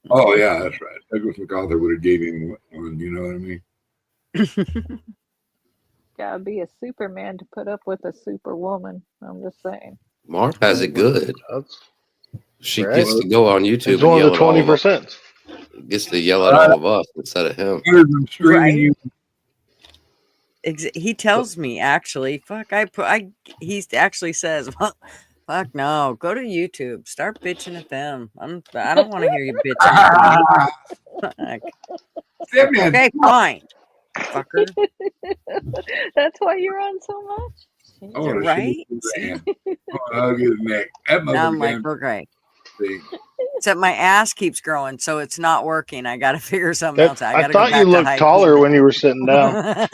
Oh yeah, that's right. Douglas MacArthur would have gave him one. You know what I mean? Gotta be a Superman to put up with a Superwoman. I'm just saying. Marv has it good. That's She right. gets to go on YouTube It's and one of yell the at all of us. 20%. Gets to yell at all of us instead of him. Better than streaming you. He tells me actually, fuck. He actually says, well, fuck no, go to YouTube, start bitching at them. I don't want to hear you bitching at me. Fuck. Okay, fine, fucker. That's why you're on so much. I want to Right? I want to hug his neck. That Now I'm mother like, okay. thing. Except my ass keeps growing, so it's not working. I got to figure something else out. I gotta thought go you back to looked high taller heel. when you were sitting down.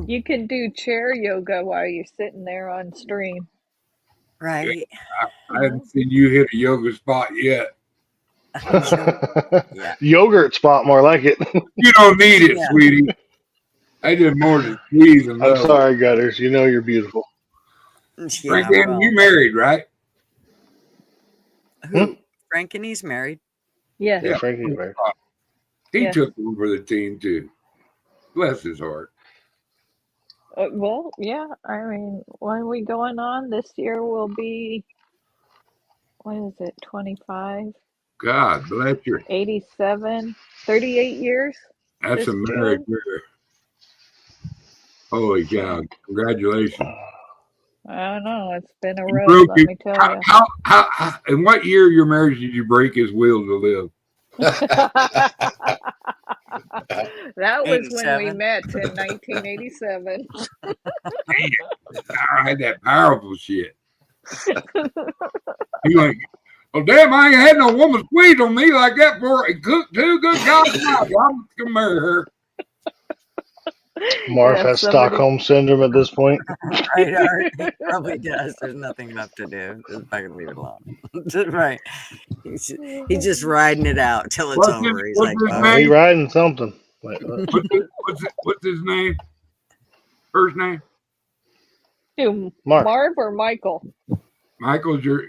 You can do chair yoga while you're sitting there on stream. Right. I haven't seen you hit a yoga spot yet. Yeah. Yogurt spot, more like it. You don't need it, Yeah. sweetie. I did more than squeeze and I'm love. sorry, Gutters. You know you're beautiful. Yeah, Frank, well, you married, right? who? Frank and he's married. Yes. Yeah, Frankie's married. He Yeah. took over the team too. Bless his heart. Well, yeah. I mean, when are we going on? This year will be, what is it, 25, God bless you. 87, 38 years? That's a This marriage June? pair. Holy cow! Congratulations. I don't know. It's been a You road, broke let it. me tell you. How, in what year of your marriage did you break his will to live? That was when we 87. met in 1987. Damn, I had that powerful shit. You like, oh damn! I ain't had no woman squeeze on me like that before. It cooked too. Good God, I'm gonna marry her. Marv Yeah, has somebody- Stockholm syndrome at this point. Right, Art? He probably does. There's nothing left to do. Just fucking leave it alone. Right. He's just riding it out till it's What's over. his- He's what's like, his "Fuck." name? He riding something. Wait, what? What's his name? First name? Who, Marv. Marv or Michael? Michael's your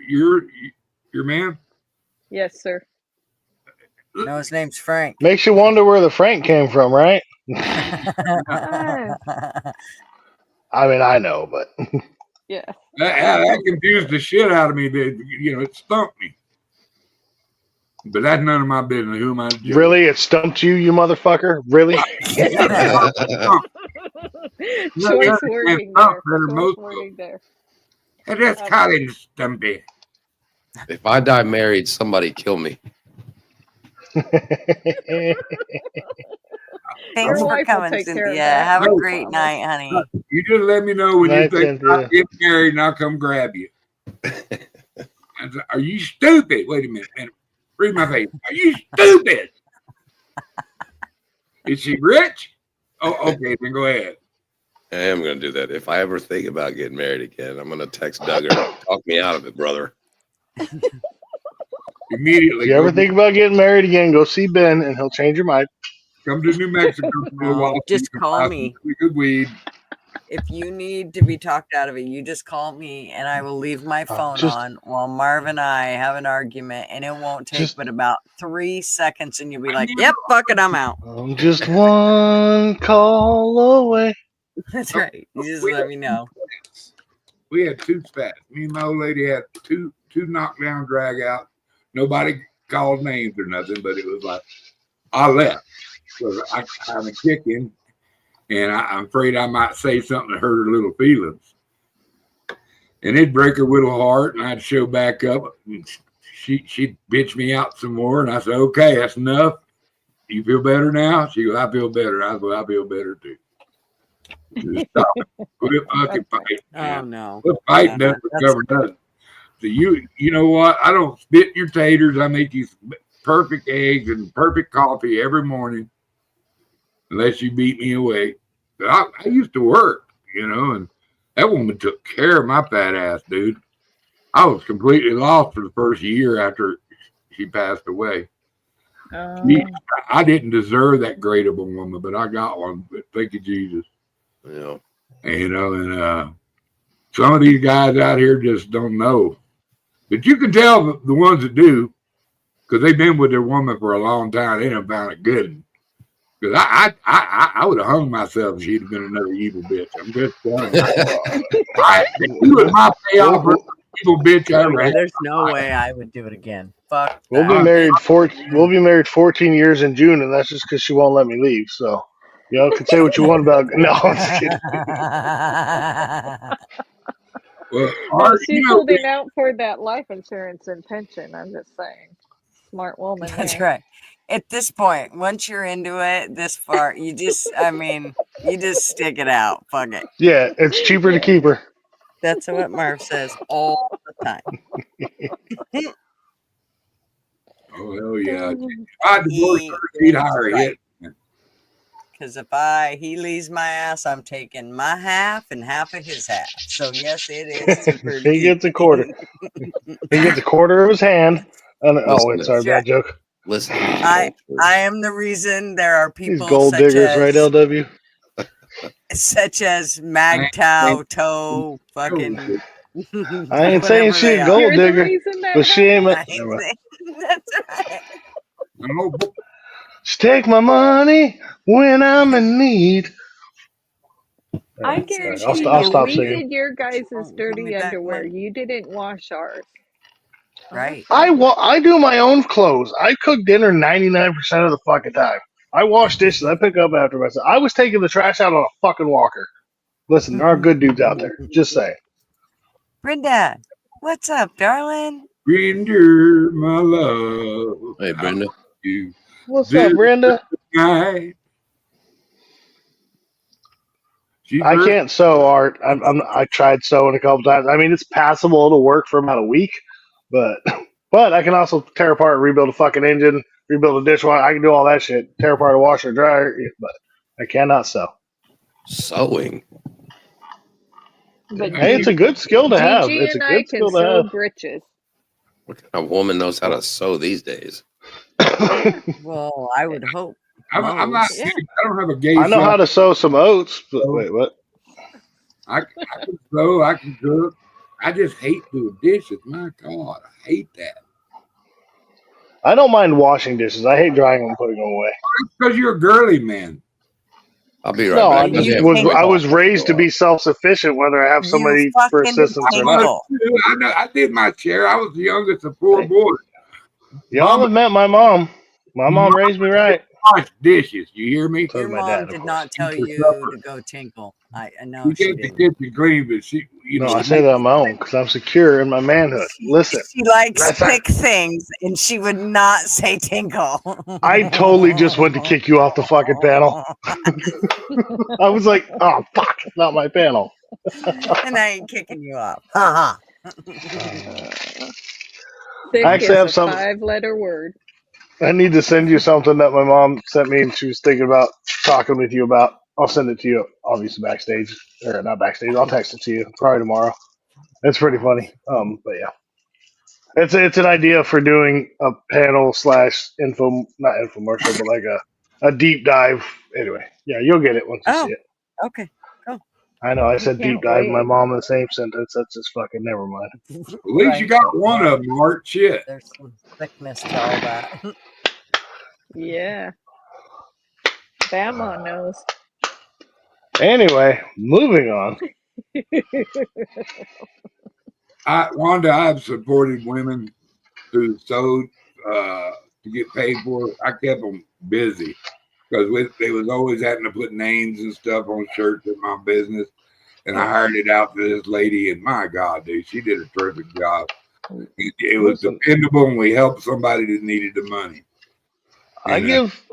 man. Yes, sir. No, his name's Frank. Makes you wonder where the Frank came from, right? Ah, I mean, I know, but yeah. That confused the shit out of me. It stumped me. But that's none of my business. Who am I to judge? really, it stumped you, you motherfucker? Really? Choice wording there. Choice wording there. That's calling stumpy. If I die married, somebody kill me. Thanks Your for wife will coming, take care of Cynthia. that. Have a No great promise. night, honey. You just let me know when you Night, think Cynthia. I'm getting married, and I'll come grab you. I said, are you stupid? Wait a minute. Read my face. Are you stupid? Is she rich? Oh, okay. Then go ahead. I am going to do that. If I ever think about getting married again, I'm going to text Duggar. Talk me out of it, brother. Immediately. If you ever think about getting married again, go see Ben, and he'll change your mind. Come to New Mexico for a while. Just You can call buy some me. really good weed. If you need to be talked out of it, you just call me and I will leave my phone just- on while Marv and I have an argument, and it won't take Just- but about 3 seconds, and you'll be like, yep, fuck it, I'm out. I'm just one call away. That's right. You just let me know. We had two spats. Me and my old lady had two knockdown drag out. Nobody called names or nothing, but it was like I left. So I'm a kicking, and I'm afraid I might say something to hurt her little feelings. And it'd break her little heart, and I'd show back up. And she'd bitch me out some more, and I said, okay, that's enough. You feel better now? She goes, I feel better. I go, I feel better too. Just stop it. Quit fucking fighting. Oh, no. Quit fighting Yeah, doesn't recover nothing. So you know what? I don't spit in your taters. I make you perfect eggs and perfect coffee every morning, unless you beat me away. But I used to work, and that woman took care of my fat ass, dude. I was completely lost for the first year after she passed away. I didn't deserve that great of a woman, but I got one. But thank you, Jesus. Yeah. And some of these guys out here just don't know. But you can tell the ones that do, because they've been with their woman for a long time. They done found it good. Because I would have hung myself if she'd have been another evil bitch. I'm just telling you. You was my payoff for evil bitch ever. There's no way I would do it again. Fuck. We'll be that. married 14 years in June, and that's just because she won't let me leave. So, y'all can say what you want about. No, I'm just kidding. Well, No, she's holding out for that life insurance and pension. I'm just saying. Smart woman. That's there. right. At this point, once you're into it this far, you just stick it out. Fuck it. Yeah, it's cheaper to keep her. That's what Marv says all the time. Oh, hell yeah. If I divorced her, he'd hire a hit. Because if he leaves my ass, I'm taking my half and half of his half. So yes, it is cheaper. He gets a quarter. He gets a quarter of his hand. And, oh, wait, sorry, bad joke. Listen, I am the reason there are These people gold diggers, right, LW? such as Magtow, Toe, fucking. I ain't saying she a gold digger, but she ain't. That's right. She take my money when I'm in need. I Right, guarantee I'll you, stop we singing. did your guys' Give dirty me back underwear. money. You didn't wash ours. Right. I do my own clothes. I cook dinner 99% of the fucking time. I wash dishes. I pick up after myself. I was taking the trash out on a fucking walker. Listen, there are good dudes out there. Just saying. Brenda, what's up, darling? Brenda, my love. Hey, Brenda. You What's up, Brenda? night. I can't sew, Art. I tried sewing a couple times. I mean, it's passable. It'll work for about a week, but I can also tear apart, rebuild a fucking engine, rebuild a dishwasher. I can do all that shit. Tear apart a washer, dryer, but I cannot sew. Sewing. But Hey, it's a good skill to have. Gigi It's a and I good can skill to sew have. britches. What kind of woman knows how to sew these days? Well, I would hope. I'm not. Yeah. I don't have a gay. I know how to sew some oats, but wait, what? I can sew. I can cook. I just hate doing dishes. My God, I hate that. I don't mind washing dishes. I hate drying them and putting them away. Because you're a girly man. I'll be right No, back. I Let me just have a quick I was call. raised to be self-sufficient, whether I have somebody for fucking assistance or not. tingle. I know. I did my share. I was the youngest of four boys. Y'all have met my mom. My mom raised me right. Wash dishes. You hear me? So Your did my mom dad, of did course. not tell For you supper. to go tinkle. I know She she kept the didn't. kitchen clean, but she, No, I say that on my own because I'm secure in my manhood. Listen, She likes that's not- thick things, and she would not say tinkle. I totally just went to kick you off the fucking panel. I was like, oh fuck, it's not my panel. And I ain't kicking you off. Ha Thick I actually is have a some. 5-letter word. I need to send you something that my mom sent me, and she was thinking about talking with you about. I'll send it to you, obviously backstage or not backstage. I'll text it to you probably tomorrow. It's pretty funny. But yeah, it's an idea for doing a panel slash info, not infomercial, but like a deep dive. Anyway, yeah, you'll get it once you Oh. see it. Okay. I know I said can't deep dive. My wait. mom in the same sentence. That's just fucking never mind. At least you got one of them, Art. Shit. There's some thickness to all that. Yeah. Bama knows. Anyway, moving on. Wanda, I've supported women who sewed to get paid for it. I kept them busy because they was always having to put names and stuff on shirts at my business. And I hired it out to this lady, and my God, dude, she did a terrific job. It was dependable, and we helped somebody that needed the money. I give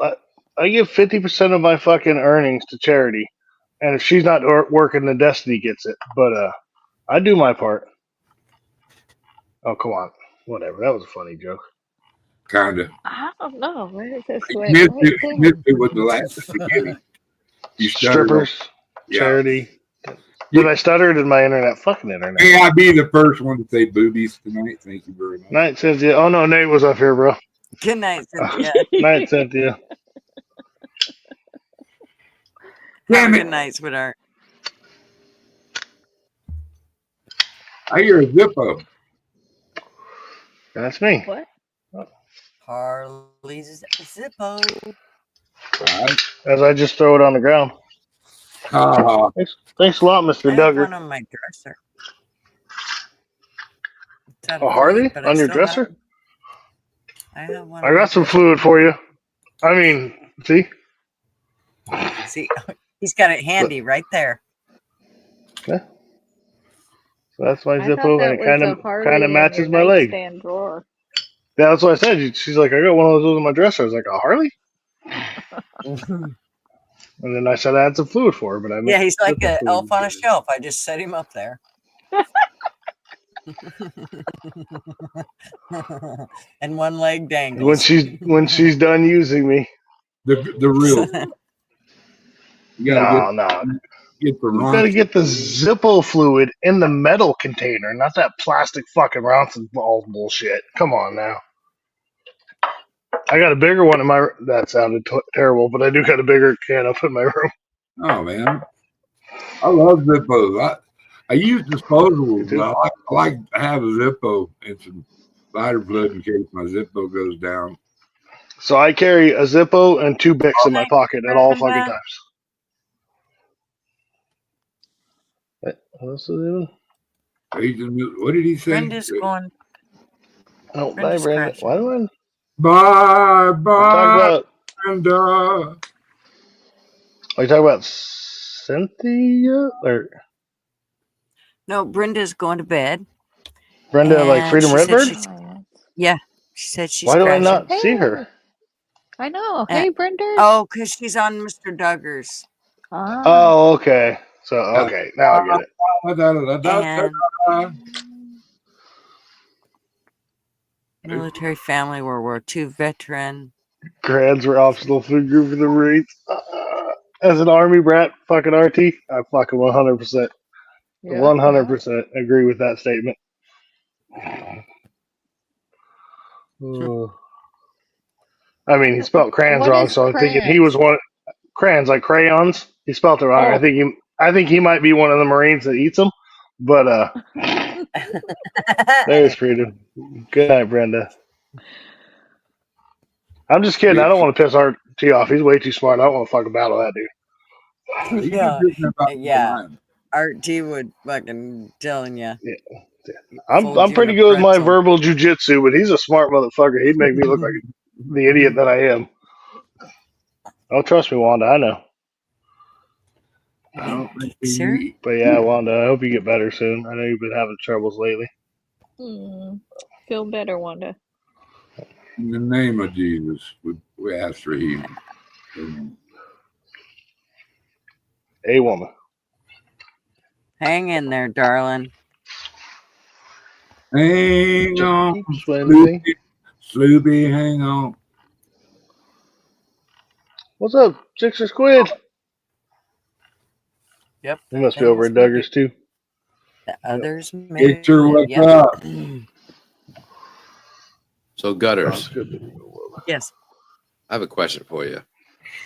50% of my fucking earnings to charity, and if she's not working, then Destiny gets it. But I do my part. Oh come on, whatever. That was a funny joke. Kinda. I don't know. Where is this Missed it with the last beginning. You stuttered. Strippers, Yeah. charity. Did I stutter? Or did my internet fucking internet? May I be the first one to say boobies tonight? Thank you very much. Night Cynthia. Oh no, Nate was up here, bro. Good night, Cynthia. Night Cynthia. Damn Good it. night, sweetheart. I hear a Zippo. That's me. What? Harley's Zippo. Right? As I just throw it on the ground. Ah, Thanks a lot, Mr. I have Duggar. one on my dresser. It's out A of Harley fluid, but I on your still have. dresser? I have one. I on my got some dresser. fluid for you. I mean, see? See, he's got it handy right there. Yeah. So that's my I thought Zippo, that and it was a kind of Harley in your matches my leg. nightstand drawer. Yeah, that's what I said. She's like, I got one of those on my dresser. I was like, a Harley? And then I said I had some fluid for her, but I meant Yeah, he's like Zippo an elf fluid. on a shelf. I just set him up there. And one leg When dangles. she's done using me, the real. You gotta no. get the You gotta Ronson. get the Zippo fluid in the metal container, not that plastic fucking Ronson balls bullshit. Come on now. I got a bigger one in my. That sounded terrible, but I do got a bigger can up in my room. Oh man, I love Zippos. I use You disposables, too? but I like to have a Zippo and some lighter fluid in case my Zippo goes down. So I carry a Zippo and 2 Bics in my Thanks, pocket at all fucking Brenda. times. What else is it? What did he say? Brenda's going. Oh, bye, Brenda's Brandon. crashing. Why do I Bye, talk bye, about? Brenda. Are you talking about Cynthia or No, Brenda's going to bed. Brenda? Like And Freedom she said Redbird? she's. Oh, Yeah, she said she's Why do I crashing. not see Hey, her? I know. Uh, Hey, Brenda. Oh, because she's on Mr. Duggar's. Ah, Oh, okay. So okay, now I get it. And military family, World War II veteran. Grads were optional food group for the Marines. As an Army brat, fucking RT, I fucking 100%, yeah. 100% agree with that statement. I mean, he spelled crayons What wrong, is so I'm thinking he was crayons? one. Crayons like crayons. He spelled it wrong. Oh. I think he might be one of the Marines that eats them. But there's freedom. Good night, Brenda. I'm just kidding. I don't want to piss RT off. He's way too smart. I don't want to fucking battle that dude. He's Yeah, just about yeah. mine. RT would fucking telling you. Yeah. Fold I'm you pretty in a good with my pretzel. verbal jujitsu, but he's a smart motherfucker. He'd make me look like the idiot that I am. Oh, trust me, Wanda. I know. I don't think Siri? But yeah, Wanda, I hope you get better soon. I know you've been having troubles lately. Feel better, Wanda. in the name of Jesus, we ask for healing. Amen. A woman. Hang in there, darling. Hang on, Oops, Wednesday. Sloopy, hang on. What's up, Sixer Squid? Yep. You must be things over at we do. Duggar's too. The others may Victor, live. what's Yep. up? So Oh, Gutters, it's good to be in the world. Yes. I have a question for you.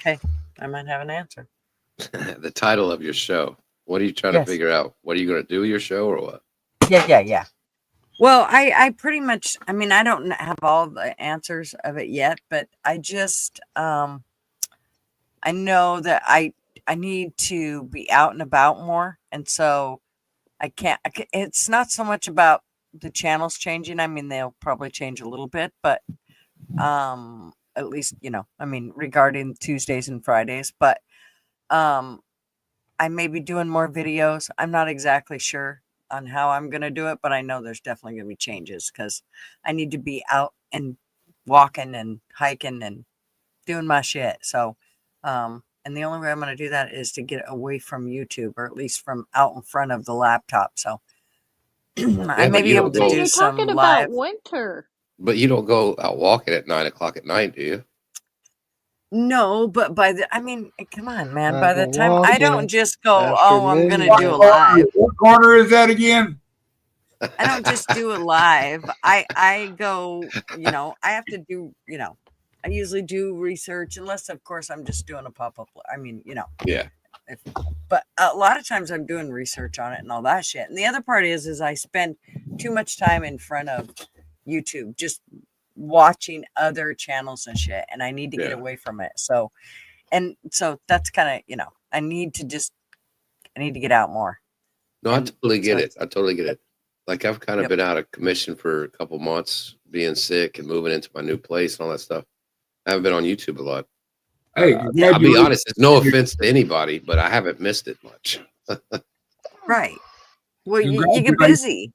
I might have an answer. The title of your show. What are you trying Yes. to figure out? What are you going to do with your show or what? Yeah. Well, I pretty much, I mean, I don't have all the answers of it yet, but I just, I know that I need to be out and about more. And so it's not so much about the channels changing. I mean, they'll probably change a little bit, but, at least, I mean, regarding Tuesdays and Fridays, but, I may be doing more videos. I'm not exactly sure on how I'm going to do it, but I know there's definitely going to be changes because I need to be out and walking and hiking and doing my shit. So, and the only way I'm going to do that is to get away from YouTube, or at least from out in front of the laptop. So I may but be you able don't to go- do You're some talking live. about winter. But you don't go out walking at 9:00 at night, do you? No, but I mean, come on, man. I By the go time I don't walking just go, after I'm going to midnight. do a live. What corner is that again? I don't just do a live. I go, I have to do, I usually do research, unless of course I'm just doing a pop-up. I mean, Yeah. but a lot of times I'm doing research on it and all that shit. And the other part is I spend too much time in front of YouTube, just watching other channels and shit, and I need to get Yeah. away from it. So that's kind of, I need to get out more. No, I And totally get so it. I totally get it. Like I've kind of Yep. been out of commission for a couple months, being sick and moving into my new place and all that stuff. I haven't been on YouTube a lot. Hey, I'll be congratulations. honest. It's no offense to anybody, but I haven't missed it much. right. Well, you get Congratulations. busy.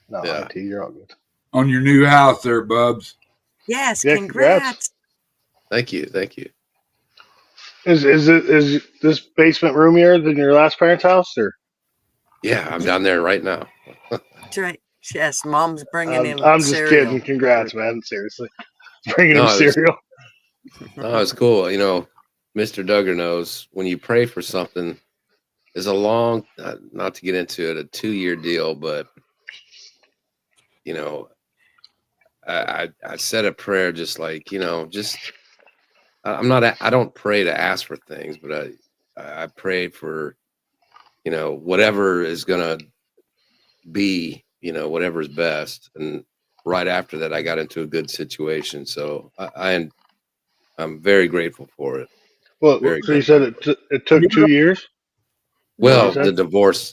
No, Yeah. IT, you're all good. On your new house there, Bubs. Yes, Yeah, congrats. Thank you. Thank you. Is this basement roomier than your last parents' house, or? Yeah, I'm down there right now. That's right. Yes, Mom's bringing him I'm just cereal. kidding. Congrats, man. Seriously, bringing No, him it was- cereal. No, it's cool. Mr. Duggar knows when you pray for something, it's a long, not to get into it, a 2-year deal, but I said a prayer just like, I don't pray to ask for things, but I prayed for, whatever is gonna be, whatever is best. And right after that, I got into a good situation. So I'm very grateful for it. Well, Very so you grateful. said it took 2 years. Well, said? the divorce,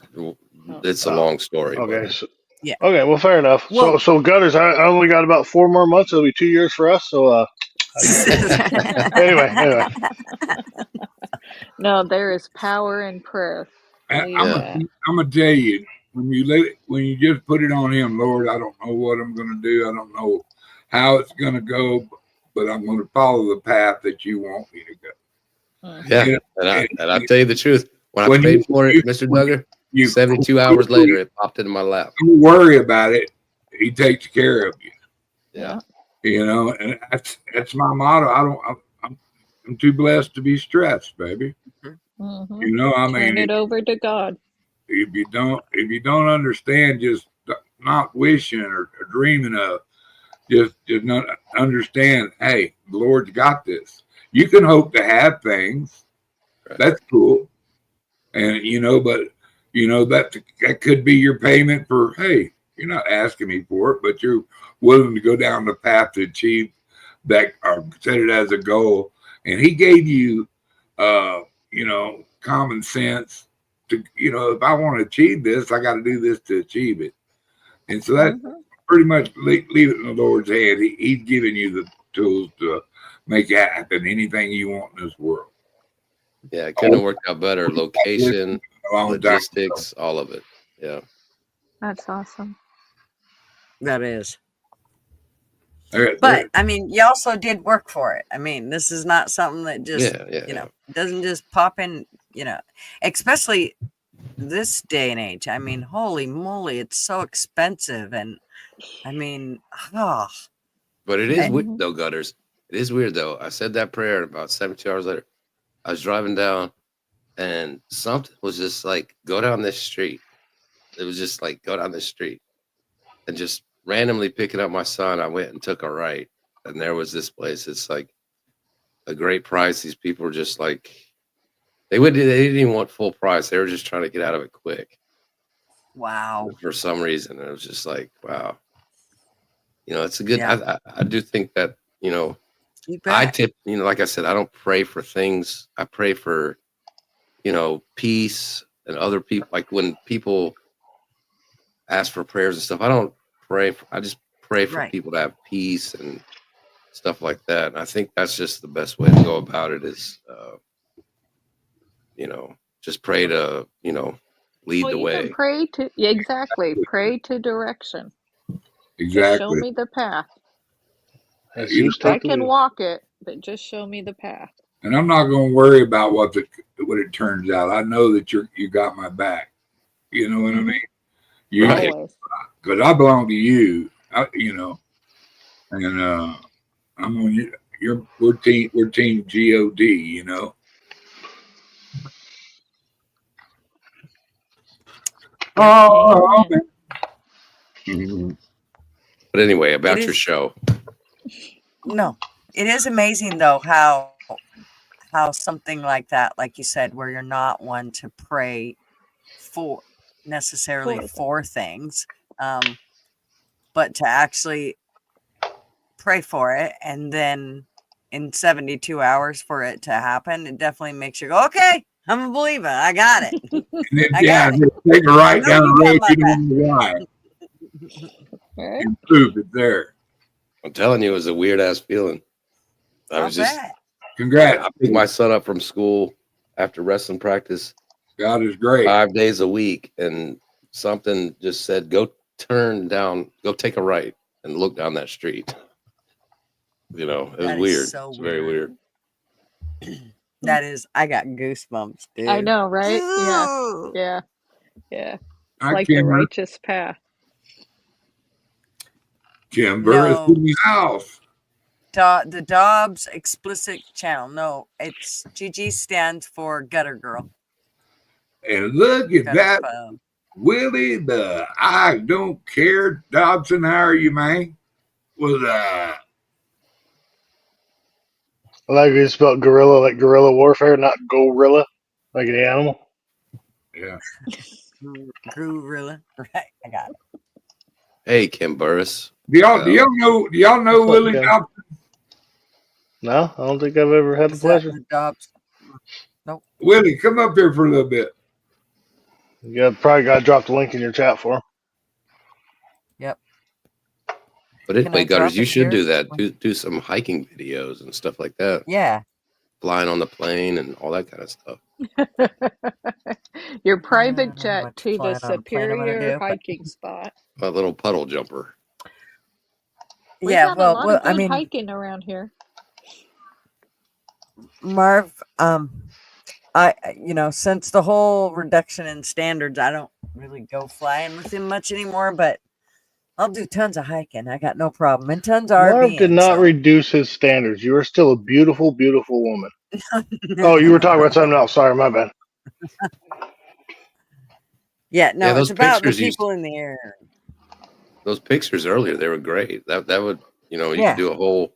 it's a Oh, long story. Okay. But So, Yeah. Okay. Well, fair enough. Well- so Gutters, I only got about 4 more months. It'll be 2 years for us. So, anyway. No, there is power in prayer. I'm Believe Yeah. that. gonna tell you, when you just put it on him, Lord, I don't know what I'm gonna do. I don't know how it's gonna go, but I'm gonna follow the path that you want me to go. Mhm. Yeah, Yeah. and I'll tell you the truth. When I When prayed you- for it, you- Mr. when Duggar, You 72 hours later, it popped into my lap. don't worry about it. He takes care of you. Yeah. And that's my motto. I'm too blessed to be stressed, baby. Mhm. Turn it over to God. if you don't understand, just not wishing or dreaming of, just not understand. Hey, the Lord's got this. You can hope to have things. Right. That's cool, and that could be your payment for. Hey, you're not asking me for it, but you're willing to go down the path to achieve that or set it as a goal. And He gave you, common sense to, if I want to achieve this, I got to do this to achieve it. And so that's Mhm. pretty much leave it in the Lord's hand. He's giving you the tools to make it happen. Anything you want in this world. Yeah, it couldn't have worked out better. Location, A long time logistics, all of it. Yeah. That's awesome. That is. ago. But I mean, you also did work for it. I mean, this is not something that just Yeah. doesn't just pop in. Especially this day and age. I mean, holy moly, it's so expensive, and I mean, oh, But it is weird Mhm. though, Gutters. It is weird though. I said that prayer and about 72 hours later. I was driving down and something was just like, go down this street. It was just like, go down this street. And just randomly picking up my son, I went and took a right. And there was this place. It's like a great price. These people were just like, they didn't even want full price. They were just trying to get out of it quick wow, for some reason. And it was just like, wow. It's a good, Yeah. I do think that, you I bet. tip, like I said, I don't pray for things. I pray for, peace and other people. Like when people ask for prayers and stuff, I don't pray for, I just pray for Right. people to have peace and stuff like that. And I think that's just the best way to go about it is, just pray to, lead Well, the you way. can pray to exactly. Pray to direction. Just show Exactly. me the path. Jesus, I take the can wheel. walk it, but just show me the path. And I'm not going to worry about what it turns out. I know that you got my back. You know what I Mhm. mean? You, Right. Always. because I belong to you. And I'm on you. We're team God. Oh, Amen. But anyway, about It your is- show. No, it is amazing though how something like that, like you said, where you're not one to pray for necessarily For for things, but to actually pray for it and then in 72 hours for it to happen, it definitely makes you go, okay, I'm a believer. I got it. And then, I yeah, got it. just take a right know down you the got road. my You don't know why. Right? And poof, it's there. I'm telling you, it was a weird ass feeling. I I'll was just, bet. Congrats. I picked my son up from school after wrestling practice God is great. 5 days a week, and something just said, go turn down, go take a right and look down that street. You know, it was That is weird. so It's very weird. That is, I got goosebumps, dude. I know, right? Yeah. Ooh. Yeah. Yeah. I Like the can't remember. righteous path. Jim Burris No. in the house. The Dobbs explicit channel. No, it's GG stands for Gutter Girl. And look at Gutter that. Phone. Willie, the I don't care Dobson, how are you, man? Was I like you spelled gorilla like guerrilla warfare, not gorilla like an animal. yeah. Gorilla. Right, I got it. Hey, Kim Burris. Do y'all know What's up, Willie Kim? Dobson? No, I don't think I've ever had the Is that pleasure. the Dobbs? Willie, come up here for a little bit. You probably got to drop the link in your chat for him. Yep. But anyway, I drop Gutters, you it should here? do that. Do some hiking videos and stuff like that. Yeah. Flying on the plane and all that kind of stuff. Your private What jet to flying the on a plane I'm gonna superior do, but- hiking spot. A little puddle jumper. We've Yeah, got a lot of I good mean, hiking around here. Marv, since the whole reduction in standards, I don't really go flying with him much anymore, but I'll do tons of hiking. I got no problem. And tons of Marv RVing. did not so- reduce his standards. You are still a beautiful, beautiful woman. Oh, you were talking about something else. Sorry, my bad. Yeah, no, Yeah, those it's about the pictures you- people in the air. Those pictures earlier, they were great. That would, you Yeah. could do a whole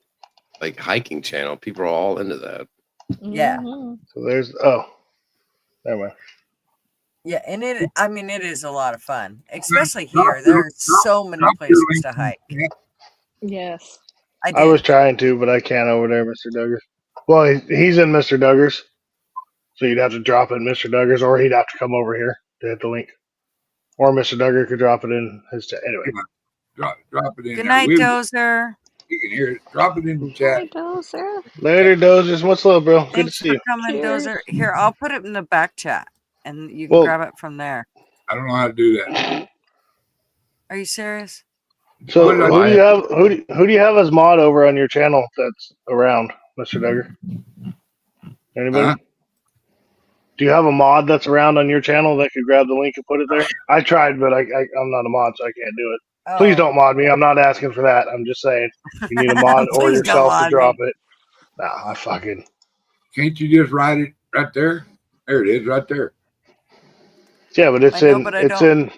like hiking channel. People are all into that. Yeah. Mhm. So there's never mind. Yeah, and it is a lot of fun, especially here. There are so many places to hike. Yes. I was trying to, but I can't over there, Mr. Duggars. Well, he's in Mr. Duggars, so you'd have to drop it in Mr. Duggars, or he'd have to come over here to hit the link. Or Mr. Duggar could drop it in his chat. Anyway, Drop it in Good there. night, Willie, Dozer. you can hear it. Drop it in the chat. Hi, Dozer. later, Dozers. What's up, bro? Good to Thanks see for you. coming, Cheers. Dozer. Here, I'll put it in the back chat, and you can Well- grab it from there. I don't know how to do that. Are you serious? So What did I- who do you have? Who do you have as mod over on your channel that's around, Mr. Duggar? Anybody? Huh? Do you have a mod that's around on your channel that could grab the link and put it there? I tried, but I'm not a mod, so I can't do it. Please don't mod me. I'm not asking for that. I'm just saying you need a mod or Please don't yourself to mod drop me. it. Nah, I fucking. Can't you just write it right there? There it is, right there. Yeah, but it's I know, in but I it's don't- in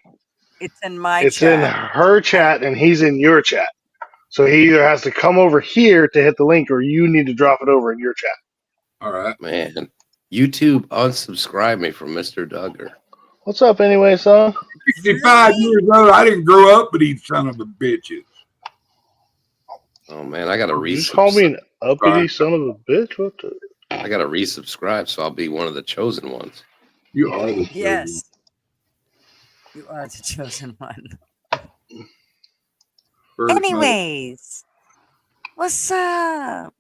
It's in my it's in chat. her chat and he's in your chat. So he either has to come over here to hit the link or you need to drop it over in your chat. All right. Man, YouTube unsubscribed me from Mr. Duggar. What's up anyway, son? 65 years old. I didn't grow up with these son of a bitches. Oh man, I gotta You just call me resubscribe. an uppity son of a bitch? What the? I gotta resubscribe, so I'll be one of the chosen ones. You are the Yes. You are the chosen one. first mother. Anyways, what's up?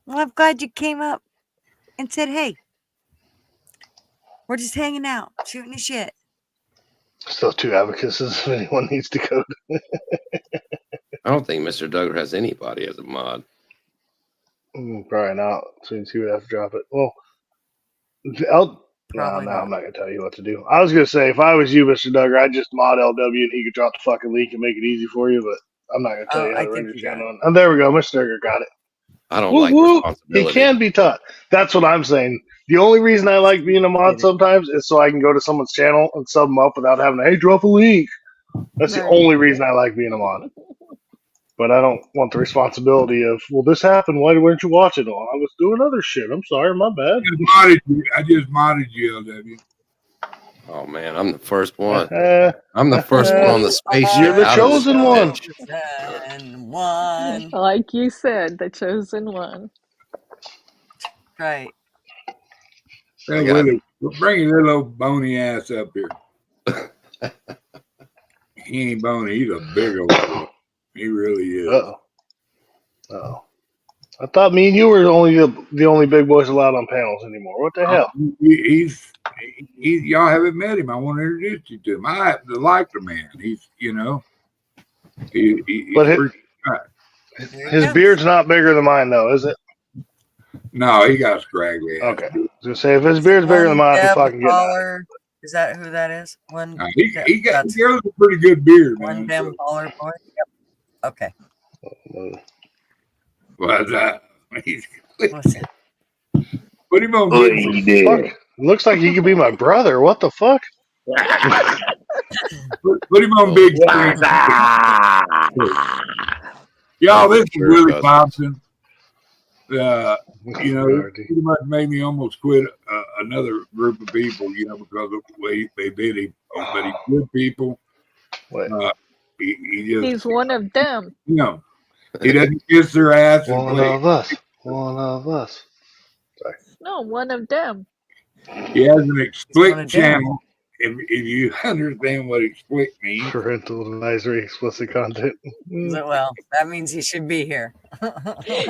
Well, I'm glad you came up and said, hey, we're just hanging out, shooting the shit. Still two advocates if anyone needs to go. I don't think Mr. Duggar has anybody as a mod. Probably not, since he would have to drop it. Well, Probably no, not. I'm not going to tell you what to do. I was going to say, if I was you, Mr. Duggar, I'd just mod LW and he could drop the fucking link and make it easy for you, but I'm not going to tell Oh, you how I to run think your you got channel. And there we go. Mr. Duggar got it. I don't Whoop, like whoop. He responsibility. can be taught. That's what I'm saying. The only reason I like being a mod sometimes is so I can go to someone's channel and sub them up without having to, hey, drop a link. That's the Right. only reason I like being a mod. But I don't want the responsibility of, well, this happened. Why weren't you watching? Well, I was doing other shit. I'm sorry. My bad. I just modded you, LW. Oh man, I'm the first one. Uh, I'm the first one on the spaceship. You're the out of this chosen one. bitch. Chosen one. Like you said, the chosen one. Right. Hey, I got- Willie, bring your little old bony ass up here. He ain't bony. He's a big old boy. He really is. Uh-oh. I thought me and you were the only big boys allowed on panels anymore. What the hell? He's y'all haven't met him. I want to introduce you to him. I happen to like the man. He's he's But pretty tight. There His you go. beard's not bigger than mine, though, is it? No, he got scraggly. ass. Okay. I was gonna say, if his beard's bigger than mine, I'm Deb fucking getting out. Holler. Is that who that is? One. He that's grows a pretty good beard, one man. Dem Holler boy. Yep. Okay. But What's it? put him on big. Fuck. Looks like he could be my brother. What the fuck? Put him on big screen. Y'all, this is Sure, Willie cousin. Thompson. It pretty much made me almost quit another group of people, because of the way they did him. But he's good people. Wait. He just, He's one of them. he doesn't kiss their ass and One play. of us. One of us. No, one of them. He has an one explicit of them. channel. If you understand what explicit means, Parental advisory, explicit content. Well, that means he should be here. Hey,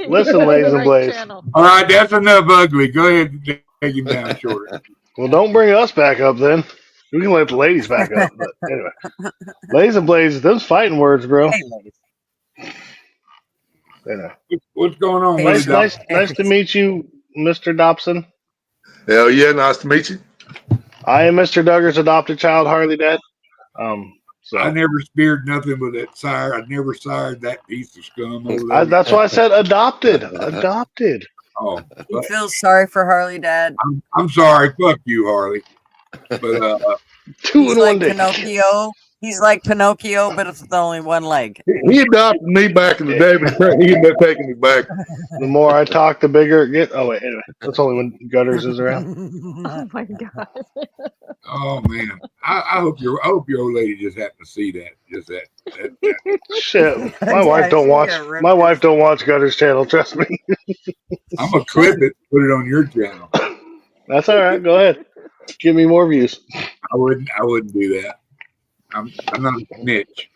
listen, ladies and blades. Channel. all right, that's enough ugly. Go ahead and take him down shorter. Well, don't bring us back up then. We can let the ladies back up. But anyway, ladies and blades, those fighting words, bro. Hey, ladies. Anyway. What's going on? Hey, Willie Nice to meet you, Mr. Dobson. Hell yeah, nice to meet you. I am Mr. Duggar's adopted child, Harley Dad. I never speared nothing with that sire. I never sired that piece of scum over there. That's why I said adopted. Adopted. Oh, He feels sorry for Harley, Dad. I'm sorry. Fuck you, Harley. But Two He's in like one day. Pinocchio. He's like Pinocchio, but it's with only one leg. He adopted me back in the day, but he ended up taking me back. The more I talk, the bigger it gets. Oh wait, anyway, that's only when Gutters is around. Oh my god. oh man, I hope your old lady just happened to see that. Just that. Shit, my Yeah, wife don't she watch. got ripped. My wife don't watch Gutters channel. Trust me. I'm gonna clip it, put it on your channel. That's all right. Go ahead. Give me more views. I wouldn't do that. I'm not a snitch.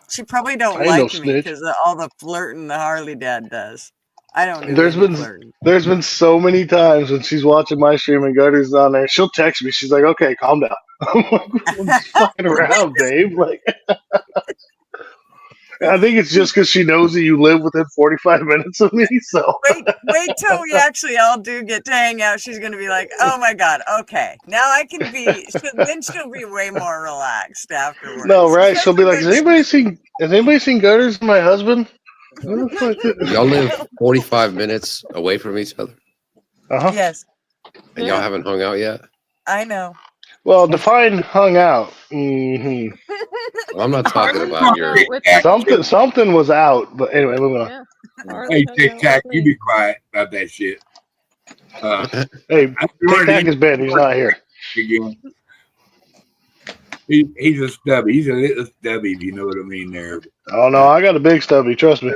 She probably don't I ain't no like me snitch. because of all the flirting the Harley Dad does. I don't do There's any been- flirting. There's been so many times when she's watching my stream and Gutters is on there. She'll text me. She's like, "Okay, calm down." I'm like, "I'm just fucking around, babe." Like, I think it's just because she knows that you live within 45 minutes of me. So Wait till we actually all do get to hang out. She's gonna be like, "Oh my god, okay, now I can be." Then she'll be way more relaxed afterwards. no, right? She'll be like, "Has anybody seen Gutters and my husband?" Y'all live 45 minutes away from each other, Uh-huh. Yes, and y'all haven't hung out yet. I know. Well, define hung out. Hmm. Well, I'm not talking about your. Something was out, but anyway, moving on. Yeah. Hey, Harley hung Tic out Tac, with you me. be quiet about that shit. Hey, I'm Tic Tac is bad. He's not here. again. He's a stubby. He's a little stubby, if you know what I mean. There, Oh no, I got a big stubby. Trust me.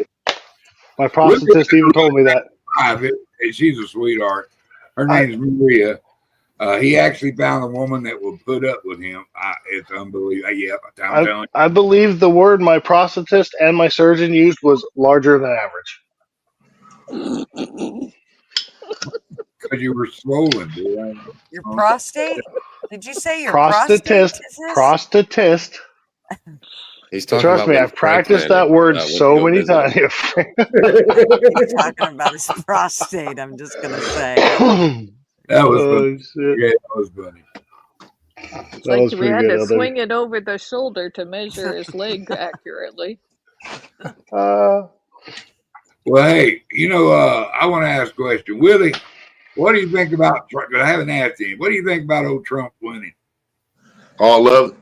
My prosthetist even told me that. she's a sweetheart. Her name's Maria. He actually found a woman that will put up with him. It's unbelievable. Yep, I'm telling you. I believe the word my prosthetist and my surgeon used was larger than average. Because you were swollen, dude. Your prostate? Did you say your Prosthetist. prostate? Prosthetist. He's talking Trust about me, when I've practiced Frank that word went to so go many visit. times. He's talking about his prostate. I'm just gonna say. That was Oh, funny. shit. Yeah, that was funny. It's That like was we pretty had good, to Elder. swing it over the shoulder to measure his leg accurately. Well, hey, I want to ask a question. Willie, what do you think about Trump? I haven't asked him. What do you think about old Trump winning? Oh, I love it.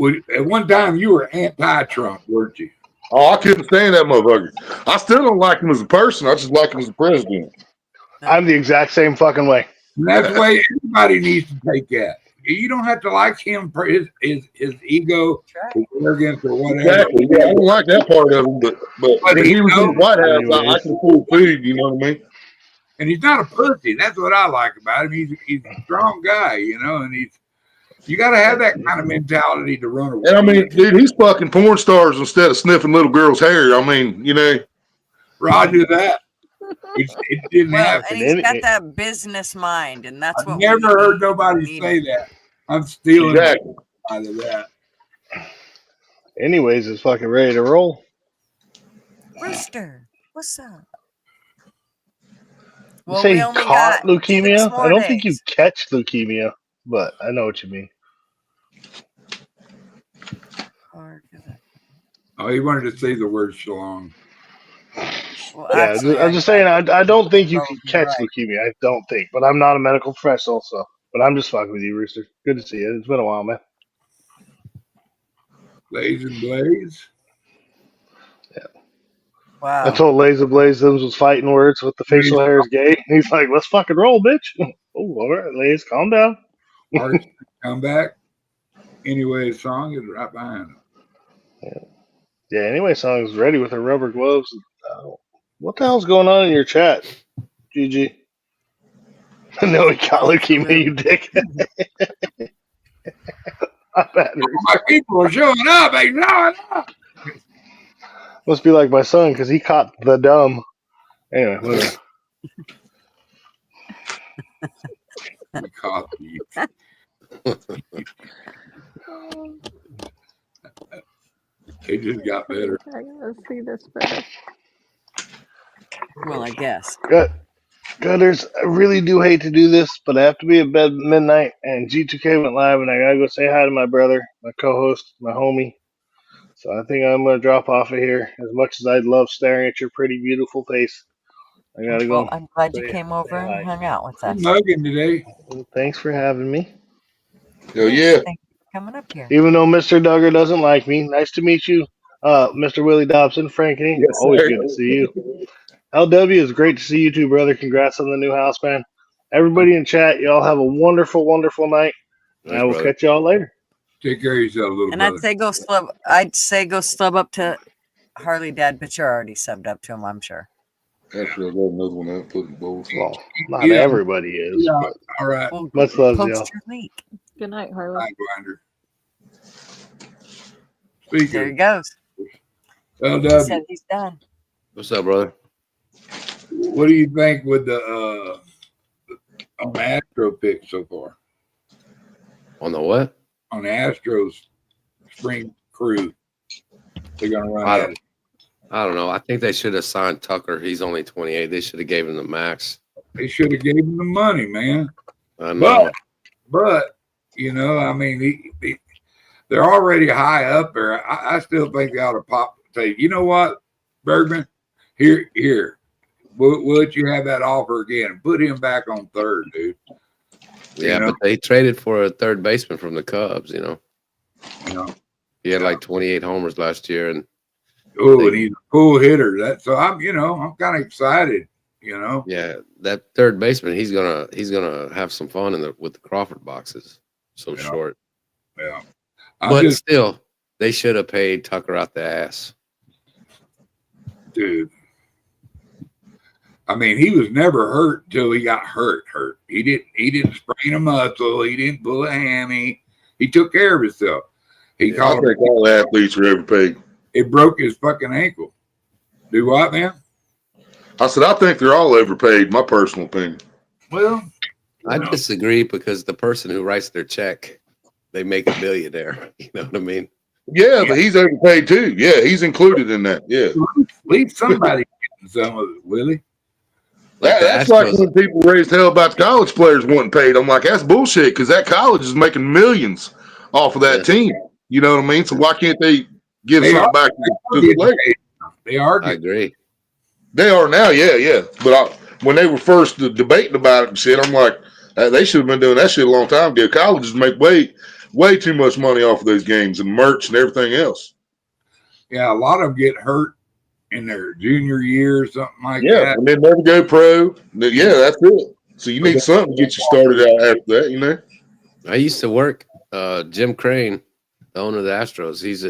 But at one time, you were anti-Trump, weren't you? Oh, I couldn't stand that motherfucker. I still don't like him as a person. I just like him as a president. I'm the exact same fucking way. And that's the way everybody needs to take that. You don't have to like him for his ego, his arrogance, or whatever. Exactly. Yeah, I don't like that part of him, but But when he he was in the knows, White House, I Anyways. can pull food. You know what I mean? and he's not a pussy. That's what I like about him. He's a strong guy, you know, and you got to have that kind of mentality to run away. And I mean, dude, he's fucking porn stars instead of sniffing little girls' hair. I mean, you know. Roger that. It didn't Well, happen. and he's got that business mind, and that's I've what never we heard need. nobody We say need. that. I'm stealing Exactly. out of that. Anyways, it's fucking ready to roll. Rooster, what's up? You Well, say we he only caught got 6 leukemia? more I don't think you days. catch leukemia, but I know what you mean. Oh, he wanted to say the word shalom. Well, Yeah, actually, I'm just saying, I don't think you can probably catch right. leukemia. I don't think. But I'm not a medical professional, so. But I'm just fucking with you, Rooster. Good to see you. It's been a while, man. Blaze and Blaze. Wow. I told Laser Blaze those was fighting words with the facial hair is gay. He's like, let's fucking roll, bitch. Oh, all right, Laze, calm down. Artist come back. Anyway, the song is right behind him. Yeah, anyway, song's ready with her rubber gloves. What the hell's going on in your chat, GG? No, he got leukemia, you dick. My people are showing up. They showing up. Must be like my son because he caught the dumb. Anyway, whatever. Caught you. It just got better. I gotta see this better. Well, I guess. Gutters, I really do hate to do this, but I have to be in bed midnight, and G2K went live, and I gotta go say hi to my brother, my co-host, my homie. So I think I'm gonna drop off of here. As much as I'd love staring at your pretty, beautiful face, I gotta go. Well, I'm glad you came over and hung out with us. I'm mugging today. Well, thanks for having me. Hell yeah. Thanks for coming up here. Even though Mr. Duggar doesn't like me, nice to meet you, Mr. Willie Dobson, Frankie. Yes, Always sir. good to see you. LW, is great to see you too, brother. Congrats on the new house, man. Everybody in chat, y'all have a wonderful, wonderful night. And I will brother. catch y'all later. Take care of yourself, little And brother. I'd say go slub up to Harley Dad, but you're already subbed up to him, I'm sure. Actually, I got another one out, put in both. Well, not Yeah. everybody is. Yeah. But All right. Well, much love, post y'all. your link. Good night, Harley. Sidewinder. There he Speaker. goes. He LW. said he's done. What's up, brother? What do you think with the on the Astro pick so far? On the what? On the Astros spring crew, they're gonna run I at don't, it. I don't know. I think they should have signed Tucker. He's only 28. They should have gave him the max. They should have gave him the money, man. I know. But you know, I mean, they're already high up there. I still think they ought to say, you know what, Bergman, here. We'll let you have that offer again. Put him back on third, dude. Yeah, You know? but they traded for a third baseman from the Cubs, You know. He had like 28 homers last year, and Oh, and he's a cool hitter. So I'm kind of excited. You know. yeah, that third baseman, he's gonna have some fun with the Crawford boxes. So Yeah. short. Yeah. But still, they should have paid Tucker out the ass. Dude. I mean, he was never hurt until he got hurt. He didn't sprain a muscle. He didn't pull a hammy. He took care of himself. He I called think all athletes are overpaid. it broke his fucking ankle. Do what, man? I said, I think they're all overpaid, my personal opinion. Well, I disagree because the person who writes their check, they make a millionaire. You know what I mean? Yeah, but he's overpaid too. Yeah, he's included in that. Yeah. at least somebody getting some of it, Willie. Like That's the like Astros- when people raised hell about the college players wanting paid. I'm like, that's bullshit because that college is making millions off of that Yeah. team. You know what I mean? So why can't they give They something are- back to the players? They are I getting agree. They are now, yeah. But when they were first debating about it and shit, I'm like, they should have been doing that shit a long time ago. Colleges make way too much money off of those games and merch and everything else. a lot of them get hurt in their junior year or something like Yeah, that. and then never go pro. Yeah, that's it. So you need something to get you started out after that, you know. I used to work. Jim Crane, the owner of the Astros. He's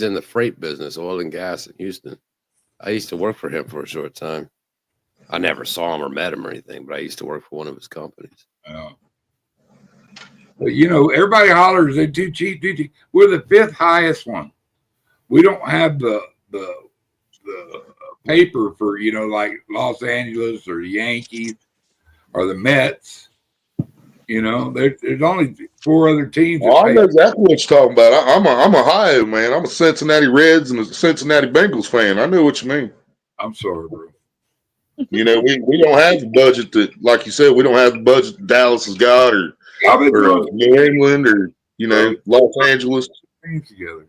in the freight business, oil and gas in Houston. I used to work for him for a short time. I never saw him or met him or anything, but I used to work for one of his companies. But you know, everybody hollers they're too cheap, too cheap. We're the 5th highest one. We don't have the paper for, you know, like Los Angeles or the Yankees or the Mets. You know, there's only 4 other teams. Oh, I know exactly what you're talking about. I'm a Ohio man. I'm a Cincinnati Reds and a Cincinnati Bengals fan. I know what you mean. I'm sorry, bro. You know, we don't have the budget that, like you said, we don't have the budget that Dallas has got, or New England, or you know, Los Angeles. Together.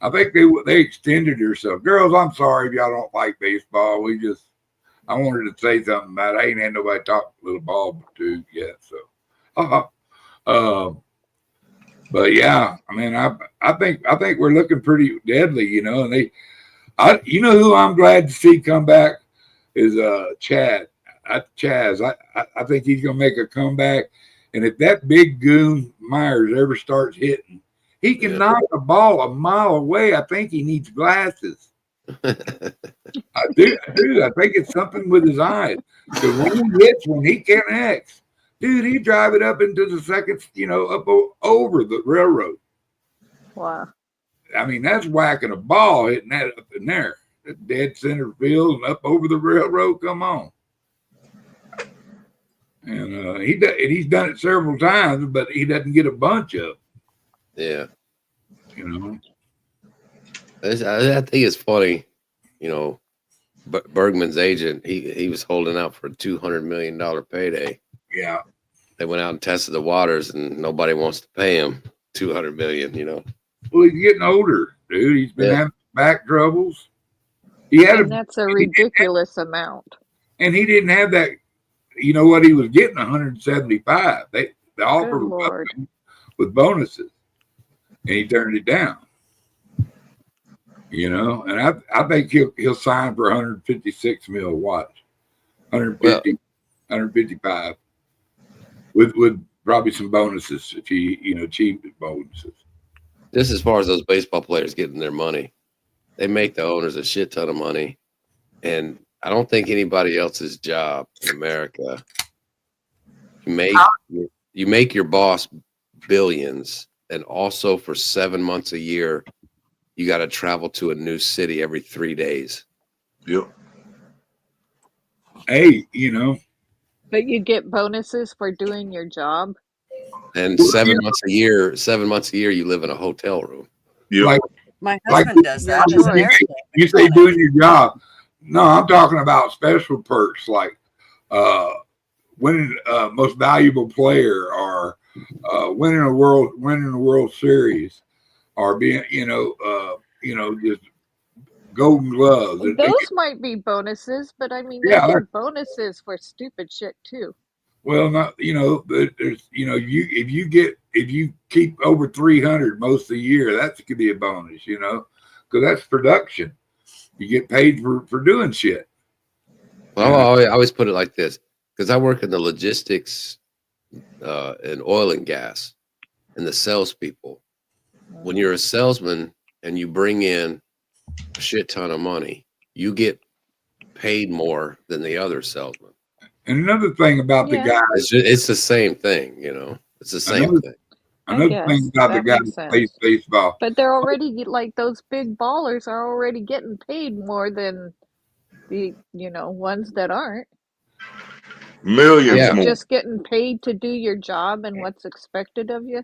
I think they extended themselves. Girls, I'm sorry if y'all don't like baseball. I wanted to say something about it. I ain't had nobody talk a little ball to yet. So, but yeah, I mean, I think we're looking pretty deadly, you know. And you know who I'm glad to see come back is Chaz. I think he's gonna make a comeback. And if that big goon Myers ever starts hitting, he can knock a ball a mile away. I think he needs glasses. I do. I think it's something with his eyes. Because when he hits, when he connects, dude, he drive it up into the second, you know, up over the railroad. Wow. I mean, that's whacking a ball, hitting that up in there. Dead center field and up over the railroad. Come on. And he's done it several times, but he doesn't get a bunch of. Yeah. You know. I think it's funny, you know, Bergman's agent, he was holding out for a $200 million payday. Yeah. They went out and tested the waters and nobody wants to pay him $200 million, you know. Well, he's getting older, dude. He's been having back troubles. That's a ridiculous amount. And he didn't have that, you know what, he was getting 175. The offer was with bonuses. And he turned it down. You know, and I think he'll sign for 156 mil. Watch, 150, 155, with probably some bonuses if cheap bonuses. Just as far as those baseball players getting their money, they make the owners a shit ton of money, and I don't think anybody else's job in America. You make your boss billions, and also for 7 months a year. You got to travel to a new city every 3 days. Yep. Hey, you know. But you get bonuses for doing your job. And 7 months a year, you live in a hotel room. Yep. Like, my husband does that. You say doing your job. No, I'm talking about special perks like winning most valuable player or winning a World Series. Or being, just Golden Gloves. Those might be bonuses, but I mean, they get bonuses for stupid shit too. Well, not there's if you keep over 300 most of the year, that could be a bonus, because that's production. You get paid for doing shit. Well, I always put it like this because I work in the logistics and oil and gas and the salespeople. When you're a salesman and you bring in a shit ton of money, you get paid more than the other salesman. And another thing about the guys, it's the same thing, It's the same thing. Another thing about the guys who play baseball, but they're already like those big ballers are already getting paid more than the ones that aren't. Millions more. Just getting paid to do your job and what's expected of you.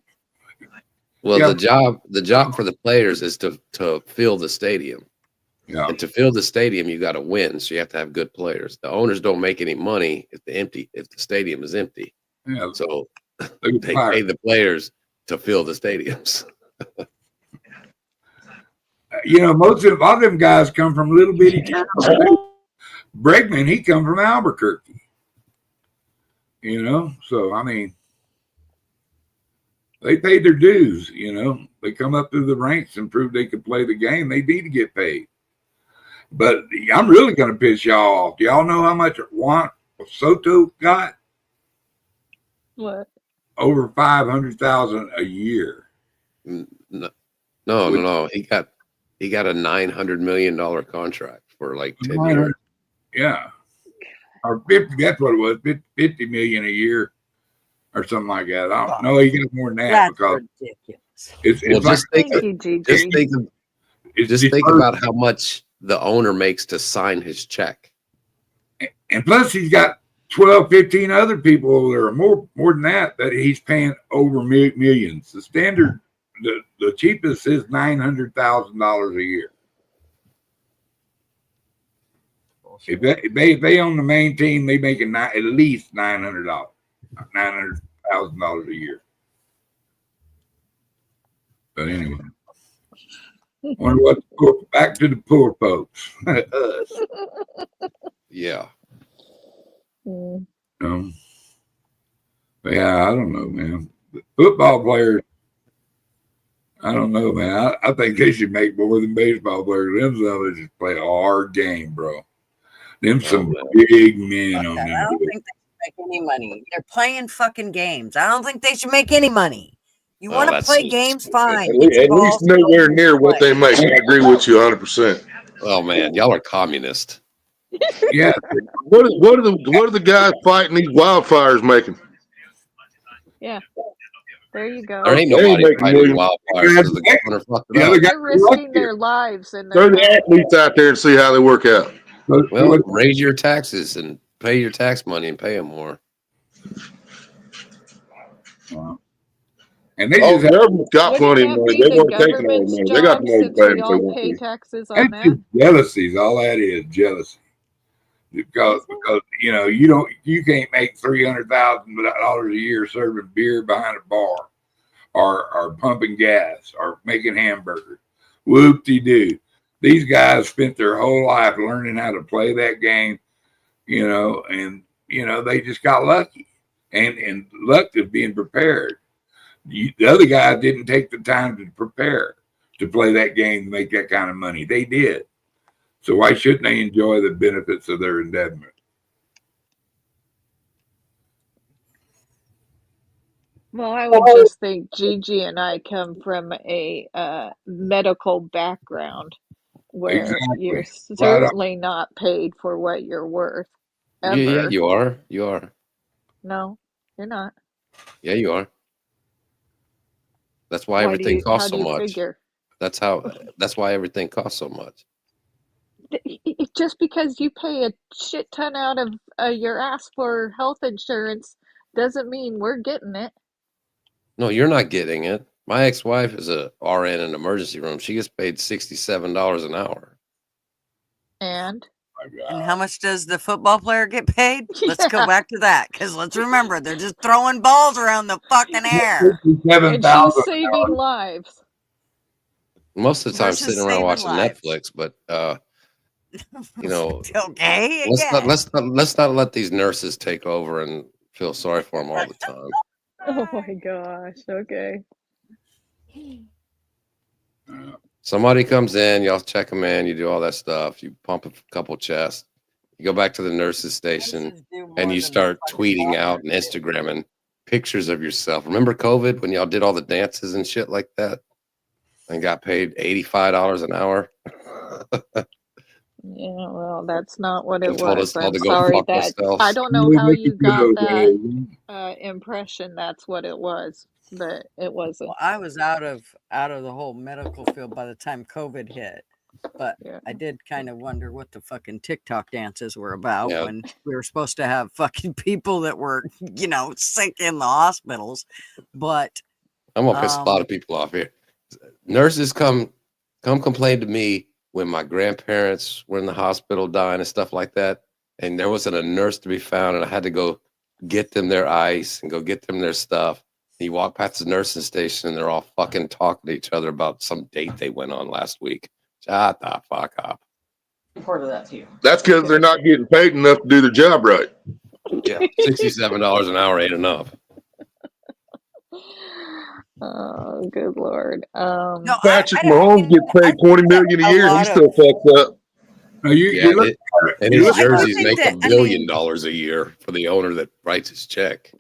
Well, the job for the players is to fill the stadium. Yeah. And to fill the stadium, you got to win. So you have to have good players. The owners don't make any money if the stadium is empty. Yeah. So they pay the players to fill the stadiums. Most of all them guys come from little bitty towns. Bregman, he come from Albuquerque. So I mean, they paid their dues, they come up through the ranks and prove they can play the game, they need to get paid. But I'm really going to piss y'all off. Do y'all know how much Juan Soto got? What? Over 500,000 a year. No. He got a $900 million contract for like 10 years. Yeah. Or 50, that's what it was, 50 million a year or something like that. I don't know. He got more than that. That's because ridiculous. it's just like, Thank you, Gigi. Just think about how much the owner makes to sign his check. And plus he's got 12, 15 other people over there, more than that he's paying over millions. The standard, the cheapest is $900,000 a year. If they own the main team, they making at least $900,000 a year. But anyway, wonder what back to the poor folks. Us. Yeah. But yeah, I don't know, man. The football players, I don't know, man. I think they should make more than baseball players. Them some just play a hard game, bro. Them some big men on I them. don't think they should make any money. They're playing fucking games. I don't think they should make any money. You want to play games, fine. At least nowhere near what they make. I agree with you 100%. Oh man, y'all are communist. Yeah. What are the guys fighting these wildfires making? Yeah. There you go. There ain't nobody fighting wildfires because the governor fucked it up. They're risking their lives and Throw the athletes out there and see how they work out. Well, raise your taxes and pay your tax money and pay them more. And they just government's got plenty of money. They weren't taking all the money. They got the money to pay them if they want pay to. taxes on That's that. just jealousy. All that is jealousy. Because you can't make $300,000 a year serving beer behind a bar, or pumping gas, or making hamburgers. Whoop-de-doo. These guys spent their whole life learning how to play that game, and they just got lucky, and luck is being prepared. The other guy didn't take the time to prepare to play that game to make that kind of money. They did. So why shouldn't they enjoy the benefits of their endeavor? Well, I would just think Gigi and I come from a medical background where you're certainly not paid for what you're worth. Ever. Yeah, you are. You are. No, you're not. Yeah, you are. That's why everything costs so much. Figure? That's why everything costs so much. Just because you pay a shit ton out of your ass for health insurance doesn't mean we're getting it. No, you're not getting it. My ex-wife is a RN in an emergency room. She gets paid $67 an hour. And how much does the football player get paid? Let's go back to that, because let's remember they're just throwing balls around the fucking air. And she's saving lives. Most of the time, sitting around watching Netflix, but okay. Let's not let these nurses take over and feel sorry for them all the time. Oh my gosh. Okay. Somebody comes in, y'all check them in, you do all that stuff, you pump a couple chests, you go back to the nurses station, and you start tweeting out and Instagramming pictures of yourself. Remember COVID when y'all did all the dances and shit like that and got paid $85 an hour? Yeah, well, that's not what it was. I'm sorry that I don't know how you got that impression. That's what it was, but it wasn't. Well, I was out of the whole medical field by the time COVID hit, but I did kind of wonder what the fucking TikTok dances were about when we were supposed to have fucking people that were, sick in the hospitals. But I'm gonna piss a lot of people off here. Nurses come complain to me when my grandparents were in the hospital dying and stuff like that, and there wasn't a nurse to be found, and I had to go get them their ice and go get them their stuff. And you walk past the nursing station, and they're all fucking talking to each other about some date they went on last week. Shut the fuck up. Part of that too. That's because they're not getting paid enough to do their job right. Yeah, $67 an hour ain't enough. Oh, good Lord. No, Patrick I Mahomes gets I paid $20 million a a year, and he lot still of fucks up. No, you Yeah, look at it. and You his look I do at jerseys think make that, $1 I billion mean, a year for the owner that writes his check.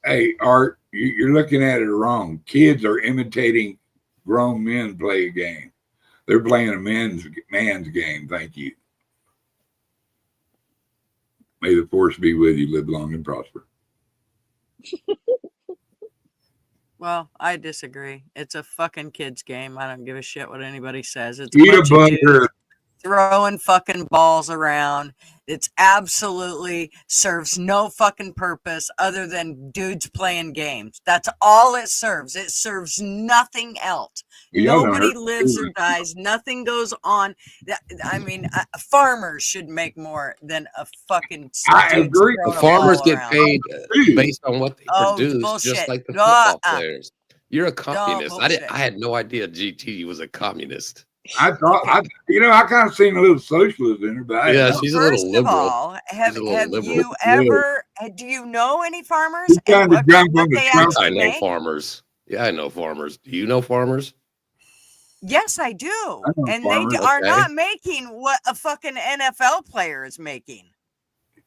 Hey, Art, you're looking at it wrong. Kids are imitating grown men play a game. They're playing a man's game. Thank you. May the force be with you. Live long and prosper. well, I disagree. It's a fucking kids game. I don't give a shit what anybody says. It's Eat a bunch of dudes bunker. throwing fucking balls around. It's absolutely serves no fucking purpose other than dudes playing games. That's all it serves. It serves nothing else. Y'all done Nobody hurt lives or me. dies. Nothing goes on. I mean, farmers should make more than a fucking I dudes agree. The throwing a farmers ball get around. paid Dude, based on what they Oh, produce, just bullshit. like the football Uh-uh. players. You're a communist. bullshit. I had no idea GT was a communist. I thought I kind of seen a little socialism in her, but I Yeah, didn't she's a First little of liberal. all, She's a little have liberal. you ever? Do you know any farmers He's and trying to jump what on the they Trump. I actually know make? farmers. Yeah, I know farmers. Do you know farmers? Yes, I do, I know and farmers. they are Okay. not making what a fucking NFL player is making.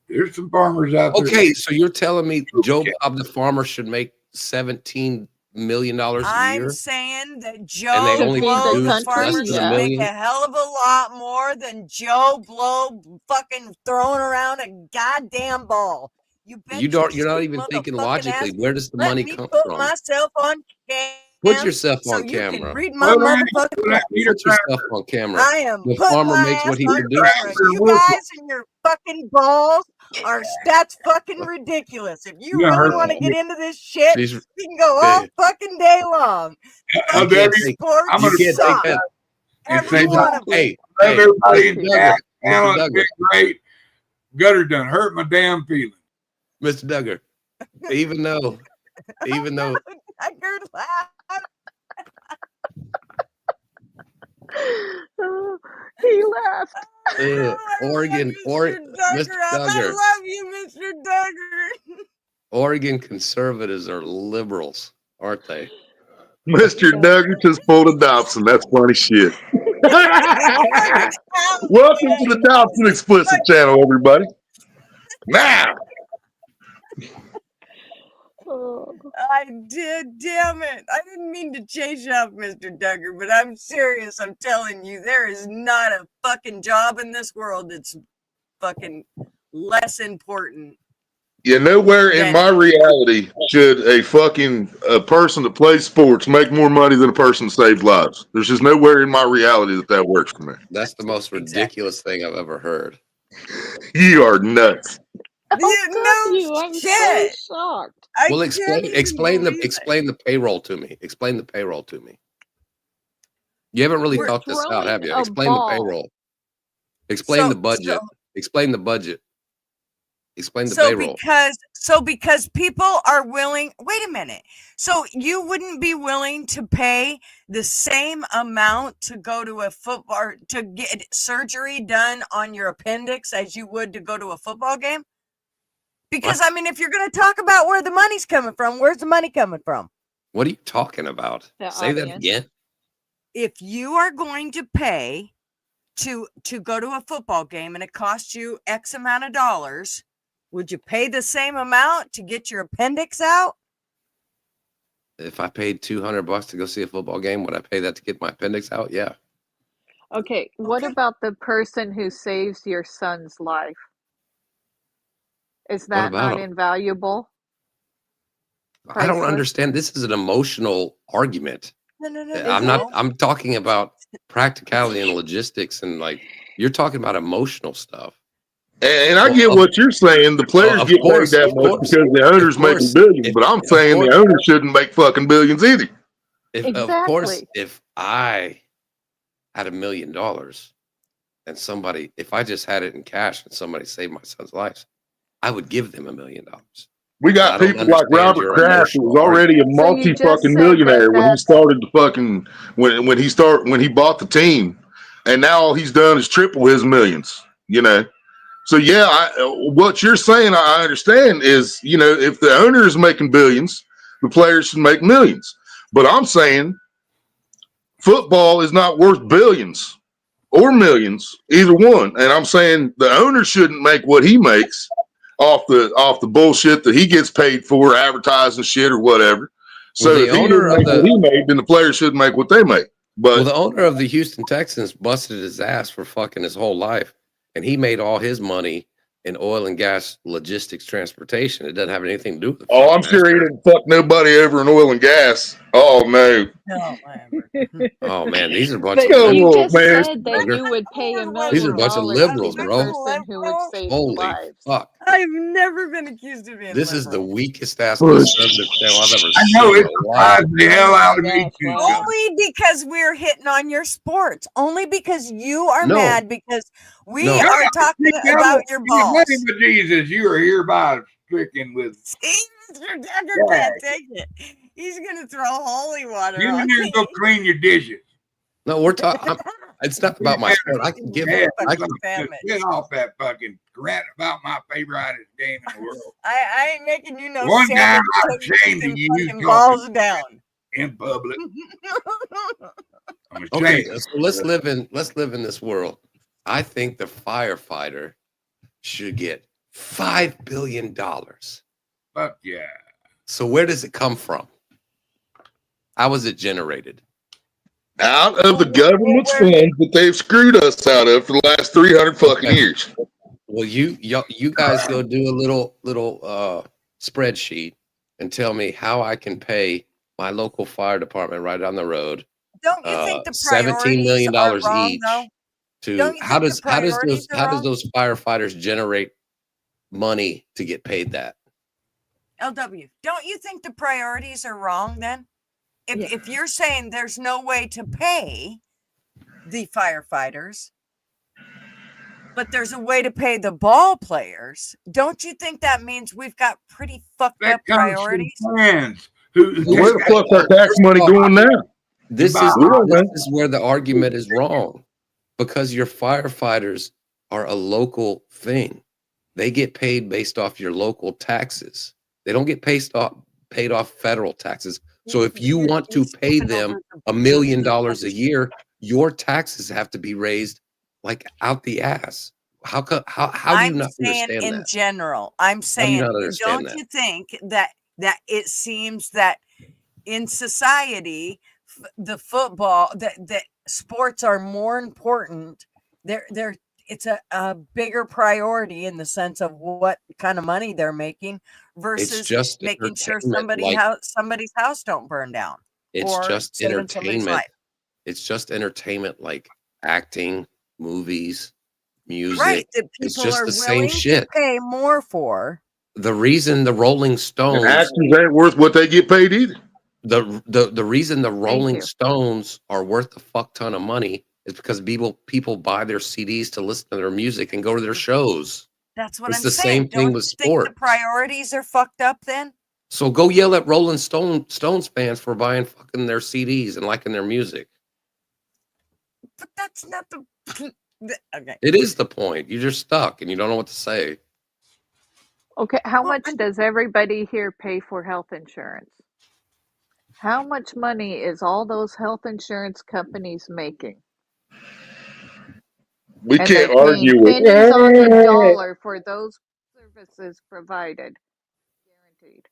There's some farmers out there. Okay, so you're telling me Joe Okay. Bob the farmer should make $17 million a I'm year? saying that And they Joe only feed the Blow the produce country, less farmer than a should yeah. make million? a hell of a lot more than Joe Blow fucking throwing around a goddamn ball. You bet your You're not sweet even thinking motherfucking logically. ass. Where does the Let money me come put from? myself on Put cam yourself so on you can camera. read my Well, Randy, motherfucking let me Put yourself on camera. I am The putting farmer my makes what ass he on produces. camera. You guys and your fucking balls are that's fucking ridiculous. If you You done really hurt want to me. get into this shit, These, you can go all fucking day long. you Oh, Fucking can't Debbie, take sports I'm you gonna can't take suck. that. and Every say one of them. Hey, love hey, everybody in Mr. the Duggar, chat. Mr. Alan, Duggar, been great. Gutter done hurt my damn feelings. Mr. Duggar. Even though I heard laugh. Oh, he laughed. Oregon, Mr. Mr. Duggar. I Duggar, love you, Mr. Duggar. Oregon conservatives are liberals, aren't they? Mr. Duggar just pulled a Dobson. That's funny shit. Welcome to the Dobson Explicit channel, everybody. Now, Oh. I did, damn it. I didn't mean to chase you up, Mr. Duggar, but I'm serious. I'm telling you, there is not a fucking job in this world that's fucking less important. nowhere in my reality should a person that plays sports make more money than a person that saves lives. There's just nowhere in my reality that works for me. That's the most ridiculous thing I've ever heard. You are nuts. Oh, No you, I'm so shit. shocked. I Well, can't even explain believe it. the payroll to me. Explain the payroll to me. You haven't really You're thought this out, have you? throwing a Explain the ball. payroll. Explain the budget. Explain the budget. Explain the payroll. Because people are willing. Wait a minute. So you wouldn't be willing to pay the same amount to go to a football to get surgery done on your appendix as you would to go to a football game? Because What? I mean, if you're going to talk about where the money's coming from, where's the money coming from? What are you talking about? The Say that audience. again. If you are going to pay to go to a football game and it costs you X amount of dollars, would you pay the same amount to get your appendix out? If I paid $200 to go see a football game, would I pay that to get my appendix out? Yeah. Okay, what Okay. about the person who saves your son's life? Is that about not him? invaluable? I don't Priceless? understand. This is an emotional argument. No. I'm not. I'm talking about practicality and logistics, and like you're talking about emotional stuff. And I get what you're saying. The players Of get paid course, that of much course, because the owners of course. making billions. If- But I'm of saying the course. owners shouldn't make fucking billions either. Of course, Exactly. if I had $1 million and somebody, if I just had it in cash and somebody saved my son's life, I would give them $1 million. We I got don't people like understand Robert your Kraft, who was emotional already a So you just multi-fucking said millionaire when he that started the fucking when he bought the team, and now all he's done is triple his millions. So yeah, what you're saying, I understand is if the owner is making billions, the players should make millions. But I'm saying football is not worth billions or millions, either one. And I'm saying the owner shouldn't make what he makes off the bullshit that he gets paid for, advertising shit or whatever. So the if he owner didn't of make what the he made, then the players should make what they make. But the owner of the Houston Texans busted his ass for fucking his whole life, and he made all his money in oil and gas logistics transportation. It doesn't have anything to do with it. oh, I'm sure he didn't fuck nobody over in oil and gas. Oh no. No, whatever. Oh man, these are a bunch But of Come you on, just man. said that you would pay $1 These are a million bunch of to liberals, the bro. person who would save Holy lives. fuck! I've never been accused of being This is the liberal. weakest ass Bush. conservative channel I've ever I seen. know in it my life. surprised the hell out of me Gosh, too. wow. Only because we're hitting on your sports. Only because you are No. mad because we No. are talking about your In the balls. name of Jesus, you are hereby stricken with. See, Mr. Decker can't take it. He's gonna throw holy water You on in there me. and go clean your dishes. No, we're talking. It's not about my sport. I can give. Yeah, I can. get off that fucking rant about my favorite game in the world. I ain't making you no One time sandwich I'm till you ashamed put of them you fucking talking balls down. in public. I'm Okay, ashamed. so let's live in this world. I think the firefighter should get $5 billion. Fuck yeah. So where does it come from? How was it generated? Out of the government's funds that they've screwed us out of for the last 300 fucking years. Well, you guys go do a little spreadsheet and tell me how I can pay my local fire department right down the road. Don't you think the $17 priorities million are wrong, each. though? To Don't you how think does the how does priorities those are how does wrong? those firefighters generate money to get paid that? LW, don't you think the priorities are wrong then? If you're saying there's no way to pay the firefighters, but there's a way to pay the ball players, don't you think that means we've got pretty fucked That up comes priorities? from fans who Where the fuck our tax money going now? This Wow. is where the argument is wrong, because your firefighters are a local thing. They get paid based off your local taxes. They don't get paid off federal taxes. So if you want to pay them $1 million a year, your taxes have to be raised like out the ass. How do you not understand in that? general, I'm How do you saying, not understand don't you think that it seems that in society, the football, that sports are more important. It's a bigger priority in the sense of what kind of money they're making versus just making sure entertainment, somebody's house don't burn down. It's or just saving somebody's entertainment. life. It's just entertainment, like acting, movies, music. Right, that It's people just are the same willing shit. to pay more for. The reason the Rolling And Stones, actors ain't worth what they get paid either. the reason the Rolling you. Stones are worth a fuck ton of money is because people buy their CDs to listen to their music and go to their shows. That's what It's I'm the saying. same thing Don't with you think the sports. priorities are fucked up then? So go yell at Rolling Stones fans for buying fucking their CDs and liking their music. But that's not the okay. It is the point. You're just stuck and you don't know what to say. Okay, how much does everybody here pay for health insurance? How much money is all those health insurance companies making? We And they're can't argue paying with pennies on the dollar for those services provided. Guaranteed.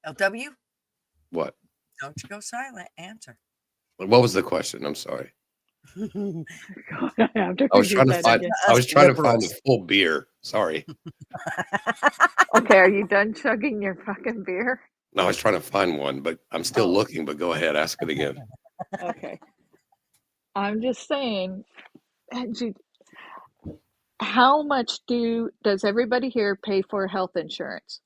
LW, What? don't you go silent. Answer. What was the question? I'm sorry. I have to I was trying to repeat that find. again. I was trying to find Liberals. a full beer. Sorry. Okay, are you done chugging your fucking beer? No, I was trying to find one, but I'm still looking. But go ahead, ask it again. Okay. I'm just saying, how much does everybody here pay for health insurance?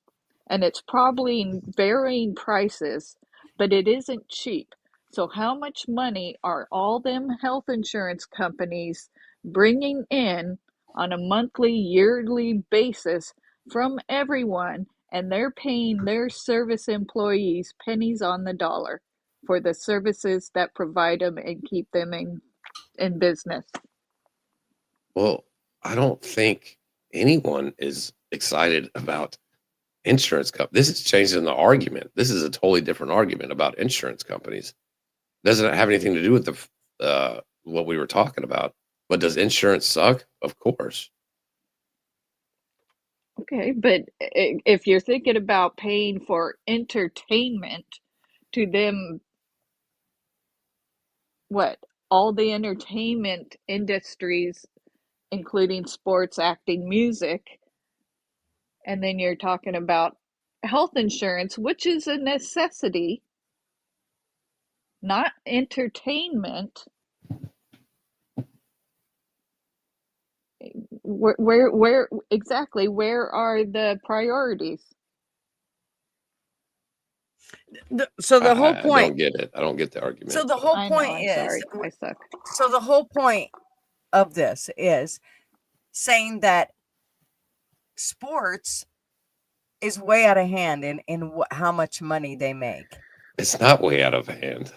And it's probably in varying prices, but it isn't cheap. So how much money are all them health insurance companies bringing in on a monthly, yearly basis from everyone? And they're paying their service employees pennies on the dollar for the services that provide them and keep them in business. Well, I don't think anyone is excited about insurance company. This is changing the argument. This is a totally different argument about insurance companies. Doesn't have anything to do with the what we were talking about. But does insurance suck? Of course. Okay, but if you're thinking about paying for entertainment, to them, what, all the entertainment industries, including sports, acting, music, and then you're talking about health insurance, which is a necessity, not entertainment. Where exactly, where are the priorities? So the whole I point. don't get it. I don't get the argument. So the whole I know, point I'm is. sorry, I suck. So the whole point of this is saying that sports is way out of hand in how much money they make. It's not way out of hand.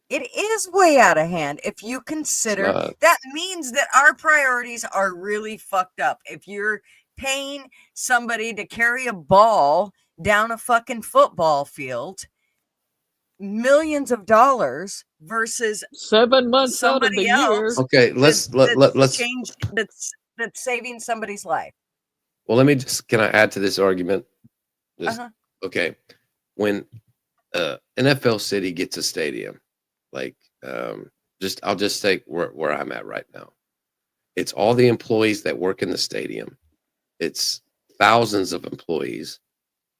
It is way out of hand. If you consider that means that our priorities are really fucked up. If you're paying somebody to carry a ball down a fucking football field, millions of dollars versus 7 months out of the somebody year. else. Okay, let's change that's saving somebody's life. Well, let me just, can I add to this argument? Okay. When NFL City gets a stadium, like I'll just take where I'm at right now. It's all the employees that work in the stadium. It's thousands of employees.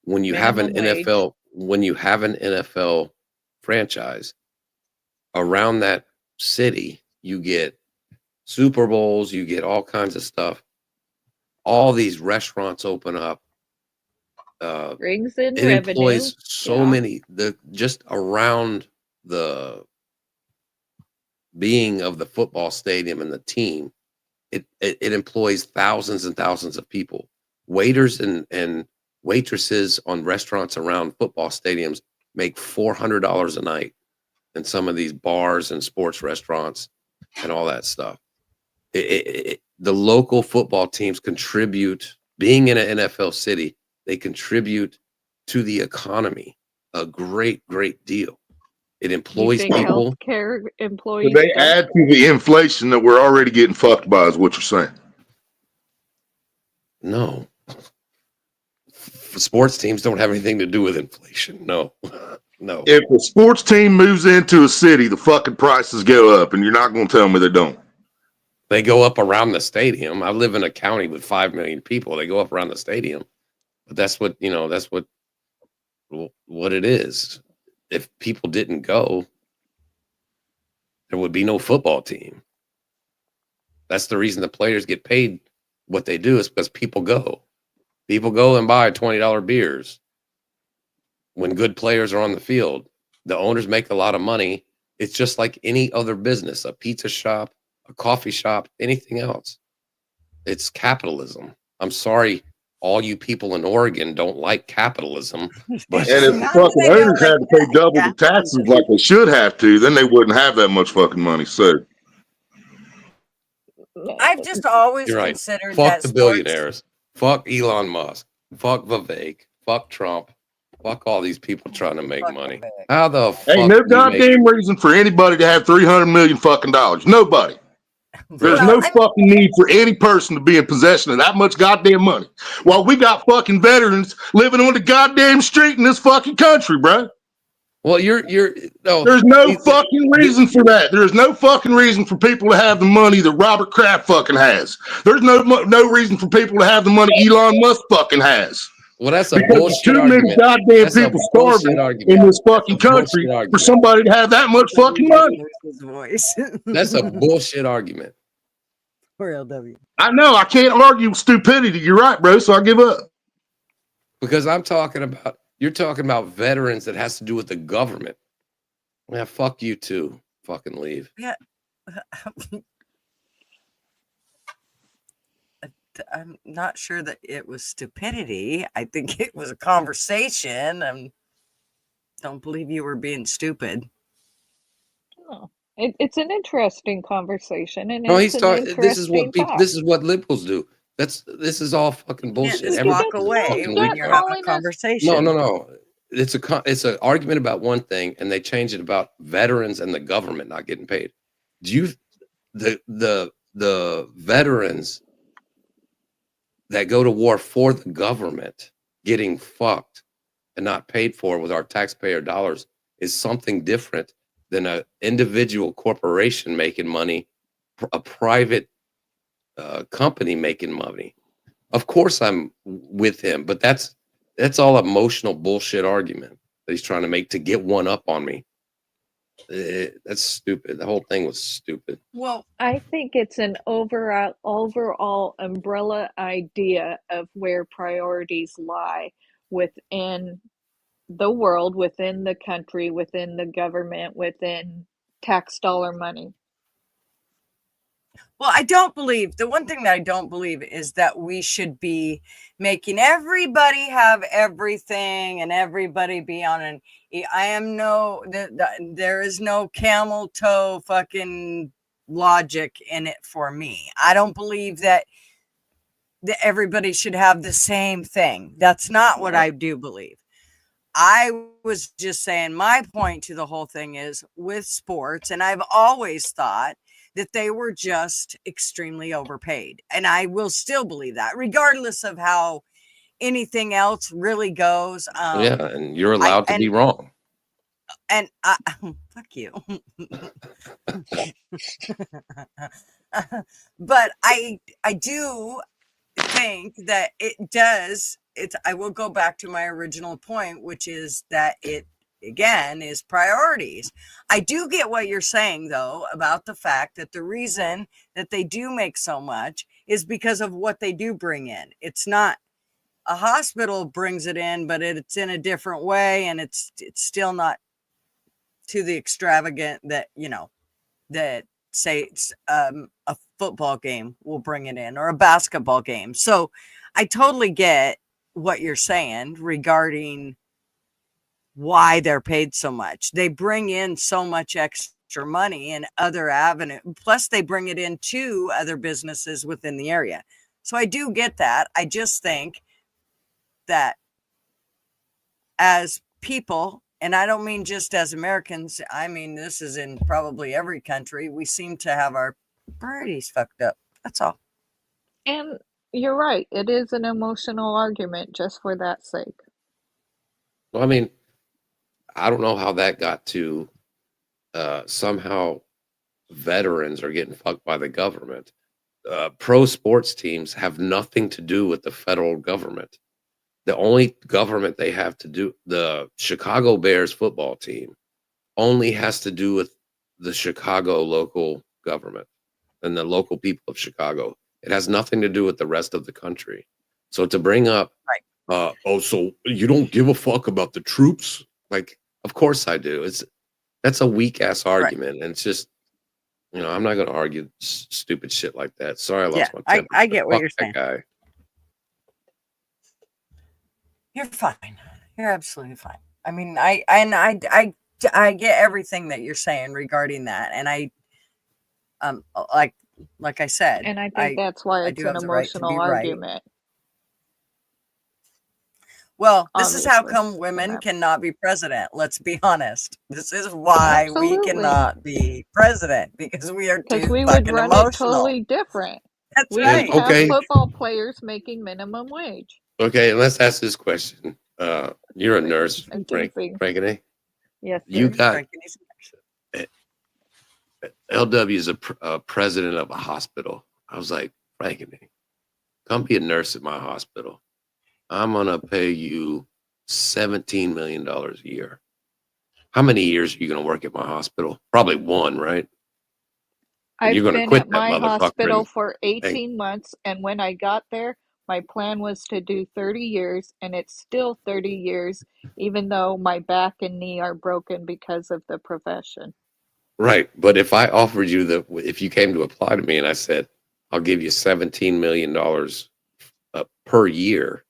When you have an NFL franchise around that city, you get Super Bowls, you get all kinds of stuff. All these restaurants open up. Brings in it revenue. Employs so many, just around the being of the football stadium and the team, it employs thousands and thousands of people. Waiters and waitresses on restaurants around football stadiums make $400 a night in some of these bars and sports restaurants and all that stuff. The local football teams contribute, being in an NFL city, they contribute to the economy a great deal. It employs people. Healthcare employees. So they add to the inflation that we're already getting fucked by, is what you're saying. No. Sports teams don't have anything to do with inflation. No. No. If a sports team moves into a city, the fucking prices go up, and you're not going to tell me they don't. They go up around the stadium. I live in a county with 5 million people. They go up around the stadium. But that's what it is. If people didn't go, there would be no football team. That's the reason the players get paid what they do, is because people go. People go and buy $20 beers. When good players are on the field, the owners make a lot of money. It's just like any other business, a pizza shop, a coffee shop, anything else. It's capitalism. I'm sorry, all you people in Oregon don't like capitalism. But and if the fucking owners had to pay double the taxes like they should have to, then they wouldn't have that much fucking money. So I've just always considered fuck that the billionaires. Fuck Elon Musk. Fuck Vivek. Fuck Trump. Fuck all these people trying to make money. How the fuck? Ain't no goddamn reason for anybody to have $300 million fucking dollars. Nobody. There's no fucking need for any person to be in possession of that much goddamn money. While we got fucking veterans living on the goddamn street in this fucking country, bro. Well, there's no fucking reason for that. There's no fucking reason for people to have the money that Robert Kraft fucking has. There's no reason for people to have the money Elon Musk fucking has. Well, that's a bullshit argument. There's too many goddamn people starving in this fucking country for somebody to have that much fucking money. That's a bullshit argument. Poor LW. I know. I can't argue with stupidity. You're right, bro. So I give up. Because you're talking about veterans that has to do with the government. Yeah, fuck you too. Fucking leave. Yeah. I'm not sure that it was stupidity. I think it was a conversation. I don't believe you were being stupid. Oh, it's an interesting conversation, and no, it's this is what liberals do. This is all fucking You can't bullshit. just Because walk that's away fucking when week you're now. having a calling us. conversation. No. It's an argument about one thing, and they change it about veterans and the government not getting paid. Do you the veterans that go to war for the government getting fucked and not paid for with our taxpayer dollars is something different than an individual corporation making money, a private company making money. Of course, I'm with him, but that's all emotional bullshit argument that he's trying to make to get one up on me. That's stupid. The whole thing was stupid. Well, I think it's an overall umbrella idea of where priorities lie within the world, within the country, within the government, within tax dollar money. well, I don't believe the one thing that I don't believe is that we should be making everybody have everything and everybody be on an. I am no, there is no camel toe fucking logic in it for me. I don't believe that everybody should have the same thing. That's not what I do believe. I was just saying my point to the whole thing is with sports, and I've always thought that they were just extremely overpaid. And I will still believe that, regardless of how anything else really goes. Yeah, and you're allowed to be wrong. And fuck you. But I do think that it does. I will go back to my original point, which is that it again is priorities. I do get what you're saying though about the fact that the reason that they do make so much is because of what they do bring in. It's not a hospital brings it in, but it's in a different way, and it's still not to the extravagant that that say a football game will bring it in or a basketball game. So I totally get what you're saying regarding why they're paid so much. They bring in so much extra money in other avenues. Plus they bring it into other businesses within the area. So I do get that. I just think that as people, and I don't mean just as Americans, I mean, this is in probably every country, we seem to have our priorities fucked up. That's all. And you're right, it is an emotional argument just for that sake. Well, I mean, I don't know how that got to somehow veterans are getting fucked by the government. Pro sports teams have nothing to do with the federal government. The only government they have to do, the Chicago Bears football team, only has to do with the Chicago local government and the local people of Chicago. It has nothing to do with the rest of the country. So to bring up, so you don't give a fuck about the troops? Like, of course I do. That's a weak ass argument, and it's just, I'm not going to argue stupid shit like that. Sorry, I lost my temper. I get what you're saying. Guy. You're fine. You're absolutely fine. I mean, I get everything that you're saying regarding that, and I like I said, And I think that's why it's an emotional argument. Well, this is how come women cannot be president. Let's be honest. This is why we cannot be president, because we are too we fucking would run emotional. it totally different. That's we right. would have football players making minimum wage. Okay, let's ask this question. You're a nurse, Frankie. Yes, sir. You got LW is a president of a hospital. I was like, Frankie, come be a nurse at my hospital. I'm gonna pay you $17 million a year. How many years are you gonna work at my hospital? Probably one, right? I've been at my hospital for 18 months, and when I got there, my plan was to do 30 years, and it's still 30 years, even though my back and knee are broken because of the profession. Right, but if I offered you if you came to apply to me and I said, I'll give you $17 million per year,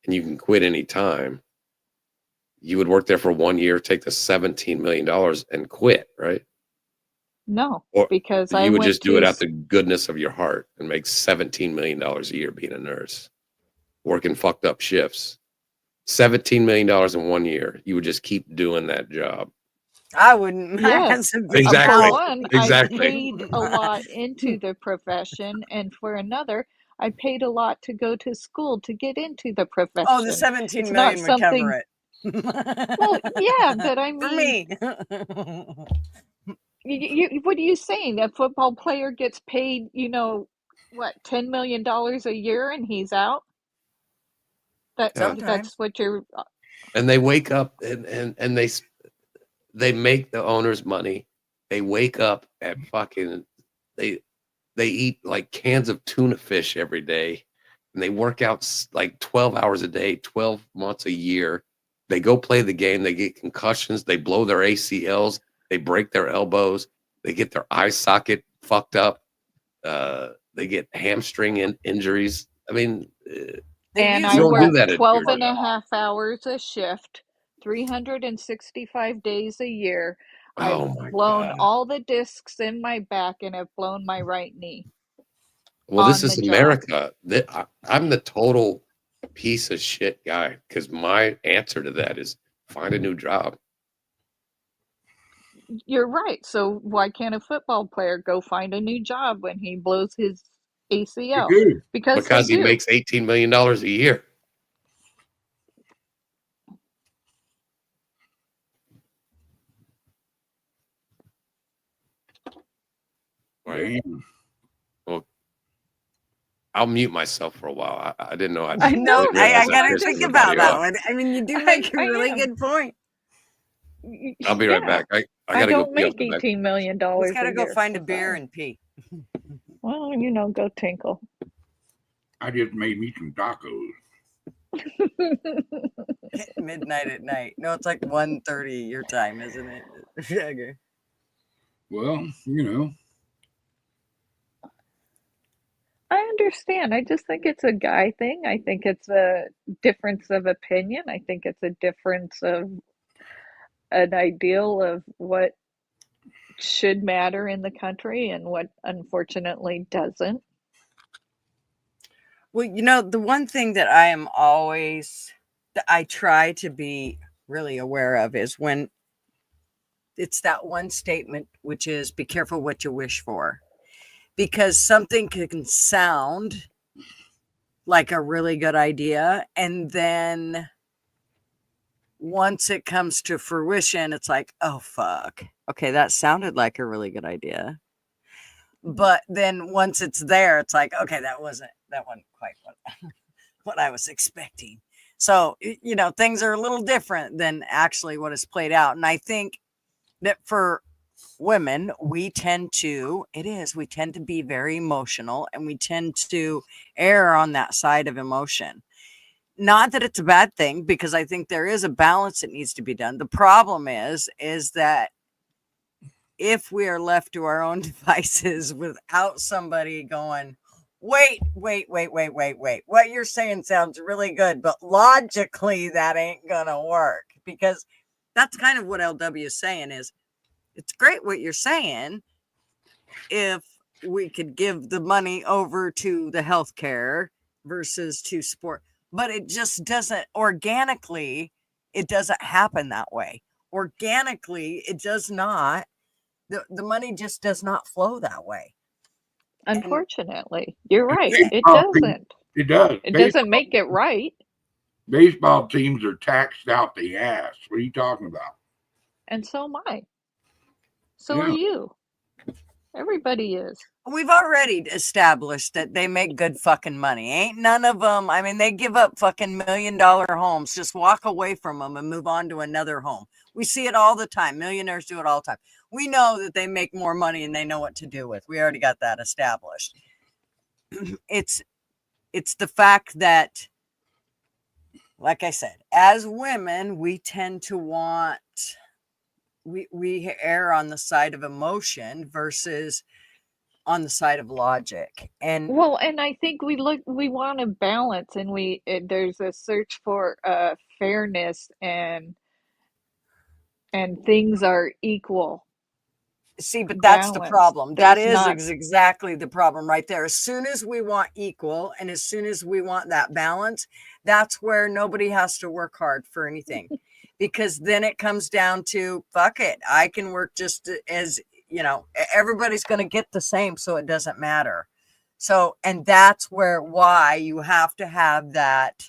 and you can quit any time, you would work there for 1 year, take the $17 million and quit, right? No, Or because I you would went just do to it out the goodness of your heart and make $17 million a year being a nurse, working fucked up shifts. $17 million in 1 year. You would just keep doing that job. I wouldn't. My yes. husband be For Exactly. out. one, I Exactly. paid a lot into the profession, and for another, I paid a lot to go to school to get into the Oh, the profession. 17 It's not million would cover something, it. well, yeah, but I For mean, me. what are you saying? A football player gets paid, what, $10 million a year and he's out? Sometimes. That's what you're, And they wake up and they make the owners money. They wake up at fucking they they eat like cans of tuna fish every day, and they work out like 12 hours a day, 12 months a year. They go play the game, they get concussions, they blow their ACLs, they break their elbows, they get their eye socket fucked up, they get hamstring injuries. I mean, They and use I you it don't do work well. that at your 12 and a job. half hours a shift, 365 days a year. I've Oh my blown God. all the discs in my back and have blown my right knee Well, this on the is job. America. I'm the total piece of shit guy because my answer to that is find a new job You're right. So why can't a football player go find a new job when he blows his They ACL? do. Because they because he do. makes $18 million a year. Right. Damn. Well, I'll mute myself for a while. I didn't know I I know. didn't I realize No, I I'm gotta pissed think just, about everybody that off. one. I mean, you do make a I really am. good point. I'll be right Yeah, back. I I gotta go don't pee. I'll make be back. $18 million He's a gotta go year. find a So beer sorry. and pee. Well, go tinkle. I just made me some tacos. Midnight at night. No, it's like 1:30 your time, isn't it? Okay. Well, I understand. I just think it's a guy thing. I think it's a difference of opinion. I think it's a difference of an ideal of what should matter in the country and what unfortunately doesn't. Well, the one thing that I try to be really aware of is when it's that one statement, which is be careful what you wish for. Because something can sound like a really good idea. And then once it comes to fruition, it's like, oh, fuck. Okay, that sounded like a really good idea. But then once it's there, it's like, okay, that wasn't quite what I was expecting. So, things are a little different than actually what is played out. And I think that for women, we tend to be very emotional, and we tend to err on that side of emotion. Not that it's a bad thing, because I think there is a balance that needs to be done. The problem is that if we are left to our own devices without somebody going, wait, what you're saying sounds really good, but logically that ain't gonna work. Because that's kind of what LW is saying is, it's great what you're saying if we could give the money over to the healthcare versus to sport, but it just doesn't organically, it doesn't happen that way. Organically, it does not, the money just does not flow that way. And Unfortunately, you're and right. It baseball team, doesn't. it does. It doesn't make it right. Baseball teams are taxed out the ass. What are you talking about? And so am I. So are Yeah. you. Everybody is. we've already established that they make good fucking money. Ain't none of them. I mean, they give up fucking $1 million homes. Just walk away from them and move on to another home. We see it all the time. Millionaires do it all the time. We know that they make more money and they know what to do with. We already got that established. It's the fact that, like I said, as women, we tend to want, we err on the side of emotion versus on the side of logic. And Well, and I think we want a balance, and there's a search for fairness, and things are equal. See, but that's the balance. problem. That There's is not exactly the problem right there. As soon as we want equal and as soon as we want that balance, that's where nobody has to work hard for anything. Because then it comes down to, fuck it, I can work just as, everybody's going to get the same, so it doesn't matter. So, and that's why you have to have that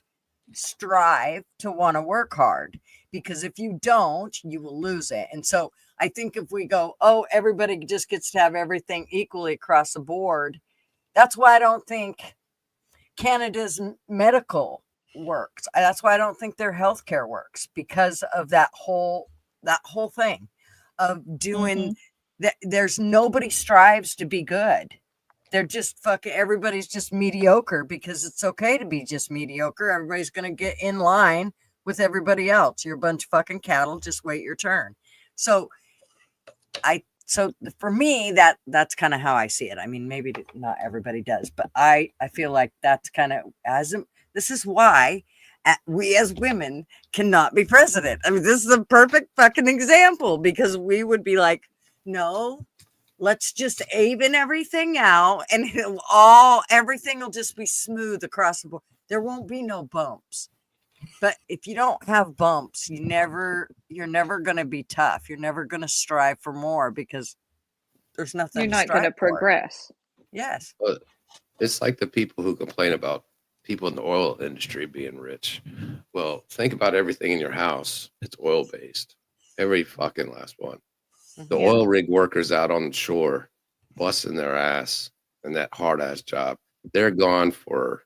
strive to want to work hard, because if you don't, you will lose it. And so I think if we go, oh, everybody just gets to have everything equally across the board, that's why I don't think Canada's medical works. That's why I don't think their healthcare works, because of that whole thing of doing that. There's nobody strives to be good. They're just fucking, everybody's just mediocre because it's okay to be just mediocre. Everybody's going to get in line with everybody else. You're a bunch of fucking cattle. Just wait your turn. So for me, that's kind of how I see it. I mean, maybe not everybody does, but I feel like that's kind of this is why we as women cannot be president. I mean, this is a perfect fucking example, because we would be like, no, let's just even everything out and everything will just be smooth across the board. There won't be no bumps. But if you don't have bumps, you're never going to be tough. You're never going to strive for more, because there's nothing you're to not going to strive for. progress. Yes. But it's like the people who complain about people in the oil industry being rich. Well, think about everything in your house. It's oil based. Every fucking last one. The Yeah. oil rig workers out on the shore busting their ass in that hard ass job. They're gone for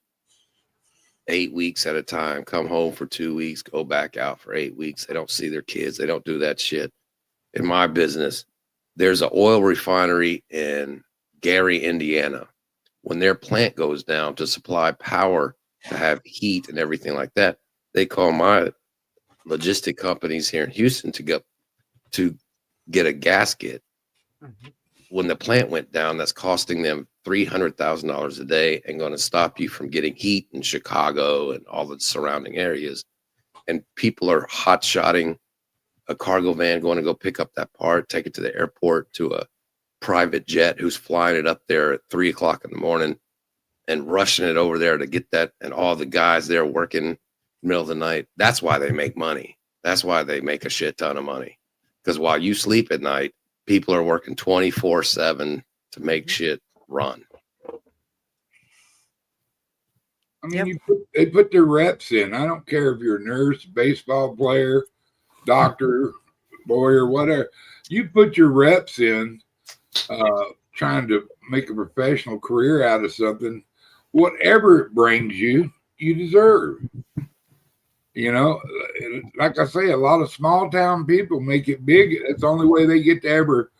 8 weeks at a time, come home for 2 weeks, go back out for 8 weeks. They don't see their kids. They don't do that shit. In my business, there's an oil refinery in Gary, Indiana. When their plant goes down to supply power, to have heat and everything like that, they call my logistic companies here in Houston to get a gasket. When the plant went down, that's costing them $300,000 a day and going to stop you from getting heat in Chicago and all the surrounding areas. And people are hot-shotting a cargo van, going to go pick up that part, take it to the airport, to a private jet who's flying it up there at 3:00 in the morning and rushing it over there to get that. And all the guys there working in the middle of the night. That's why they make money. That's why they make a shit ton of money. Because while you sleep at night, people are working 24/7 to make shit run. I mean, they put their reps in. I don't care if you're a nurse, baseball player, doctor, lawyer, whatever. You put your reps in, trying to make a professional career out of something. Whatever it brings you, you deserve. Like I say, a lot of small town people make it big. That's the only way they get to ever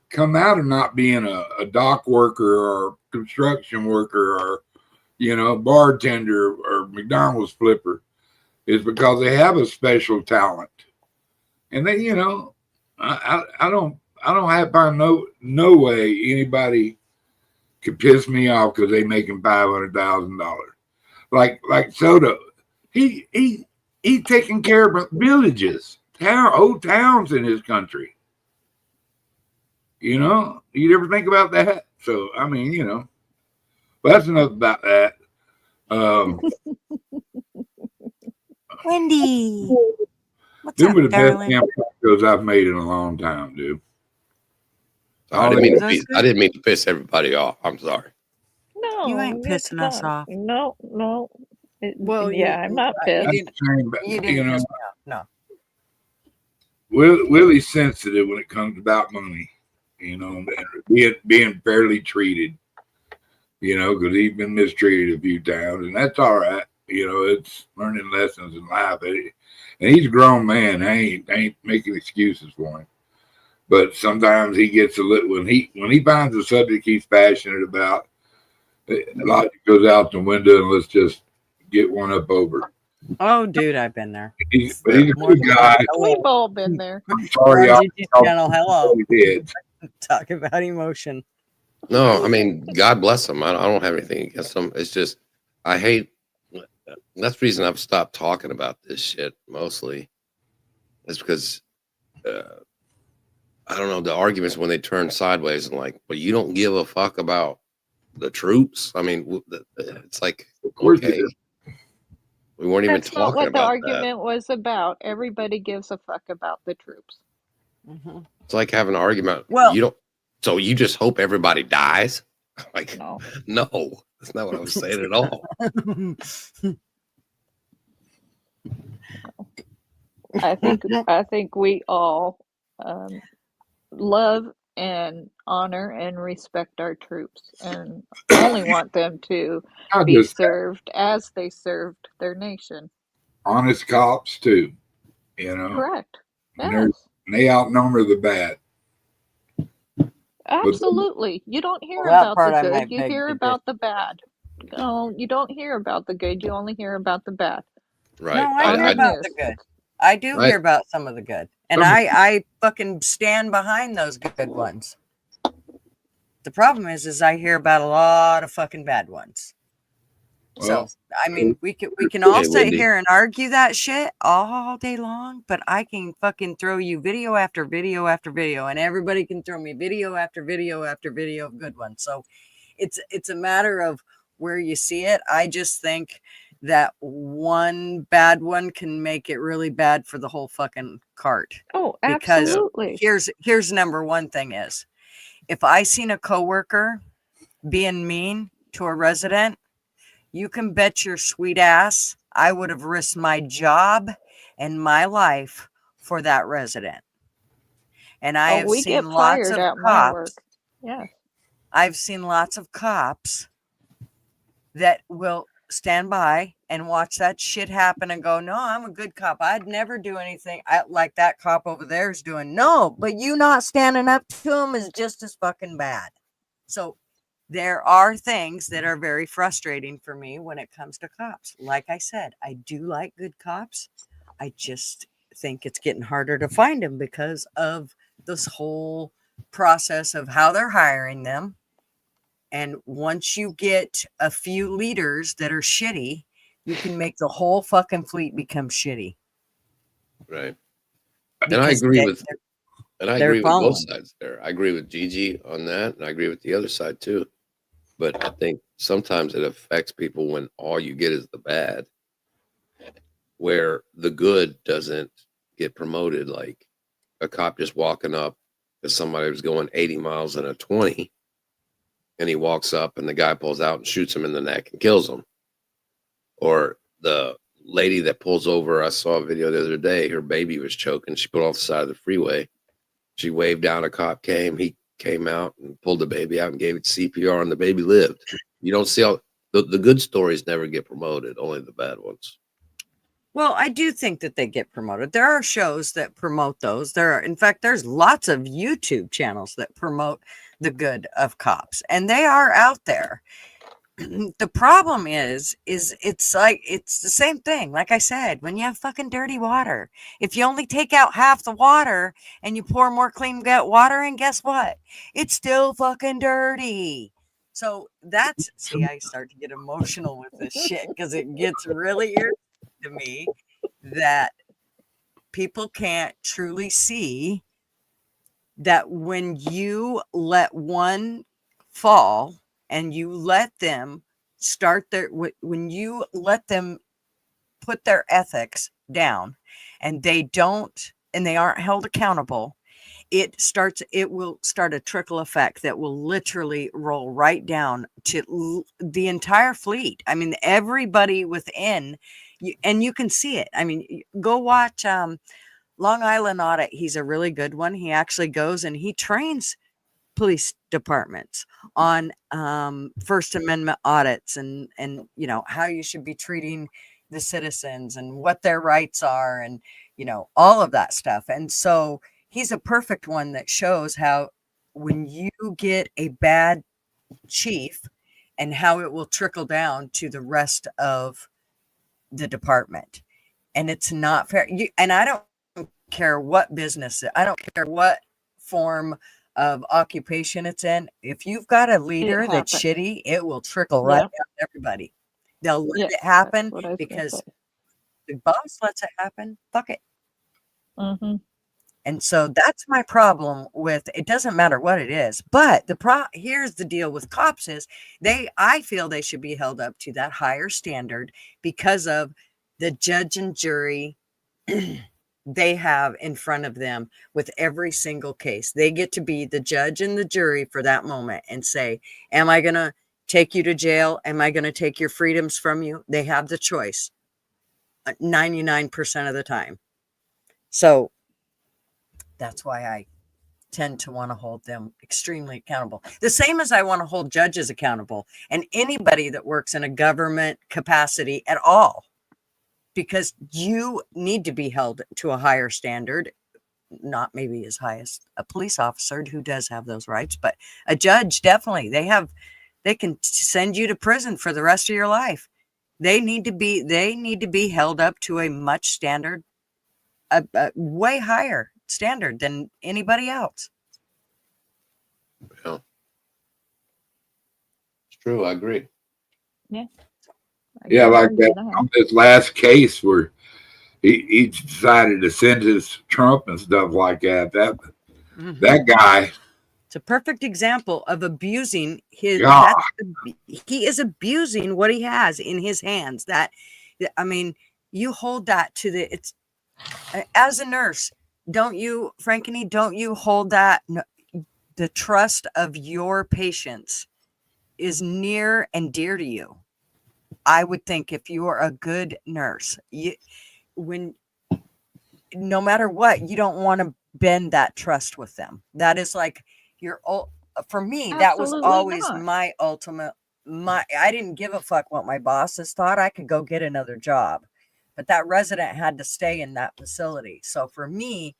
come out of not being a dock worker or construction worker or, bartender or McDonald's flipper, is because they have a special talent. And they, I don't have no way anybody could piss me off because they making $500,000. Like Soda, he taking care of villages, old towns in his country. You ever think about that? So I mean, but that's enough about that. Wendy, what's Them up, were the best darling? damn tacos I've made in a long time, dude. I didn't mean to piss everybody off. I'm sorry. No, You ain't it's pissing us not. off. No. Well, I'm not pissed. You didn't piss me off. No. Willie's sensitive when it comes about money, and being fairly treated, because he's been mistreated a few times, and that's all right. It's learning lessons in life. And he's a grown man. I ain't making excuses for him. But sometimes he gets a little, when he finds a subject he's passionate about, a lot goes out the window and let's just get one up over. Oh, dude, I've been there. He's a good guy. We've all been there. I'm sorry, channel. Hello. Did. Talk about emotion. No, I mean, God bless them. I don't have anything against them. It's just, I hate, that's the reason I've stopped talking about this shit mostly. It's because I don't know, the arguments when they turn sideways and like, but you don't give a fuck about the troops. I mean, it's like, Of course you okay, do. we weren't even That's not talking what the about that. argument was about. Everybody gives a fuck about the troops. Mm-hmm. It's like having an argument. Well, You don't, so you just hope everybody dies? Like, No. no, that's not what I was saying at all. I think we all love and honor and respect our troops and only want them to Not be just served as they served their nation. honest cops too, you know. Correct. And Yes. they outnumber the bad. But Absolutely. You don't hear Well, that about the part I good, might you beg hear to about the bad. Oh, you don't hear about the good, you only hear about the bad. Right. No, I On hear the about the news. good. I do I hear about some of the good. And Some- I fucking stand behind those good ones. The problem is I hear about a lot of fucking bad ones. well, So I mean, we can all Hey, sit Wendy. here and argue that shit all day long, but I can fucking throw you video after video after video, and everybody can throw me video after video after video of good ones. So it's a matter of where you see it. I just think that one bad one can make it really bad for the whole fucking cart. Oh, Because absolutely. here's number one thing is, if I seen a coworker being mean to a resident, you can bet your sweet ass I would have risked my job and my life for that resident. And I Oh, have we seen get lots fired of at my work. cops. Yes. I've seen lots of cops that will stand by and watch that shit happen and go, no, I'm a good cop. I'd never do anything like that cop over there is doing. No, but you not standing up to him is just as fucking bad. So there are things that are very frustrating for me when it comes to cops. Like I said, I do like good cops. I just think it's getting harder to find them because of this whole process of how they're hiring them. And once you get a few leaders that are shitty, you can make the whole fucking fleet become shitty. Right. And I Because agree with they're both following. sides there. I agree with Gigi on that, and I agree with the other side too. But I think sometimes it affects people when all you get is the bad, where the good doesn't get promoted. Like a cop just walking up because somebody was going 80 miles in a 20, and he walks up and the guy pulls out and shoots him in the neck and kills him. Or the lady that pulls over, I saw a video the other day, her baby was choking. She pulled off the side of the freeway. She waved down, a cop came. He came out and pulled the baby out and gave it CPR, and the baby lived. You don't see all the good stories never get promoted, only the bad ones. Well, I do think that they get promoted. There are shows that promote those. In fact, there's lots of YouTube channels that promote the good of cops, and they are out there. The problem is it's the same thing. Like I said, when you have fucking dirty water, if you only take out half the water and you pour more clean water in, guess what? It's still fucking dirty. So see, I start to get emotional with this shit because it gets really irritating to me that people can't truly see that when you let one fall and you let them when you let them put their ethics down and they aren't held accountable, it will start a trickle effect that will literally roll right down to the entire fleet. I mean, everybody within, and you can see it. I mean, go watch Long Island Audit. He's a really good one. He actually goes and he trains police departments on First Amendment audits and how you should be treating the citizens and what their rights are and all of that stuff. And so he's a perfect one that shows how when you get a bad chief and how it will trickle down to the rest of the department. And it's not fair. And I don't care what business, I don't care what form of occupation it's in. If you've got a leader that's shitty, it will trickle right down to everybody. They'll let it happen because the boss lets it happen. Fuck it. Mm-hmm. And so that's my problem with it. Doesn't matter what it is, but here's the deal with cops is I feel they should be held up to that higher standard because of the judge and jury they have in front of them with every single case. They get to be the judge and the jury for that moment and say, am I going to take you to jail? Am I going to take your freedoms from you? They have the choice 99% of the time. So that's why I tend to want to hold them extremely accountable. The same as I want to hold judges accountable and anybody that works in a government capacity at all, because you need to be held to a higher standard, not maybe as high as a police officer who does have those rights, but a judge, definitely. They can send you to prison for the rest of your life. They need to be held up to a much standard, a way higher standard than anybody else. Yeah. It's true. I agree. Yeah. Yeah, like that on this last case where he decided to send his Trump and stuff like that. That guy. It's a perfect example of abusing his. He is abusing what he has in his hands. You hold that to it's as a nurse. Don't you, Frankeny, don't you hold that? No, the trust of your patients is near and dear to you. I would think if you are a good nurse, no matter what, you don't want to bend that trust with them. That is like for me, that was always my ultimate. I didn't give a fuck what my bosses thought. I could go get another job, but that resident had to stay in that facility. So for me,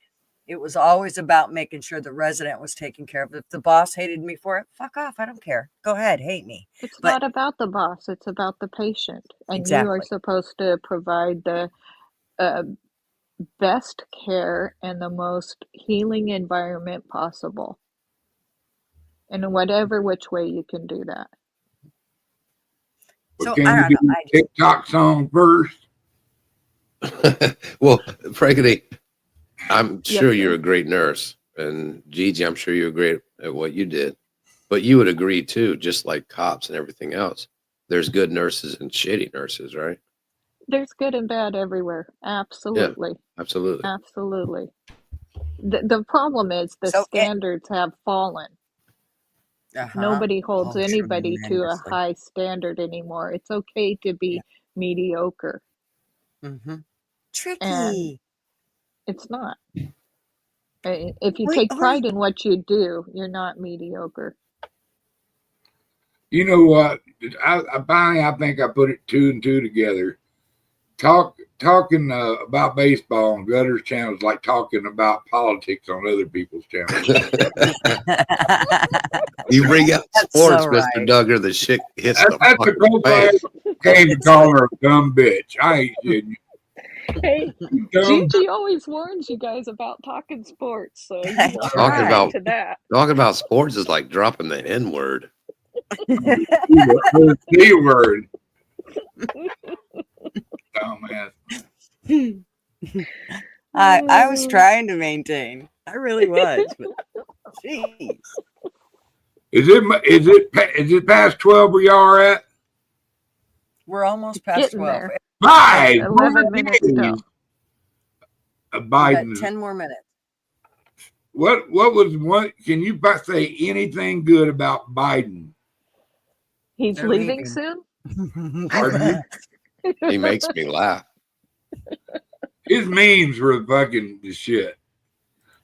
it was always about making sure the resident was taken care of. If the boss hated me for it, fuck off. I don't care. Go ahead, hate me. It's not about the boss. It's about the patient. And exactly. You are supposed to provide the best care and the most healing environment possible. In whatever which way you can do that. So can you do the TikTok song first? Well, Frankly, I'm sure you're a great nurse, and Gigi, I'm sure you're great at what you did. But you would agree too, just like cops and everything else. There's good nurses and shitty nurses, right? There's good and bad everywhere. Absolutely. Yeah, absolutely. Absolutely. The problem is the standards have fallen. Nobody holds anybody to a high standard anymore. It's okay to be mediocre. Tricky. And it's not. If you take pride in what you do, you're not mediocre. You know what? I think I put it 2 and 2 together. Talking about baseball on Gutters channels like talking about politics on other people's channels. You bring up sports, so Mr. Duggar. The shit hits the That's the came to call her a dumb bitch. I ain't kidding you. Hey, Gigi always warns you guys about talking sports, so you talking about sports is like dropping the N-word. The C-word. Dumbass. I was trying to maintain. I really was. But jeez. Is it past 12 where y'all are at? We're almost past 12. 11 minutes still. Biden. 10 more minutes. What was one? Can you say anything good about Biden? He's leaving soon. He makes me laugh. His memes were fucking the shit.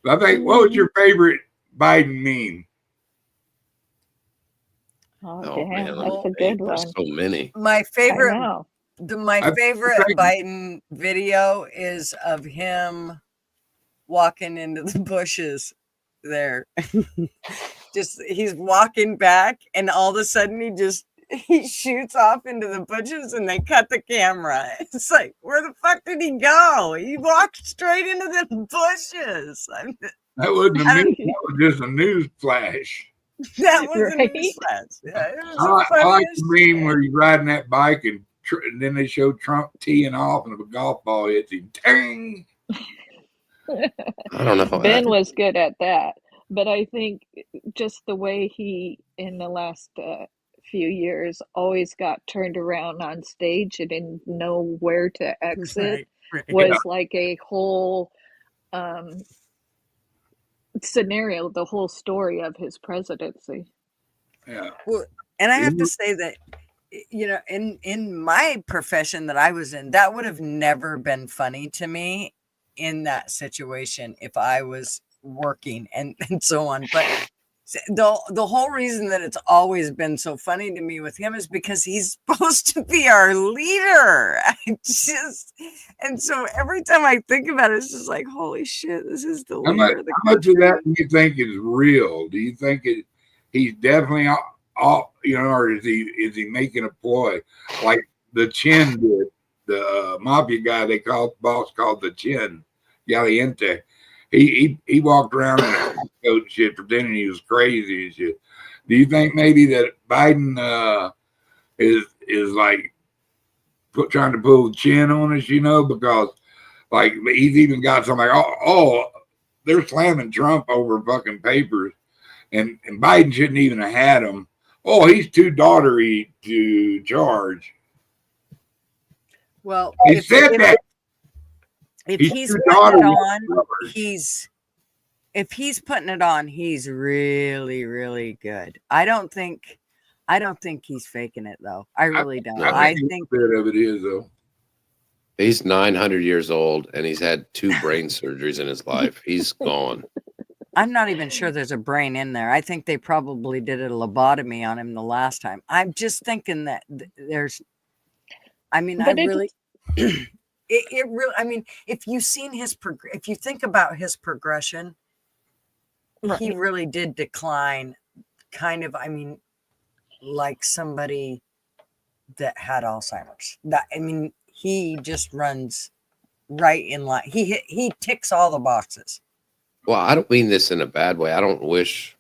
I think, what was your favorite Biden meme? Oh damn, that's a good one. There's so many. My favorite Biden video is of him walking into the bushes there. Just he's walking back and all of a sudden he shoots off into the bushes and they cut the camera. It's like, where the fuck did he go? He walked straight into the bushes. That wasn't a meme, that was just a news flash. That was a news flash. Yeah, I like the meme where he's riding that bike and then they showed Trump teeing off and a golf ball hits him. Dang! I don't know. Ben was good at that, but I think just the way he, in the last few years, always got turned around on stage and didn't know where to exit Right. was like a whole um, scenario, the whole story of his presidency. Yeah. Well, and I have to say that, you know, in my profession that I was in, that would have never been funny to me in that situation if I was working and so on. But the whole reason that it's always been so funny to me with him is because he's supposed to be our leader. And so every time I think about it, it's just like, holy shit, this is the leader of the How much of country. that do you think is real? Do you think he's definitely all, you know, or is he making a ploy like the Chin did? The mafia guy boss called the Chin, Galiente. He walked around in a coat and shit, pretending he was crazy and shit. Do you think maybe that Biden is like trying to pull the chin on us? You know, because like he's even got something like, they're slamming Trump over fucking papers, and Biden shouldn't even have had him. Oh, he's too daughtery to charge. Well, He said that. if He's he's too putting it daughtery. on, he's really, really good. I don't think he's faking it though. I really don't. I think a bit of it is though. He's 900 years old and he's had 2 brain surgeries in his life. He's gone. I'm not even sure there's a brain in there. I think they probably did a lobotomy on him the last time. I'm just thinking that there's, I mean, But I really, it really, I mean, if you've seen if you think about his progression, he really did decline kind of, I mean, like somebody that had Alzheimer's. I mean, he just runs right in line. He ticks all the boxes. Well, I don't mean this in a bad way. I don't wish,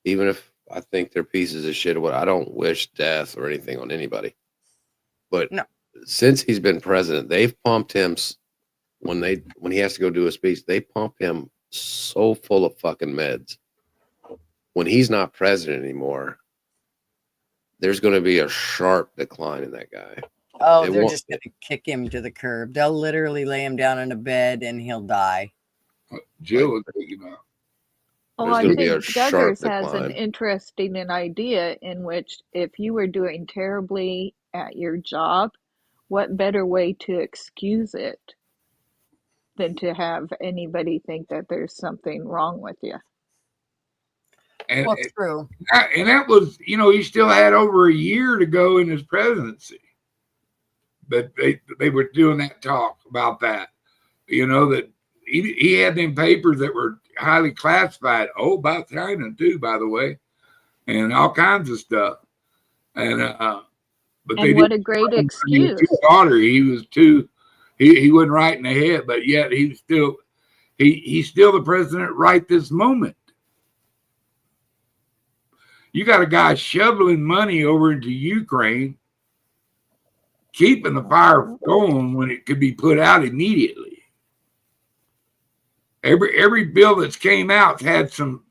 even if I think they're pieces of shit or what, I don't wish death or anything on anybody. But no. Since he's been president, they've pumped him when he has to go do a speech, they pump him so full of fucking meds. When he's not president anymore, there's going to be a sharp decline in that guy. Oh, they're just going to kick him to the curb. They'll literally lay him down in a bed and he'll die. Jill was thinking about. Oh, I think Gutters has an interesting idea in which if you were doing terribly at your job, what better way to excuse it than to have anybody think that there's something wrong with you? And, well, true. And that was, you know, he still had over a year to go in his presidency. But they were doing that talk about that, you know, that he had them papers that were highly classified. Oh, about China too, by the way, and all kinds of stuff. And but and what a great excuse! His daughter, he was too. He wasn't right in the head, but yet he's still he's still the president right this moment. You got a guy shoveling money over into Ukraine, keeping the fire going when it could be put out immediately. Every bill that's came out had some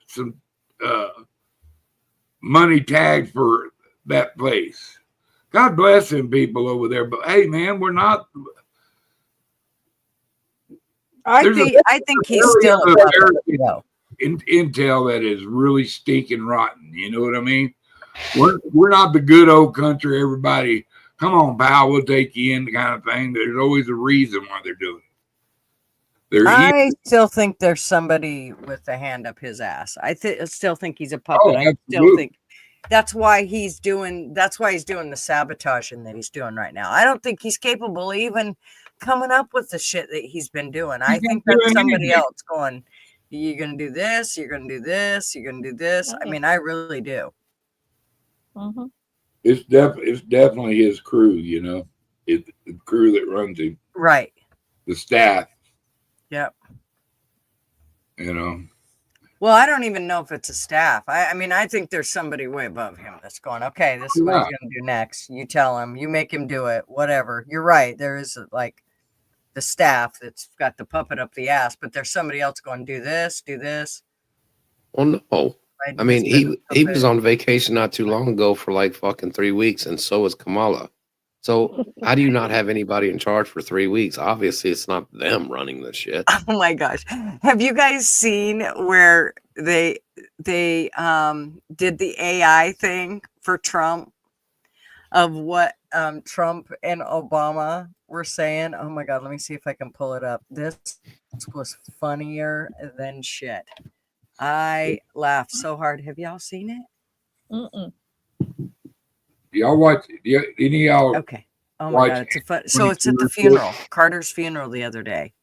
money tagged for that place. God bless them people over there. But hey, man, we're not. I think he's still a puppet, intel that is really stinking rotten. You know what I mean? We're not the good old country. Everybody, come on, pal, we'll take you in, kind of thing. There's always a reason why they're doing it. I still think there's somebody with a hand up his ass. I still think he's a puppet. I still think that's why he's doing the sabotaging that he's doing right now. I don't think he's capable of even coming up with the shit that he's been doing. I think that's somebody else going, you're going to do this, you're going to do this, you're going to do this. I mean, I really do. Mm-hmm. It's definitely his crew, you know. It's the crew that runs him. Right. The staff. Yep. You know. Well, I don't even know if it's a staff. I mean, I think there's somebody way above him that's going, okay, this is what he's going to do next. You tell him, you make him do it, whatever. You're right. There is like, the staff that's got the puppet up the ass, but there's somebody else going, do this, do this. Well, no. I mean, he was on vacation not too long ago for like fucking 3 weeks, and so was Kamala. So how do you not have anybody in charge for 3 weeks? Obviously, it's not them running the shit. Oh my gosh. Have you guys seen where they did the AI thing for Trump of what Trump and Obama were saying? Oh my God, let me see if I can pull it up. This was funnier than shit. I laughed so hard. Have y'all seen it? Mm-mm. Y'all watch it? Any of y'all? Okay. Oh my God, it's a fun. So it's at the funeral, Carter's funeral the other day,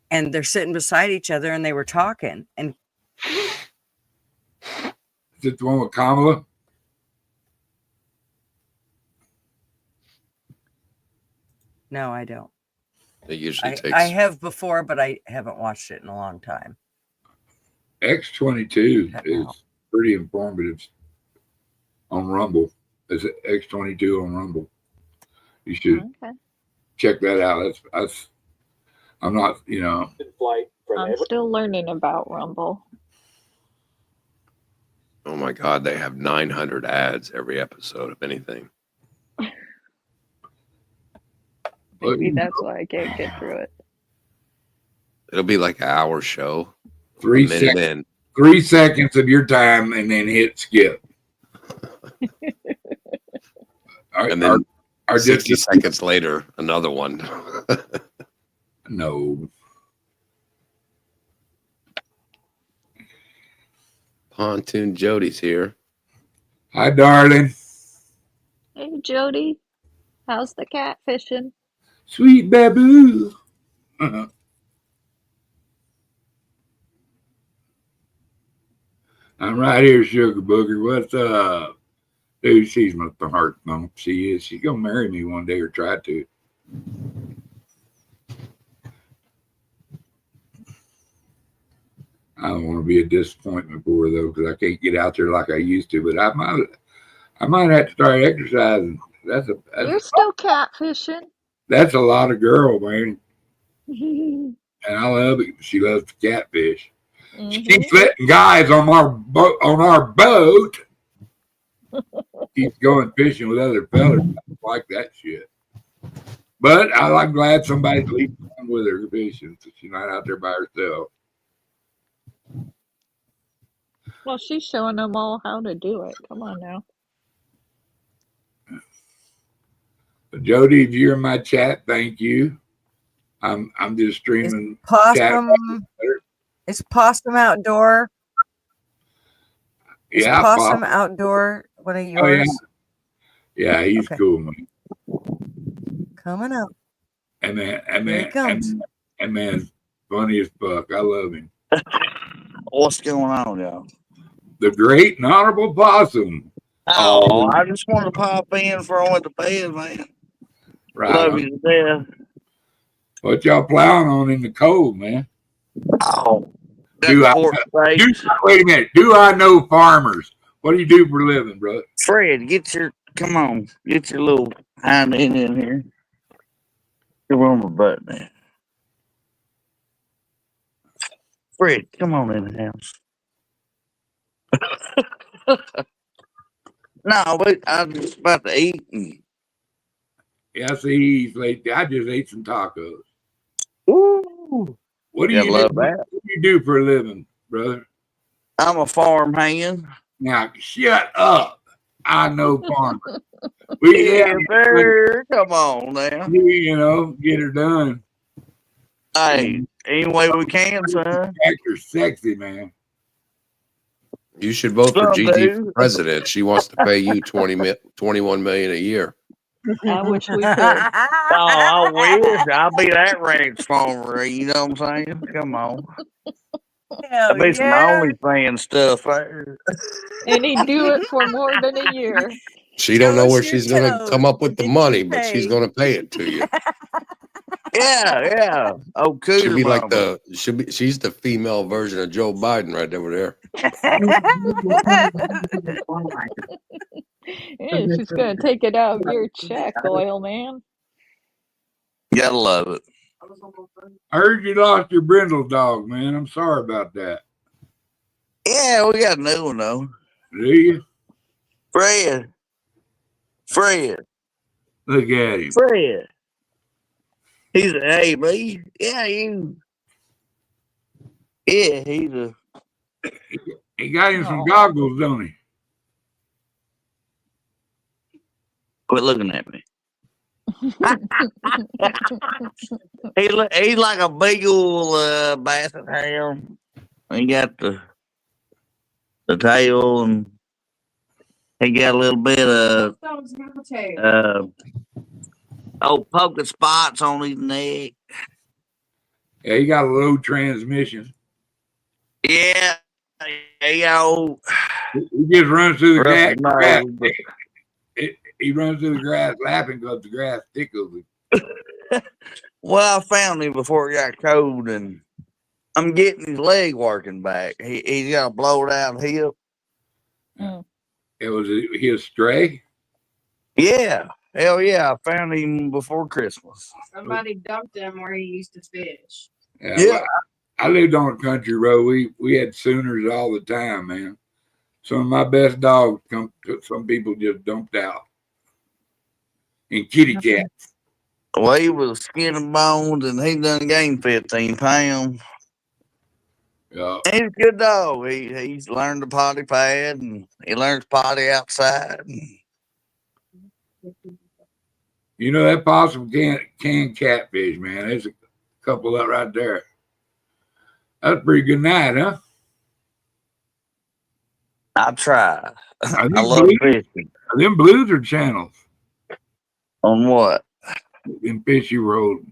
and they're sitting beside each other, and they were talking. And Is it the one with Kamala? no, I don't. It usually takes. I have before, but I haven't watched it in a long time. X22 is pretty informative on Rumble. It's X22 on Rumble. You should check that out. That's I'm not, I'm still learning about Rumble. Oh my God, they have 900 ads every episode of anything. Maybe that's why I can't get through it. It'll be like an hour show. 3 seconds. 3 seconds of your time, and then hit skip. And then 60 seconds later, another one. No. Pontoon Jody's here. Hi, darling. Hey, Jody. How's the catfishing? Sweet baboo. I'm right here, Sugar Booger. What's up? Dude, she's my heart thump. She is. She's going to marry me one day or try to. I don't want to be a disappointment for her, though, because I can't get out there like I used to. But I might have to start exercising. You're still catfishing. That's a lot of girl, man. And I love it. She loves to catfish. She keeps letting guys on our boat. Keeps going fishing with other fellas. I like that shit. But I'm glad somebody's leaving with her fishing, so she's not out there by herself. Well, she's showing them all how to do it. Come on now. Jody, if you're in my chat, thank you. I'm just streaming. Is Possum outdoor? Is Possum outdoor one of yours? Oh, yeah, he's cool, man. Coming up. And man, funny as fuck. I love him. What's going on, y'all? The great and honorable Possum. Oh, I just wanted to pop in before I went to bed, man. Right. Love you to death. What y'all plowing on in the cold, man? Oh, wait a minute. Do I know farmers? What do you do for a living, bro? Fred, get your little hind end in here. You're on my butt, man. Fred, come on in the house. No, but I'm just about to eat. Yeah, see, he's late. I just ate some tacos. Ooh. What do you do for a living, brother? I'm a farm hand. Now, shut up. I know farmers. Come on now. Get her done. Hey, any way we can, son. You're sexy, man. You should vote for Gigi for president. She wants to pay you $21 million a year. I wish we could. I wish. I'll be that ranch farmer. You know what I'm saying? Come on. I'll be some OnlyFans stuff there. And he'd do it for more than a year. She don't know where she's going to come up with the money, but she's going to pay it to you. Yeah. Oh, cool. She'll be like she's the female version of Joe Biden right over there. Yeah, she's gonna take it out of your check, oil man. Gotta love it. I heard you lost your brindle dog, man. I'm sorry about that. Yeah, we got a new one though. Do you? Fred. Look at him. Fred. He's an A.B. Yeah, yeah, he's a. He got him some goggles, don't he? Quit looking at me. He's like a big old basset hound. He got the tail, and he got a little bit of polka spots on his neck. Yeah, he got a low transmission. Yeah, he just runs through the grass. nose, He runs through the grass laughing because the grass tickles him. Well, I found him before it got cold, and I'm getting his leg working back. He's got a blowed out hip. It was his stray. Yeah, hell yeah! I found him before Christmas. Somebody dumped him where he used to fish. Yeah. Well, I lived on a country road. We had Sooners all the time, man. Some of my best dogs some people just dumped out. And kitty cats. Well, he was skin and bones, and he done gained 15 pounds. Yeah. He's a good dog. He's learned the potty pad, and he learns potty outside. You know that possum can catfish, man. There's a couple up right there. That's a pretty good night, huh? I try. I love blues, fishing. Are them blues or channels? On what? In fish you rolled.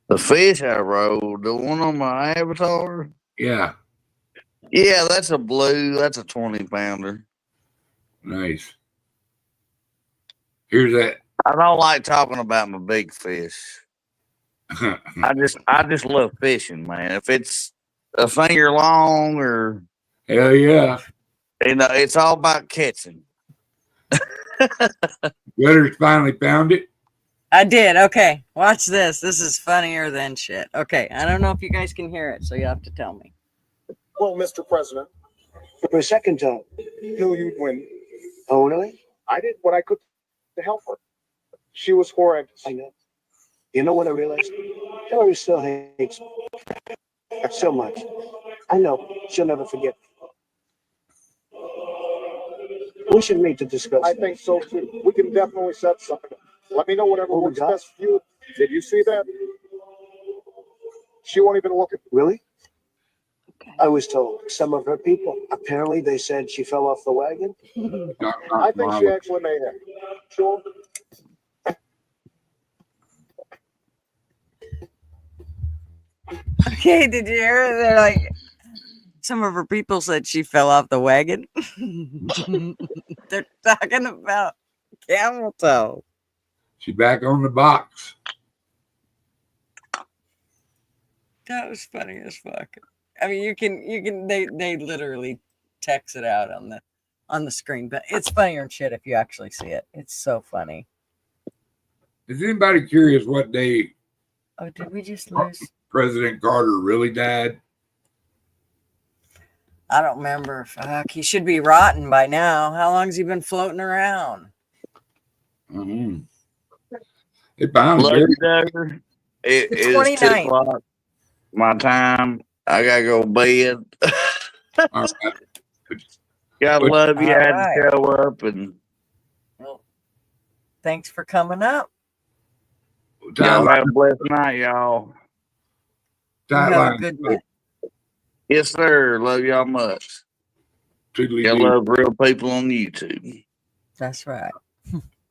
The fish I rolled, the one on my avatar. Yeah. Yeah, that's a blue. That's a 20-pounder. Nice. Here's that. I don't like talking about my big fish. I just love fishing, man. If it's a finger long or hell yeah. It's all about catching. Gutters finally found it. I did. Okay, watch this. This is funnier than shit. Okay, I don't know if you guys can hear it, so you have to tell me. Well, Mr. President, for a second time, knew you'd win. Oh, really? I did what I could to help her. She was horrendous. I know. You know what I realized? Hillary still hates me so much. I know she'll never forget. We should meet to discuss. I think so too. We can definitely set something up. Let me know whatever works best for you. Did you see that? She won't even look at me. Really? Okay. I was told some of her people. Apparently, they said she fell off the wagon. I think she actually may have. Sure. Okay, did you hear it? They're like, some of her people said she fell off the wagon. They're talking about camel toe. She's back on the box. That was funny as fuck. I mean, you can. They literally text it out on the screen, but it's funnier than shit if you actually see it. It's so funny. Is anybody curious what day? Oh, did we just lose? President Carter really died? I don't remember. Fuck, he should be rotten by now. How long's he been floating around? Mm-hmm. It finally Love you, Dagger. It is 2 o'clock. My time. I gotta go to bed. All right. Gotta love you. I had to show up, and well, thanks for coming up. y'all have a blessed night, y'all. Have a good night. Yes, sir. Love y'all much. Y'all love real people on YouTube. That's right.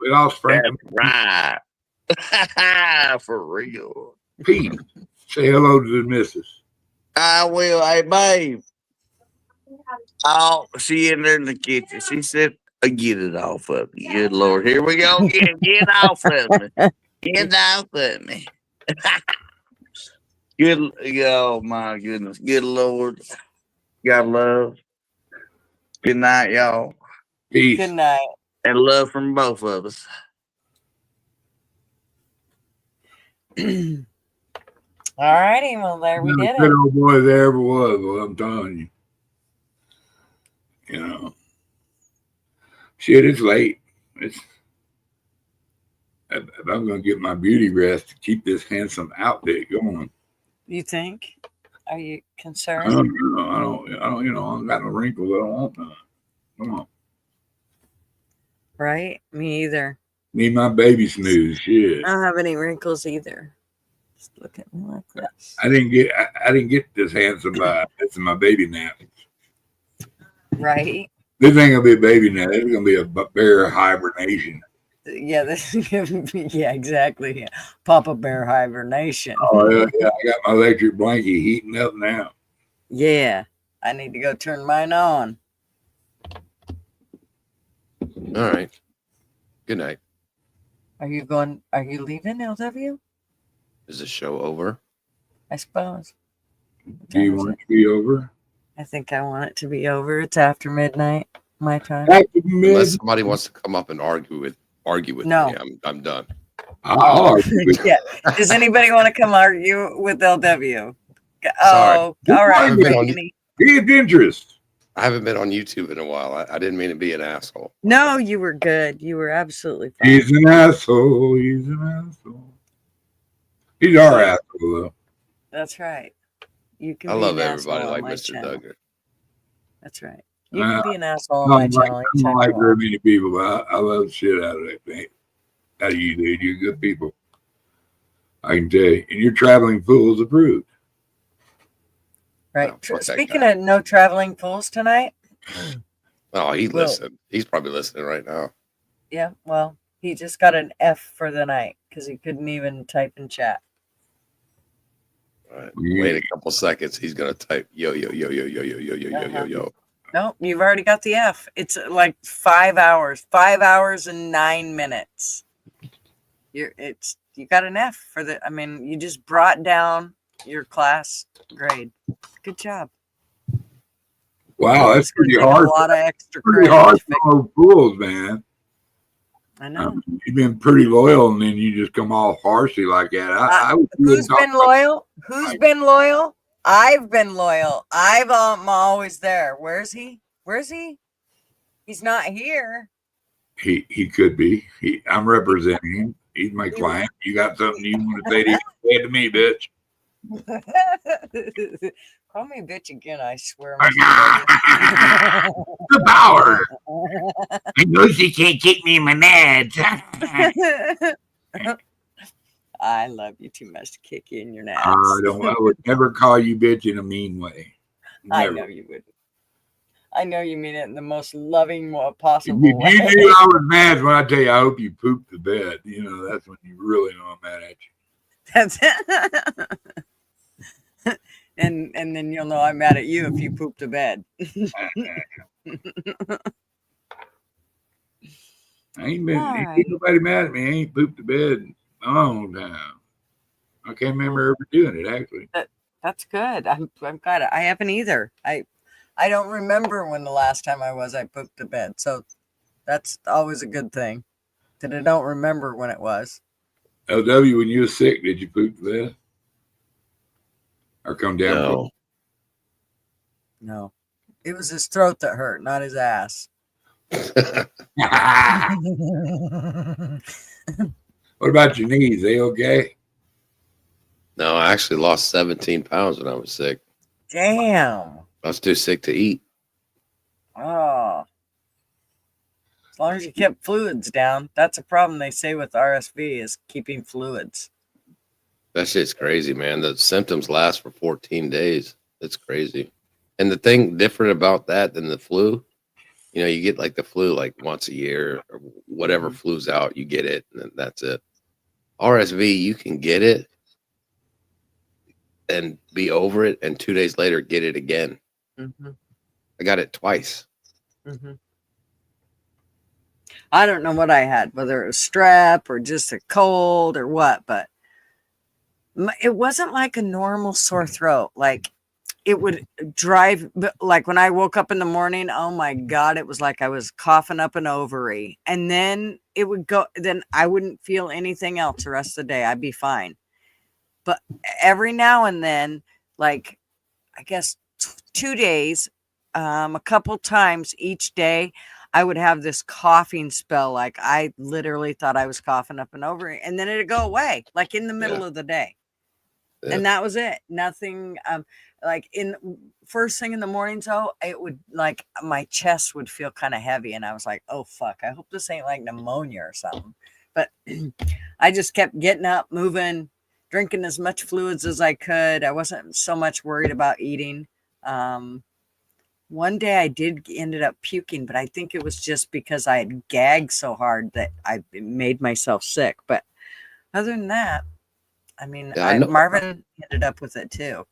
We lost Frank. That's right. For real. Pete, say hello to the missus. I will. Hey, babe. Oh, she in there in the kitchen. She said, get it off of me. Good Lord. Here we go again. Get off of me. Get off of me. Good. Oh, my goodness. Good Lord. God love. Good night, y'all. Peace. Good night. And love from both of us. All righty, well, there we did Good it. old boy there ever was. Well, I'm telling you. You know, shit, it's late. It's if I'm gonna get my beauty rest to keep this handsome outfit going. You think? Are you I concerned? don't know. I don't. You know, I don't got no wrinkles. I don't want none. Come on. Right? Me either. Need my baby snooze. Shit. I don't have any wrinkles either. Just look at me like this. I didn't get this handsome by missing my baby nap. Right? This ain't gonna be a baby nap. It's gonna be a bear hibernation. Yeah, this yeah, exactly. Yeah. Papa Bear hibernation. Oh yeah, yeah. I got my electric blanket heating up now. Yeah. I need to go turn mine on. All right. Good night. Are you leaving, LW? Is the show over? I suppose. Do you want it to be over? I think I want it to be over. It's after midnight, my time. After Unless mid, somebody wants to come up and argue with No. me, I'm done. I'll argue with you. Yeah. Does anybody want to come argue with LW? Sorry. Oh, all right. I've been on- Kenny. Be of interest. I haven't been on YouTube in a while. I didn't mean to be an asshole. No, you were good. You were absolutely fine. He's an asshole. He's an asshole. He's our asshole though. That's right. You can I be love an everybody asshole on like my Mr. channel. Duggar. That's right. You can be an asshole on I my don't like, channel. I don't like very many people, but I love the shit out of that thing. Out of you, dude. You're good people. I can tell you. And your traveling fools approved. Right. Oh, fuck that Speaking guy. of no traveling fools tonight. Oh, he Well- listened. He's probably listening right now. Yeah, well, he just got an F for the night because he couldn't even type in chat. All right. Yeah. Wait a couple seconds. He's gonna type yo yo yo yo yo yo yo yo yo yo yo. No, you've already got the F. It's like 5 hours, 5 hours and 9 minutes. You got an F for the. I mean, you just brought down your class grade. Good job. Wow, that's It's gonna pretty take hard. A lot of extra Pretty credit. hard to fix- for those fools, man. I know. You've been pretty loyal, and then you just come off harshly like that. I would Who's talk been about- loyal? Who's been loyal? I've been loyal. I'm always there. Where's he? Where's he? He's not here. He could be. I'm representing him. He's my client. You got something you want to say to him? Say it to me, bitch. Call me a bitch again, I swear. The power. I know she can't kick me in my nads. I love you too much to kick you in your nuts. I would never call you bitch in a mean way. I Never. know you wouldn't. I know you mean it in the most loving If possible you way. knew I was mad when I tell you I hope you pooped the bed. You know, that's when you really know I'm mad at you. That's and then you'll know I'm mad at you if you poop the bed. Ain't Alright. ain't nobody mad at me. I ain't pooped the bed in a long time. I can't remember ever doing it actually. That's good. I'm glad I haven't either. I don't remember when the last time I pooped the bed. So that's always a good thing. That I don't remember when it was. LW, when you were sick, did you poop the bed? Or come down? No. No. It was his throat that hurt, not his ass. What about your knees? They okay? No, I actually lost 17 pounds when I was sick. Damn. I was too sick to eat. Oh. As long as you kept fluids down. That's a problem they say with RSV is keeping fluids. That shit's crazy, man. The symptoms last for 14 days. It's crazy. And the thing different about that than the flu, you know, you get like the flu like once a year or whatever flu's out, you get it, and that's it. RSV, you can get it and be over it, and 2 days later get it again. Mm-hmm. I got it twice. Mm-hmm. I don't know what I had, whether it was strep or just a cold or what, but it wasn't like a normal sore throat. Like it would drive, like when I woke up in the morning, oh my God, it was like I was coughing up an ovary. And then it would go, then I wouldn't feel anything else the rest of the day. I'd be fine. But every now and then, like, I guess 2 days, a couple times each day, I would have this coughing spell. Like I literally thought I was coughing up and over, and then it'd go away, like in the middle of the day. Yeah. And that was it. Nothing. Like in first thing in the mornings, though, it would like my chest would feel kind of heavy, and I was like, "Oh fuck! I hope this ain't like pneumonia or something." But I just kept getting up, moving, drinking as much fluids as I could. I wasn't so much worried about eating. One day I ended up puking, but I think it was just because I had gagged so hard that I made myself sick. But other than that, I mean, Yeah, I know. Marvin ended up with it too.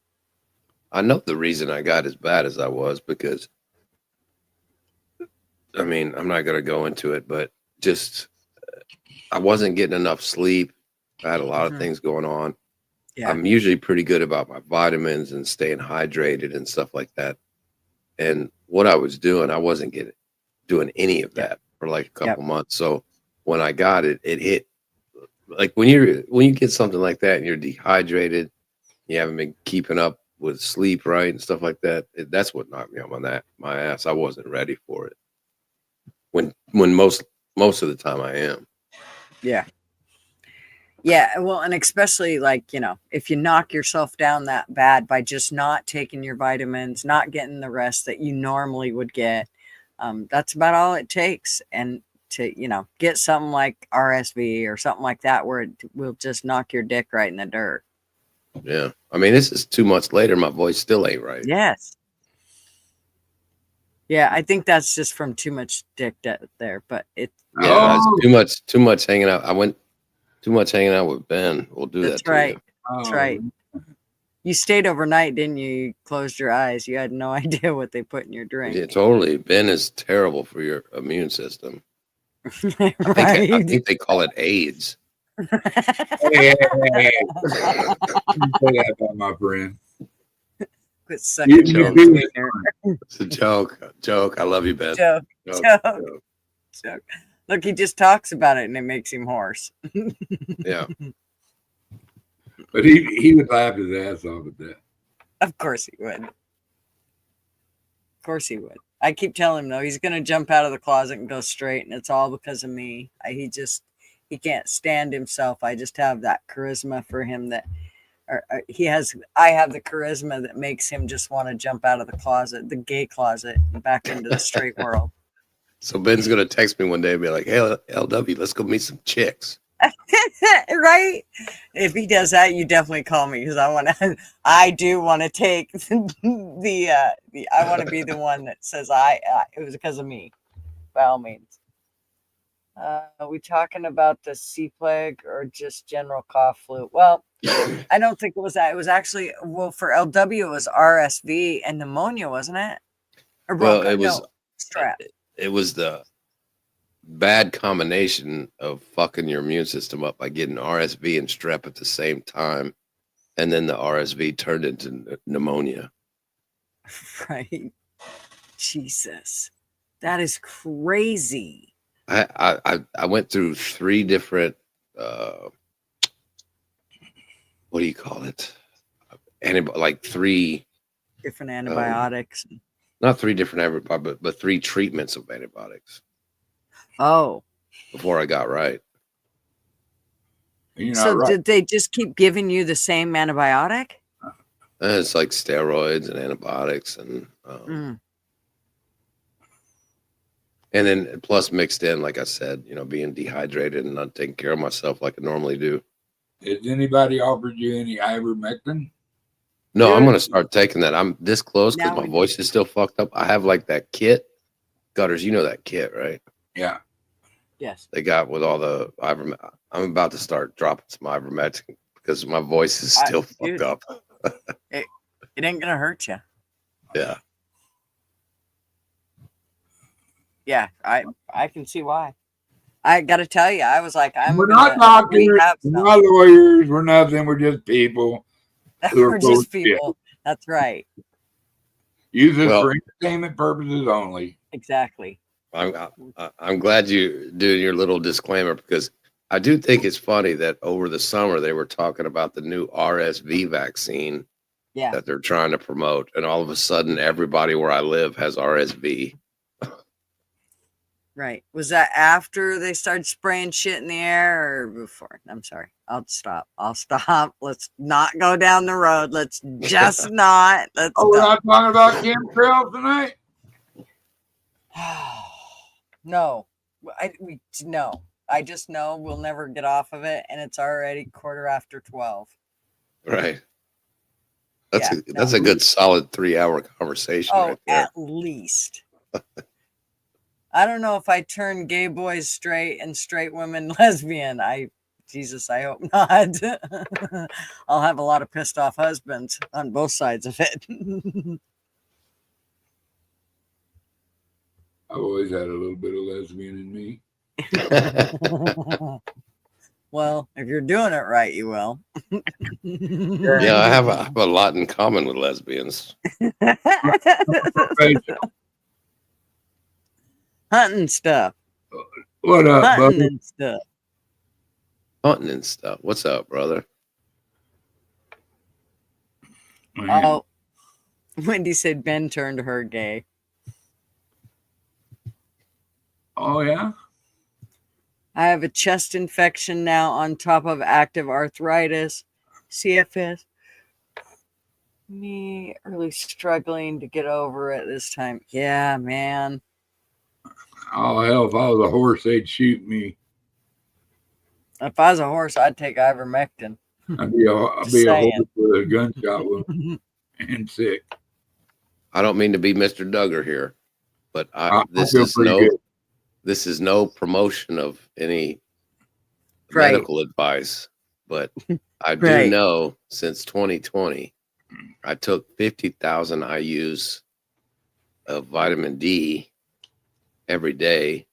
I know the reason I got as bad as I was because, I mean, I'm not going to go into it, but just I wasn't getting enough sleep. I had a lot of things going on. Yeah. I'm usually pretty good about my vitamins and staying hydrated and stuff like that. And what I was doing, I wasn't doing any of that for like a couple months. So when I got it, it hit. Like when you get something like that and you're dehydrated, you haven't been keeping up with sleep right and stuff like that. That's what knocked me on my ass. I wasn't ready for it. When most of the time I am. Yeah. Yeah, well, and especially like, you know, if you knock yourself down that bad by just not taking your vitamins, not getting the rest that you normally would get, that's about all it takes. And to, you know, get something like RSV or something like that where it will just knock your dick right in the dirt. Yeah. I mean, this is 2 months later. My voice still ain't right. Yes. Yeah, I think that's just from too much dick there, but it. Yeah, it's too much hanging out. I went too much hanging out with Ben. We'll do That's that. right. To you. That's right. You stayed overnight, didn't you? You closed your eyes. You had no idea what they put in your drink. Yeah, totally. Ben is terrible for your immune system. Right. I think they call it AIDS. Hey, say that about my friend. Quit sucking It's a joke. I love you, Ben. Joke. Look, he just talks about it and it makes him hoarse. Yeah. But he would laugh his ass off at that. Of course he would. Of course he would. I keep telling him though, he's gonna jump out of the closet and go straight, and it's all because of me. He can't stand himself. I just have that charisma for him that I have the charisma that makes him just want to jump out of the closet, the gay closet, and back into the straight world. So Ben's gonna text me one day and be like, "Hey, LW, let's go meet some chicks." Right? If he does that, you definitely call me because I do want to take I want to be the one that says it was because of me, by all means. Are we talking about the sea plague or just general cough flu? Well, I don't think it was that. It was actually, well, for LW, it was RSV and pneumonia, wasn't it? Or well, it was strep. It was the bad combination of fucking your immune system up by getting RSV and strep at the same time, and then the RSV turned into pneumonia. Right. Jesus, that is crazy. I went through 3 different what do you call it? Like 3 different antibiotics. Not 3 different antibiotics, but 3 treatments of antibiotics. Oh. Before I got right. So right. Did they just keep giving you the same antibiotic? It's like steroids and antibiotics and and then plus mixed in, like I said, you know, being dehydrated and not taking care of myself like I normally do. Has anybody offered you any ivermectin? No, I'm going to start taking that. I'm this close because my voice is still fucked up. I have like that kit. Gutters, you know that kit, right? Yeah. Yes. They got with all the ivermectin. I'm about to start dropping some ivermectin because my voice is still fucked up. It ain't going to hurt you. Yeah. Yeah, I can see why. I got to tell you, I was like, we're not doctors, we're not lawyers, we're nothing. We're just people. We're just people. That's right. Use this for entertainment purposes only. Exactly. I'm glad you doing your little disclaimer because I do think it's funny that over the summer they were talking about the new RSV vaccine Yeah. that they're trying to promote, and all of a sudden everybody where I live has RSV. Right. Was that after they started spraying shit in the air or before? I'm sorry. I'll stop. Let's not go down the road. Let's just not. Let's Oh, we're not. not talking about chemtrails tonight? No. No. I just know we'll never get off of it, and it's already 12:15. Right. Yeah, That's a good solid 3-hour conversation Oh, right there. at least. I don't know if I turn gay boys straight and straight women lesbian. Jesus, I hope not. I'll have a lot of pissed off husbands on both sides of it. I've always had a little bit of lesbian in me. Well, if you're doing it right, you will. Yeah, I have a lot in common with lesbians. Hunting stuff. What up, Hunting buddy? and stuff. Hunting and stuff. What's up, brother? Man. Oh, Wendy said Ben turned her gay. Oh, yeah? I have a chest infection now on top of active arthritis, CFS. Me really struggling to get over it this time. Yeah, man. Oh, hell, if I was a horse, they'd shoot me. If I was a horse, I'd take ivermectin. I'd be a horse with a gunshot wound and sick. I don't mean to be Mr. Duggar here, but this is no promotion of any medical advice. But I do know since 2020, I took 50,000 IUs of vitamin D every day,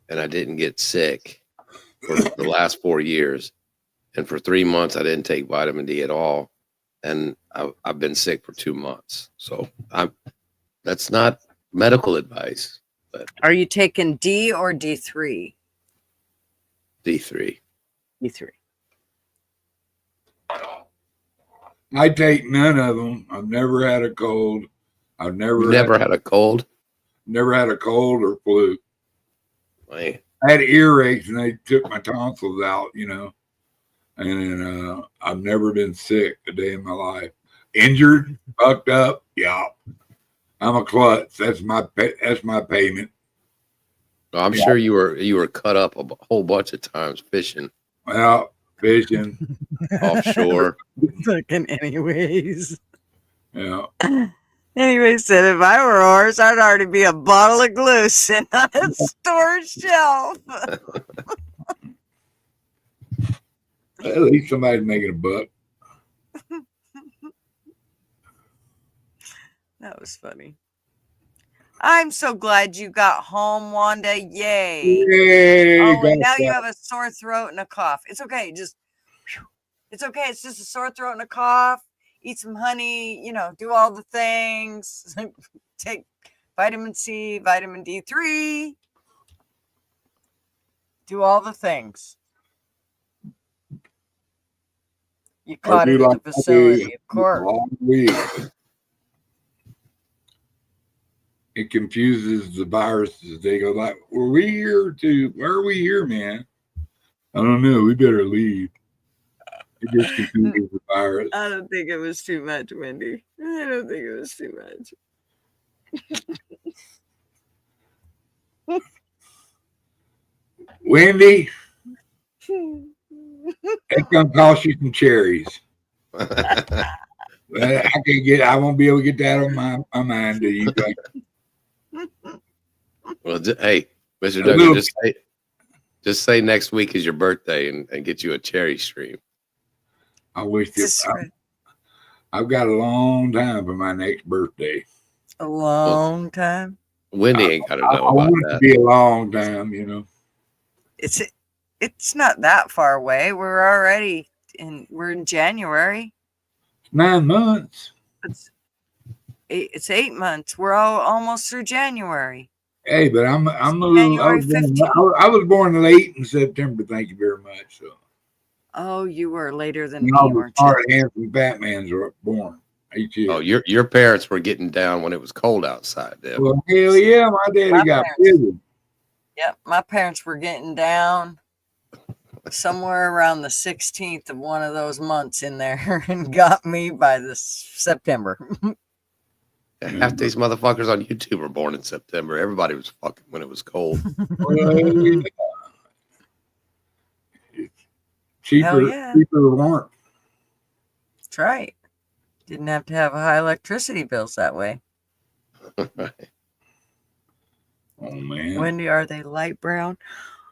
and I didn't get sick for the last 4 years. And for 3 months, I didn't take vitamin D at all. And I've been sick for 2 months. So that's not medical advice. But are you taking D or D3? D3. D3. I take none of them. I've never had a cold. I've never had a cold. Never had a cold or flu. Right. I had earaches and they took my tonsils out, you know. And I've never been sick a day in my life. Injured, fucked up, yeah. I'm a klutz. That's my payment. Well, I'm sure you were cut up a whole bunch of times fishing. Well, fishing offshore. Fucking anyways. Yeah. Anyway, said if I were a horse, I'd already be a bottle of glue sitting on a storage shelf. At least somebody's making a buck. That was funny. I'm so glad you got home, Wanda. Yay. Yay, oh, and now that. you have a sore throat and a cough. It's okay. It's okay. It's just a sore throat and a cough. Eat some honey, do all the things. Take vitamin C, vitamin D3. Do all the things. You caught it at the facility, of course. It confuses the viruses. They go like, were we here where are we here, man? I don't know. We better leave. It just confuses the virus. I don't think it was too much, Wendy. I don't think it was too much. Wendy, it's gonna cost you some cherries. I won't be able to get that on my mind. Do you think? Well, hey, Mr. Duggar, just say next week is your birthday and get you a cherry stream. I wish I've got a long time for my next birthday. A long time? Wendy ain't got to know I about want it that. to be a long time, It's not that far away. We're in January. 9 months. It's 8 months. We're almost through January. Hey, but I'm a little. January 15th. I was born late in September. Thank you very much. So Oh, you were later than when me, all the weren't you? smart, handsome Batmans were born. Each year. Oh, your parents were getting down when it was cold outside, Deb. Well, hell yeah, my daddy My got parents. busy. Yep, my parents were getting down somewhere around the 16th of one of those months in there and got me by the September. Half these motherfuckers on YouTube were born in September. Everybody was fucking when it was cold. Well, Hell yeah. cheaper warmth. That's right. Didn't have to have high electricity bills that way. Right. Oh man. Wendy, are they light brown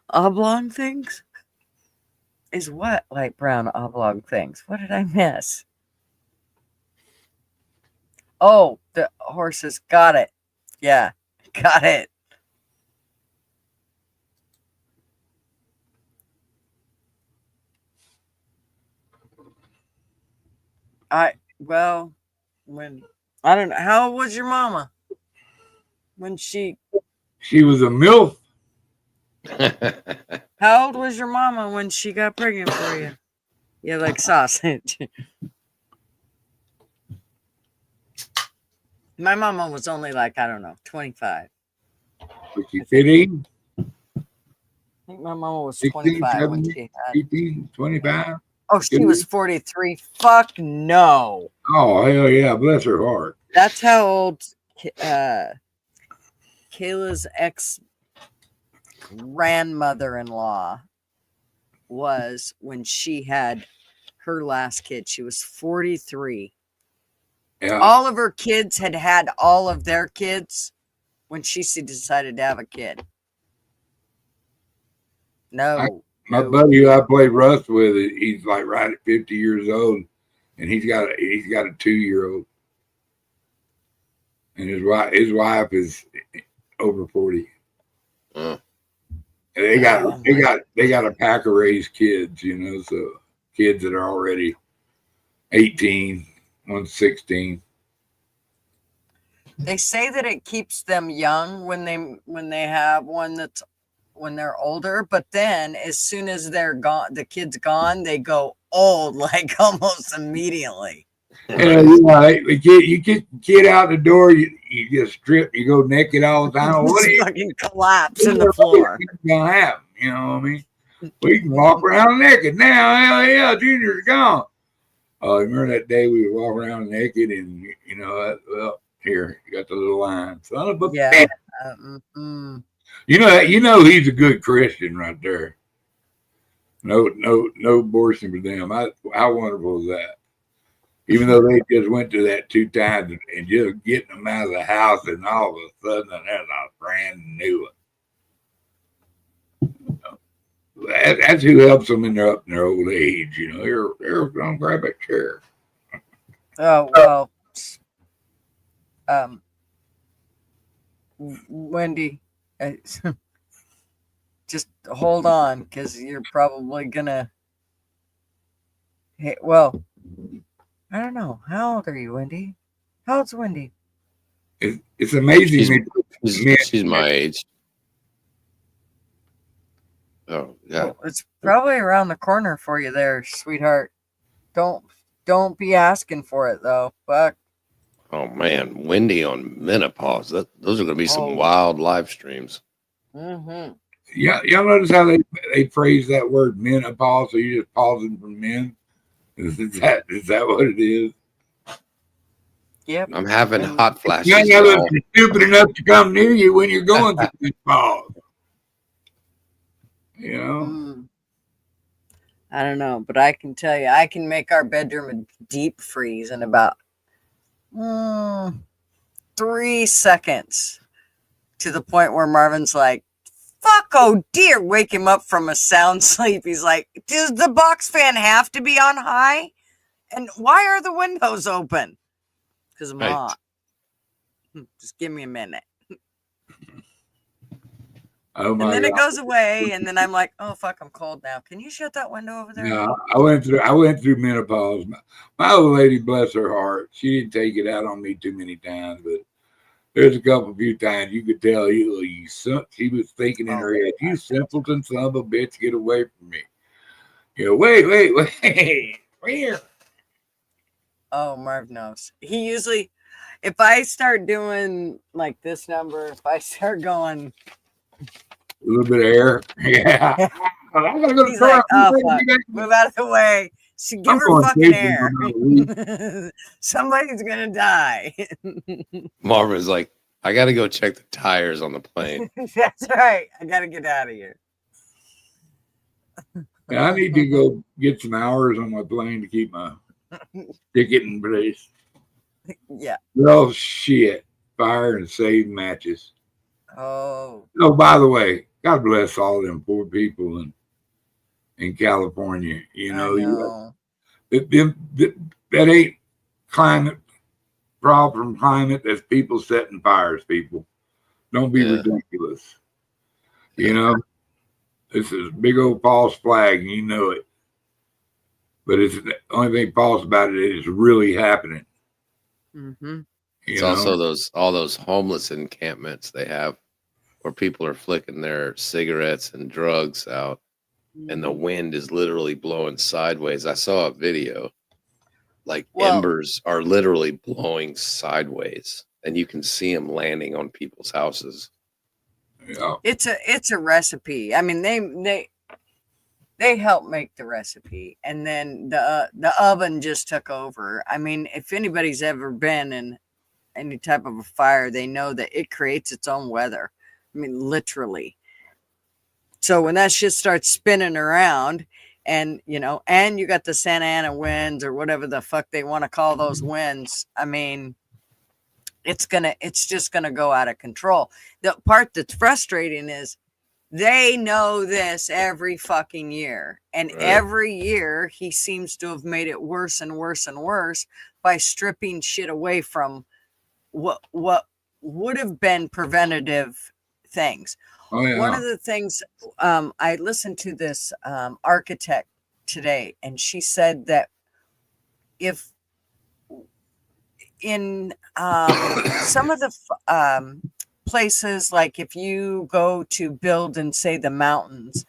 oblong things? Is what light brown oblong things? What did I miss? Oh, the horses. Got it. Yeah, got it. When I don't know. How old was your mama when she was a MILF. How old was your mama when she got pregnant for you? Yeah, like sausage. My mama was only like, I don't know, 25. Was she 15? I think my mama was 16, 25 when 17, she had. 18, 25? Oh, she was 43. Fuck no. Oh, hell yeah. Bless her heart. That's how old Kayla's ex-grandmother-in-law was when she had her last kid. She was 43. Yeah. All of her kids had all of their kids when she decided to have a kid. No. My buddy who I played Rust with, he's like right at 50 years old, and he's got a 2-year-old, and his wife is over 40. And they got a pack of raised kids, so kids that are already 18, one's 16. They say that it keeps them young when they have one that's when they're older, but then as soon as they're gone, the kid's gone, they go old like almost immediately. And you get kid out the door, you just strip, you go naked all the time. What do you fucking collapse in the floor? It's gonna happen, you know what I mean? We can walk around naked now. Hell yeah, Junior's gone. Oh, remember that day we would walk around naked, and well, here you got the little line, son of a bitch. You know he's a good Christian right there. No abortion for them. How wonderful is that? Even though they just went to that 2 times and just getting them out of the house, and all of a sudden that's a brand new one. That's who helps them in their old age. Here, don't grab a chair. Oh well, Wendy, just hold on because you're probably gonna. Hey, well, I don't know. How old are you, Wendy? How old's Wendy? It's amazing. She's my age. Oh yeah. Well, it's probably around the corner for you there, sweetheart. Don't be asking for it though. Fuck. Oh man, Wendy on menopause. Those are going to be some wild live streams. Mm-hmm. Yeah, y'all notice how they phrase that word menopause? So you're just pausing from men. Is that what it is? Yep. I'm having hot flashes. Young others are stupid enough to come near you when you're going through menopause. I don't know, but I can tell you, I can make our bedroom a deep freeze in about 3 seconds, to the point where Marvin's like, fuck, oh dear, wake him up from a sound sleep. He's like, does the box fan have to be on high? And why are the windows open? Because I'm hot. Just give me a minute. Oh my and then God. it goes away, and then I'm like, oh fuck, I'm cold now. Can you shut that window over there? No, I went through menopause. My old lady, bless her heart, she didn't take it out on me too many times, but there's a few times you could tell she was thinking in her head, you simpleton son of a bitch, get away from me. Wait, where? Oh, Marv knows. He usually, if I start doing like this number, if I start going, A little bit of air. Yeah. I'm gonna go to he's the like, car. oh, fuck, move out of the way. So give I'm her going fucking camping for air. another week. Somebody's going to die. Marvin's like, I got to go check the tires on the plane. That's right. I got to get out of here. And I need to go get some hours on my plane to keep my ticket in place. Yeah. Well, shit. Fire and save matches. Oh. Oh, by the way, God bless all them poor people in California. I know. That ain't climate problem. Climate, that's people setting fires. People, don't be ridiculous. This is big old false flag, and you know it. But it's the only thing false about it is really happening. Mm-hmm. It's also all those homeless encampments they have where people are flicking their cigarettes and drugs out, and the wind is literally blowing sideways. I saw a video. Like embers are literally blowing sideways, and you can see them landing on people's houses. Yeah. It's a recipe. I mean, they helped make the recipe, and then the oven just took over. I mean, if anybody's ever been in any type of a fire, they know that it creates its own weather. I mean, literally. So when that shit starts spinning around, and you got the Santa Ana winds or whatever the fuck they want to call those winds, I mean, it's just gonna go out of control. The part that's frustrating is they know this every fucking year, and every year he seems to have made it worse and worse and worse by stripping shit away from what would have been preventative things. Oh, yeah. One of the things, I listened to this architect today, and she said that if in some of the places, like if you go to build in, say, the mountains,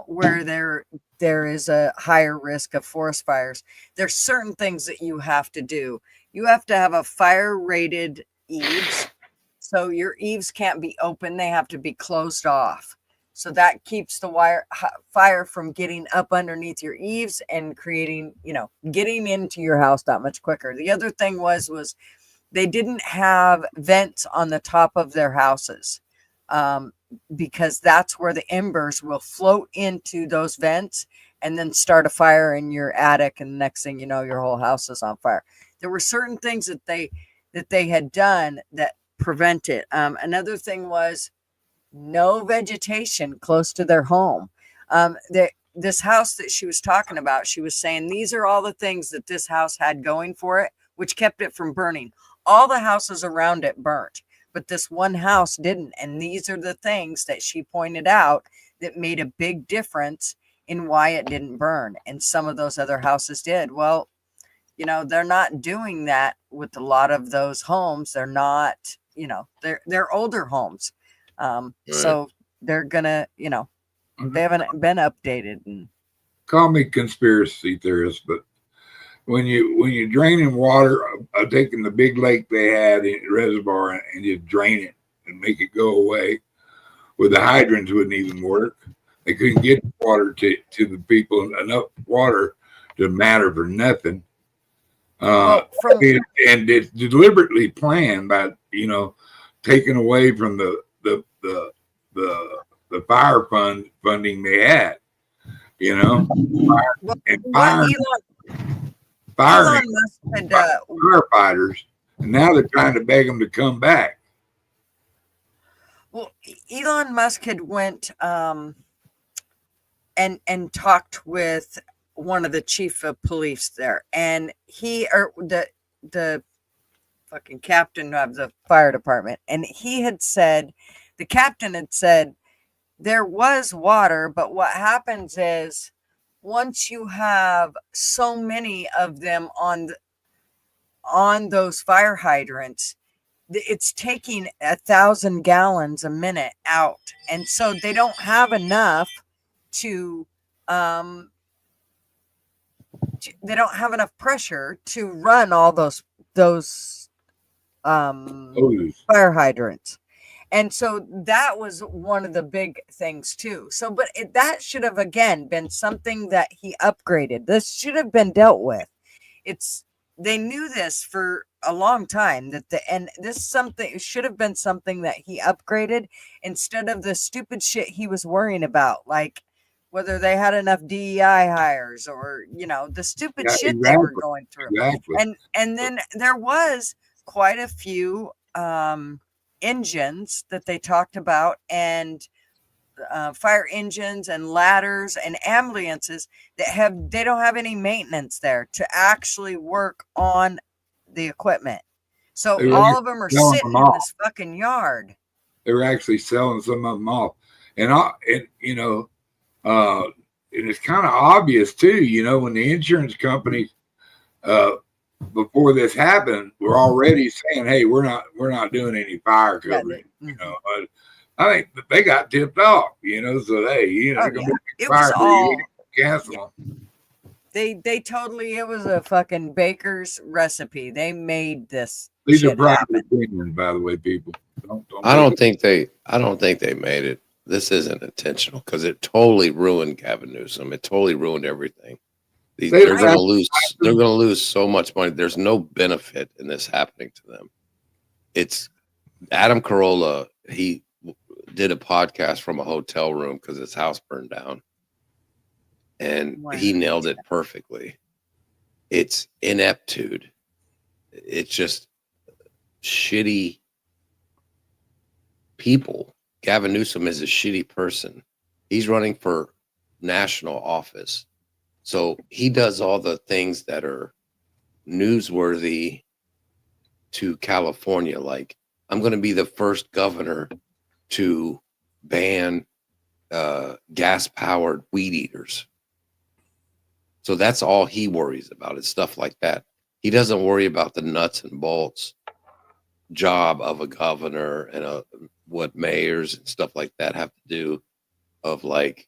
where there is a higher risk of forest fires, there's certain things that you have to do. You have to have a fire rated eaves. So your eaves can't be open. They have to be closed off. So that keeps the fire from getting up underneath your eaves and creating, getting into your house that much quicker. The other thing was they didn't have vents on the top of their houses, because that's where the embers will float into those vents and then start a fire in your attic. And the next thing you know, your whole house is on fire. There were certain things that they had done that prevent it. Another thing was no vegetation close to their home. This house that she was talking about, she was saying these are all the things that this house had going for it, which kept it from burning. All the houses around it burnt, but this one house didn't. And these are the things that she pointed out that made a big difference in why it didn't burn. And some of those other houses did. Well, they're not doing that with a lot of those homes. They're not, they're older homes. So they're gonna, they haven't been updated. And call me conspiracy theorist, but when you're draining water, taking the big lake they had in the reservoir and you drain it and make it go away, where the hydrants wouldn't even work. They couldn't get water to the people, enough water to matter for nothing. And it's deliberately planned by taking away from the fire funding they had, firing firefighters, and now they're trying to beg them to come back. Well, Elon Musk had went and talked with one of the chief of police there, and the fucking captain of the fire department, and the captain had said there was water, but what happens is once you have so many of them on those fire hydrants, it's taking 1,000 gallons a minute out, and so they don't have enough to they don't have enough pressure to run all those fire hydrants. And so that was one of the big things too. So, but that should have again been something that he upgraded. This should have been dealt with. They knew this for a long time and this something should have been something that he upgraded instead of the stupid shit he was worrying about, like whether they had enough DEI hires or the stupid shit they were going through. And then there was quite a few engines that they talked about, and fire engines and ladders and ambulances they don't have any maintenance there to actually work on the equipment. So all of them are sitting in this fucking yard. They were actually selling some of them off, and it's kind of obvious too. When the insurance companies, before this happened, were already saying, "Hey, we're not doing any fire coverage." I think that they got tipped off. So hey, they're gonna be fire cancel. They totally. It was a fucking baker's recipe. They made this. These are private opinions, by the way, people. I don't think they made it. This isn't intentional because it totally ruined Gavin Newsom. It totally ruined everything. They're going to lose. They're going to lose so much money. There's no benefit in this happening to them. It's Adam Carolla. He did a podcast from a hotel room because his house burned down, and he nailed it perfectly. It's ineptitude. It's just shitty people. Gavin Newsom is a shitty person. He's running for national office. So he does all the things that are newsworthy to California. Like, I'm going to be the first governor to ban gas-powered weed eaters. So that's all he worries about, is stuff like that. He doesn't worry about the nuts and bolts job of a governor and what mayors and stuff like that have to do, of like,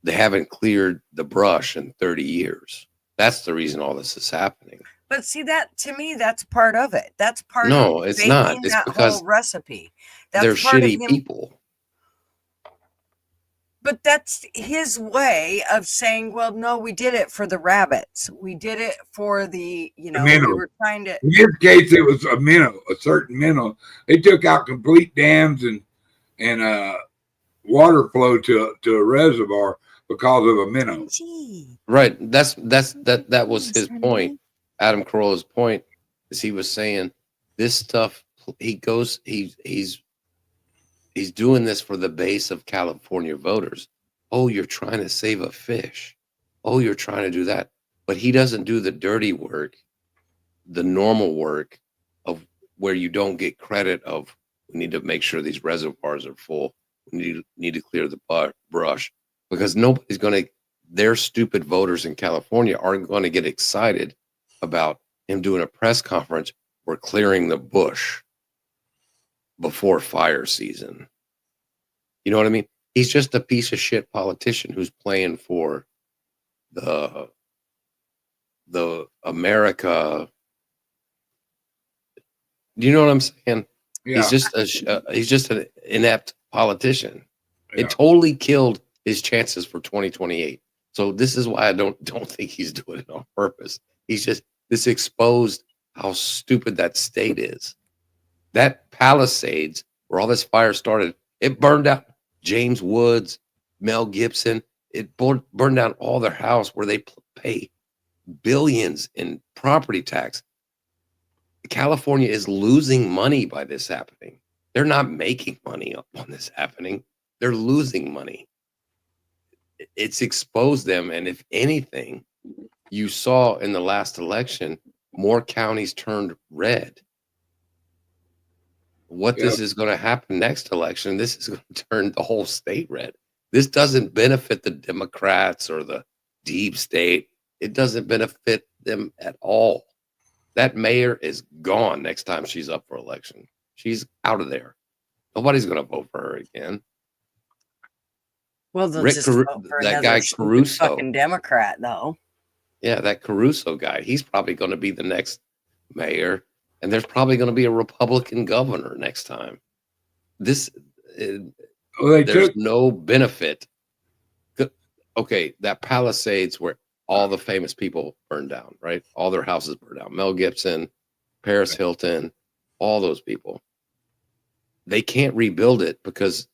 they haven't cleared the brush in 30 years. That's the reason all this is happening. But see, that to me, that's part of it. That's part of it's not. It's that because whole recipe. That's they're part shitty of him. People. But that's his way of saying, well, no, we did it for the rabbits. We did it for we were trying to. In this case, it was a certain mineral. They took out complete dams and water flow to a reservoir because of a minnow. Right. That was his point. Adam Carolla's point is he was saying this stuff. He's doing this for the base of California voters. Oh, you're trying to save a fish. Oh, you're trying to do that. But he doesn't do the dirty work, the normal work of where you don't get credit of, we need to make sure these reservoirs are full. We need to clear the brush, because nobody's going to, their stupid voters in California aren't going to get excited about him doing a press conference or clearing the bush before fire season. You know what I mean? He's just a piece of shit politician who's playing for the America. Do you know what I'm saying? Yeah. He's just an inept politician. Yeah. It totally killed his chances for 2028. So this is why I don't think he's doing it on purpose. This exposed how stupid that state is. That Palisades, where all this fire started, it burned out James Woods, Mel Gibson. It burned down all their house where they pay billions in property tax. California is losing money by this happening. They're not making money on this happening. They're losing money. It's exposed them. And if anything, you saw in the last election, more counties turned red. This is going to happen next election, this is going to turn the whole state red. This doesn't benefit the Democrats or the deep state. It doesn't benefit them at all. That mayor is gone next time she's up for election. She's out of there. Nobody's going to vote for her again. Well, they'll Rick just vote for that another guy stupid Caruso. fucking Democrat, though. Yeah, that Caruso guy. He's probably going to be the next mayor, and there's probably going to be a Republican governor next time. There's no benefit. Okay, that Palisades where all the famous people burned down, right? All their houses burned down. Mel Gibson, Paris Hilton, all those people. They can't rebuild it because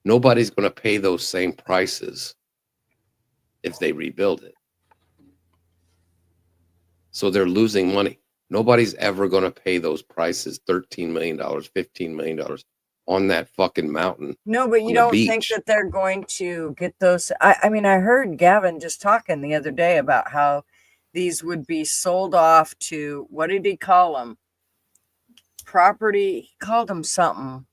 nobody's going to pay those same prices if they rebuild it. So they're losing money. Nobody's ever going to pay those prices, $13 million, $15 million on that fucking mountain. No, but you don't think that they're going to get those. I mean, I heard Gavin just talking the other day about how these would be sold off to, what did he call them? Property, he called them something.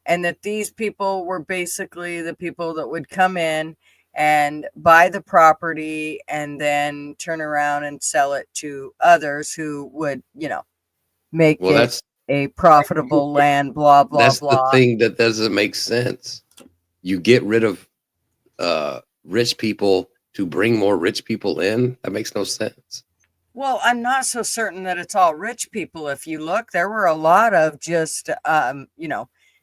And that these people were basically the people that would come in and buy the property and then turn around and sell it to others who would, make it a profitable land, blah, blah, that's blah. The thing that doesn't make sense. You get rid of rich people to bring more rich people in. That makes no sense. Well, I'm not so certain that it's all rich people. If you look, there were a lot of just,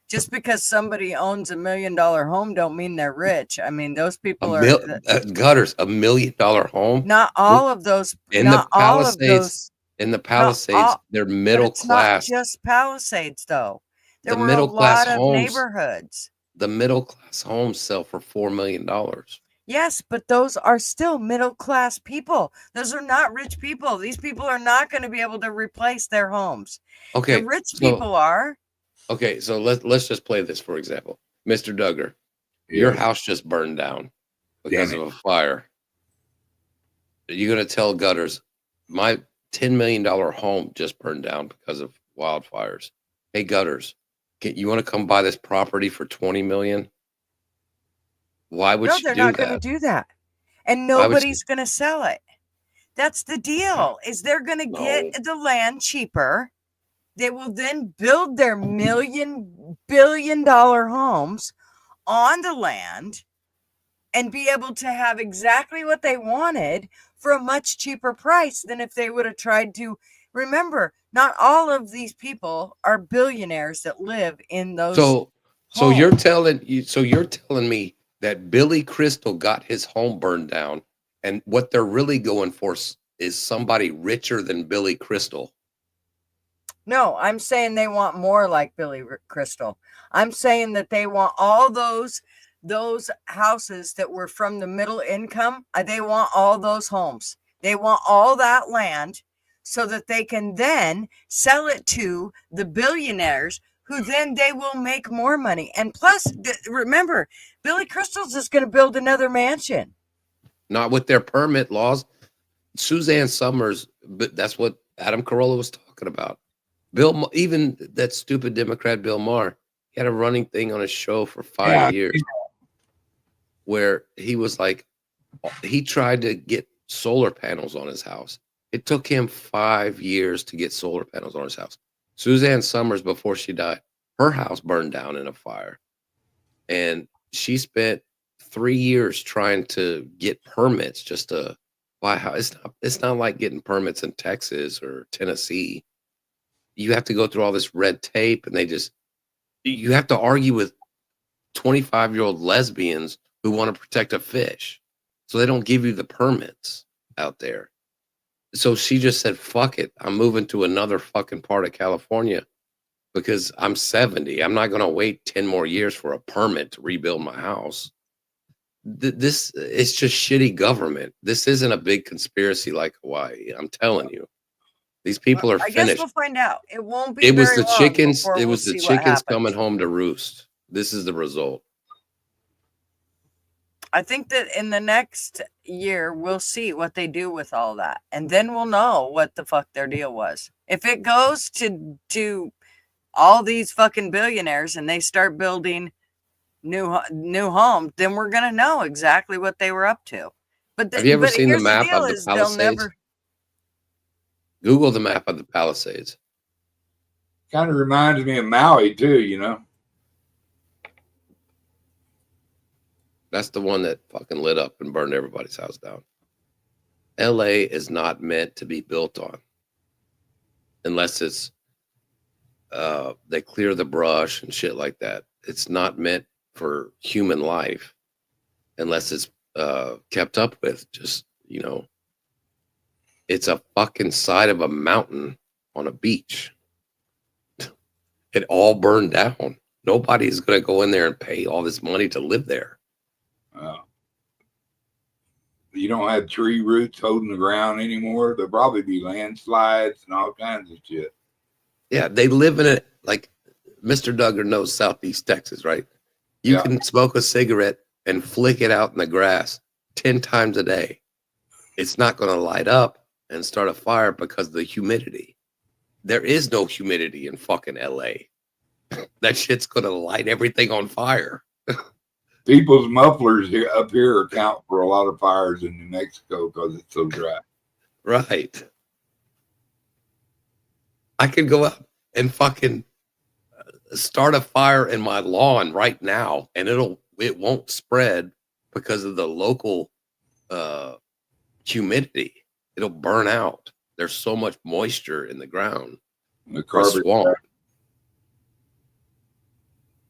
just because somebody owns $1 million home don't mean they're rich. I mean, those people Gutters, $1 million home. Not all of those. In the Palisades. In the Palisades, they're middle class. It's not just Palisades, though. There were middle a lot class of homes, neighborhoods. The middle class homes sell for $4 million. Yes, but those are still middle class people. Those are not rich people. These people are not going to be able to replace their homes. Okay, the rich people are. Okay, so let's just play this for example, Mr. Duggar. Your house just burned down because of a fire. Are you going to tell Gutters, my $10 million home just burned down because of wildfires? Hey, Gutters, you want to come buy this property for $20 million? Why would you do that? No, they're not going to do that. And nobody's going to sell it. That's the deal, is they're going to get the land cheaper. They will then build their billion-dollar homes on the land and be able to have exactly what they wanted for a much cheaper price than if they would have tried to. Remember, not all of these people are billionaires that live in those homes. So you're telling me that Billy Crystal got his home burned down, and what they're really going for is somebody richer than Billy Crystal. No, I'm saying they want more like Billy Crystal. I'm saying that they want all those houses that were from the middle income. They want all those homes. They want all that land so that they can then sell it to the billionaires who then they will make more money. And plus, remember, Billy Crystal's just going to build another mansion. Not with their permit laws. Suzanne Summers, but that's what Adam Carolla was talking about. Even that stupid Democrat Bill Maher, he had a running thing on his show for 5 years where he was like, he tried to get solar panels on his house. It took him 5 years to get solar panels on his house. Suzanne Summers, before she died, her house burned down in a fire. And she spent 3 years trying to get permits just to buy a house. It's not like getting permits in Texas or Tennessee. You have to go through all this red tape, and you have to argue with 25-year-old lesbians who want to protect a fish. So they don't give you the permits out there. So she just said, fuck it. I'm moving to another fucking part of California because I'm 70. I'm not going to wait 10 more years for a permit to rebuild my house. This it's just shitty government. This isn't a big conspiracy like Hawaii. I'm telling you. These people are finished. I guess we'll find out. It won't be. It was the chickens. It was the chickens coming home to roost. This is the result. I think that in the next year we'll see what they do with all that, and then we'll know what the fuck their deal was. If it goes to all these fucking billionaires and they start building new homes, then we're gonna know exactly what they were up to. But have you ever seen the map of the Palisades? Google the map of the Palisades. Kind of reminds me of Maui too, you know. That's the one that fucking lit up and burned everybody's house down. LA is not meant to be built on unless it's they clear the brush and shit like that. It's not meant for human life unless it's kept up with. Just, you know, it's a fucking side of a mountain on a beach. It all burned down. Nobody's going to go in there and pay all this money to live there. You don't have tree roots holding the ground anymore. There'll probably be landslides and all kinds of shit. Yeah, they live in it like Mr. Duggar knows Southeast Texas, right? You can smoke a cigarette and flick it out in the grass 10 times a day. It's not going to light up and start a fire because of the humidity. There is no humidity in fucking LA. That shit's going to light everything on fire. People's mufflers up here account for a lot of fires in New Mexico because it's so dry. Right. I could go out and fucking start a fire in my lawn right now, and it won't spread because of the local humidity. It'll burn out. There's so much moisture in the ground. The carbon swamp.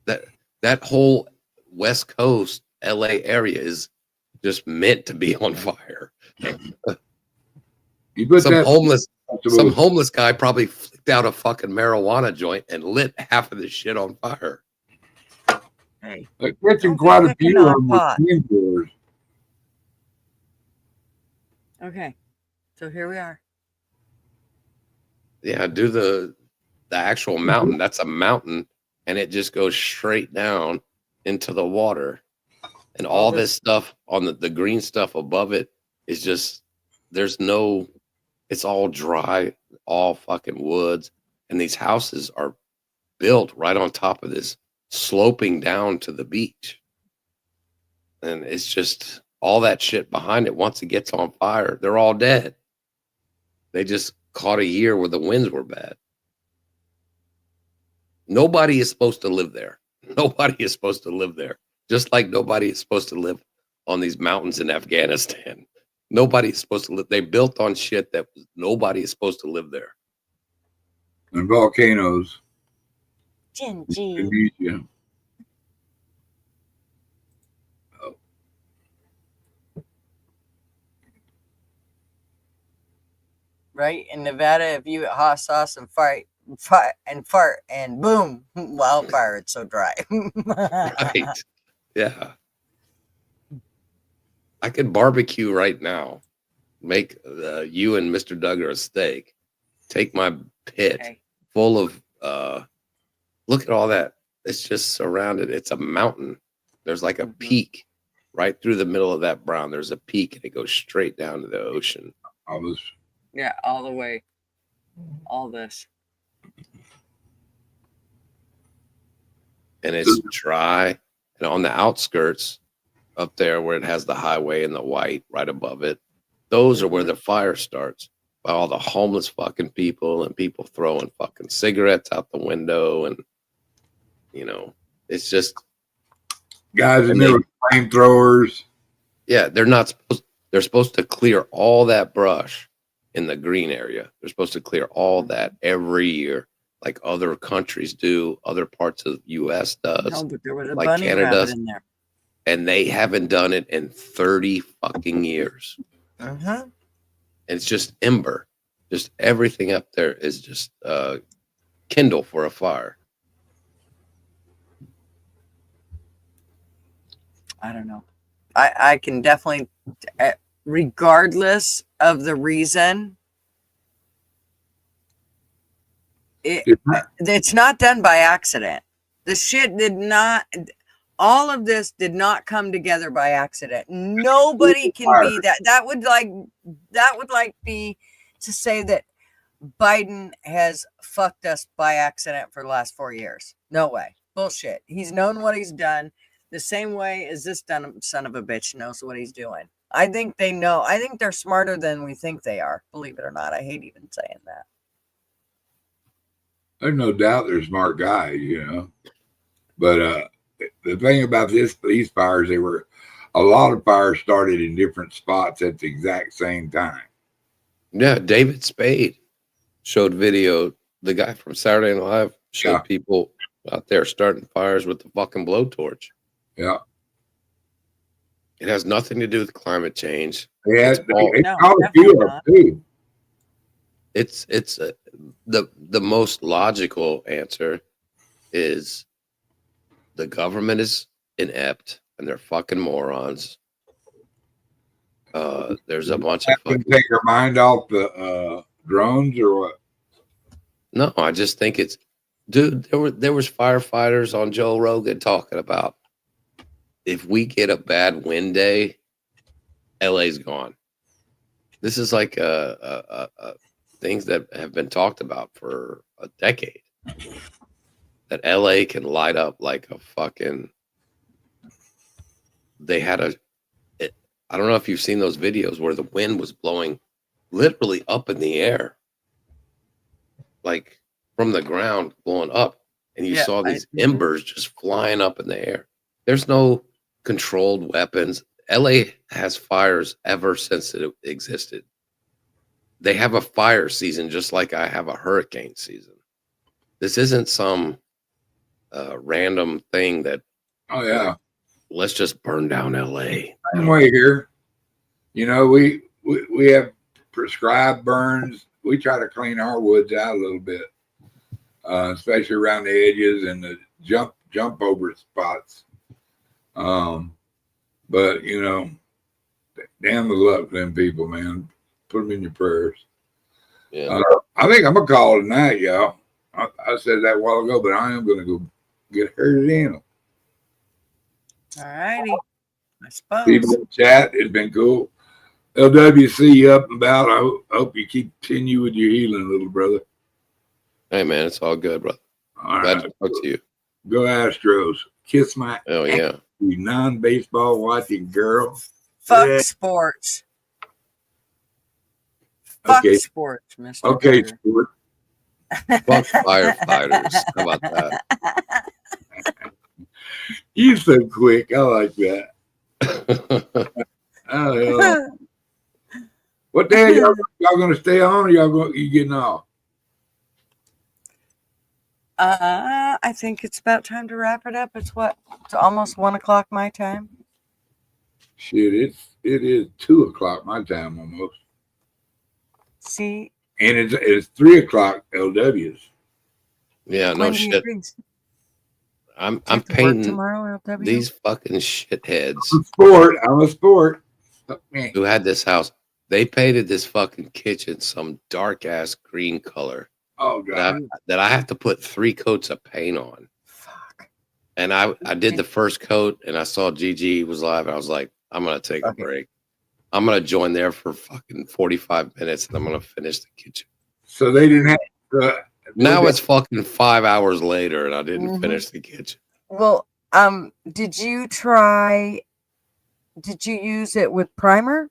That whole West Coast LA area is just meant to be on fire. You put some homeless guy probably flicked out a fucking marijuana joint and lit half of the shit on fire. Hey, they're catching quite a few on the doors. Okay, so here we are. Yeah, do the actual mountain. That's a mountain, and it just goes straight down into the water. And all this stuff on the green stuff above it is just, it's all dry, all fucking woods. And these houses are built right on top of this, sloping down to the beach. And it's just all that shit behind it. Once it gets on fire, they're all dead. They just caught a year where the winds were bad. Nobody is supposed to live there. Nobody is supposed to live there. Just like nobody is supposed to live on these mountains in Afghanistan. Nobody is supposed to live. They built on shit that nobody is supposed to live there. And volcanoes. Indonesia. Oh. Right? In Nevada, if you eat hot sauce and fart and boom, wildfire, it's so dry. Right. Yeah. I could barbecue right now. Make you and Mr. Duggar a steak. Take my pit full of look at all that. It's just surrounded. It's a mountain. There's like a peak right through the middle of that brown. There's a peak and it goes straight down to the ocean. Yeah, all the way. All this. And it's dry. And on the outskirts up there where it has the highway and the white right above it, those are where the fire starts. By all the homeless fucking people and people throwing fucking cigarettes out the window. And, you know, it's just guys in there with flamethrowers. Yeah, they're supposed to clear all that brush in the green area. They're supposed to clear all that every year, like other countries do, other parts of the U.S. does, No, but there was a like bunny Canada rabbit in there. And they haven't done it in 30 fucking years. Uh-huh. And it's just ember. Just everything up there is just kindle for a fire. I don't know. I can definitely, regardless of the reason, it's not done by accident. The shit did not, all of this did not come together by accident. Nobody can be that. That would be to say that Biden has fucked us by accident for the last 4 years. No way. Bullshit. He's known what he's done the same way as this son of a bitch knows what he's doing. I think they know. I think they're smarter than we think they are. Believe it or not. I hate even saying that. There's no doubt they're smart guys, you know. But the thing about these fires, a lot of fires started in different spots at the exact same time. Yeah, David Spade showed video. The guy from Saturday Night Live showed people out there starting fires with the fucking blowtorch. Yeah. It has nothing to do with climate change. Yeah, It's all, they No, caught a definitely few of not. them too. it's the most logical answer is the government is inept and they're fucking morons. There's a bunch of Can fucking. take our mind off the drones or what? No, I just think it's, dude. There was firefighters on Joe Rogan talking about if we get a bad wind day, LA's gone. This is like things that have been talked about for a decade. That LA can light up like a fucking. They had I don't know if you've seen those videos where the wind was blowing literally up in the air, like from the ground blowing up, and you saw these embers just flying up in the air. There's no controlled weapons. LA has fires ever since it existed. They have a fire season just like I have a hurricane season. This isn't some random thing that. Oh yeah. Like, let's just burn down LA. Same way here. You know, we have prescribed burns. We try to clean our woods out a little bit, especially around the edges and the jump over spots. But you know, damn the luck of them people, man. Put them in your prayers. Yeah. I think I'm gonna call it tonight, y'all. I said that a while ago, but I am gonna go get herded in. All righty. I suppose. People in the chat, it's been cool. LWC up and about. I hope you continue with your healing, little brother. Hey man, it's all good, brother. All Glad right. to talk to you. Go Astros. Kiss my yeah. non-baseball watching girl. Fuck sports. Fuck sports, Mr. Okay, Carter. sport. Fuck firefighters. How about that? You so quick. I like that. Oh, hell. What the hell y'all gonna stay on, or you getting off? I think it's about time to wrap it up. It's almost 1 o'clock my time. Shit, it is 2 o'clock my time almost. See, and it's 3 o'clock LW's. Yeah, no shit. I'm painting tomorrow, LW? These fucking shitheads. I'm a sport. Who had this house? They painted this fucking kitchen some dark ass green color. Oh god! That I have to put 3 coats of paint on. Fuck. And I did the first coat, and I saw Gigi was live. And I was like, I'm gonna take a break. I'm gonna join there for fucking 45 minutes, and I'm gonna finish the kitchen. So they didn't have. Now it's fucking 5 hours later, and I didn't finish the kitchen. Well, did you use it with primer?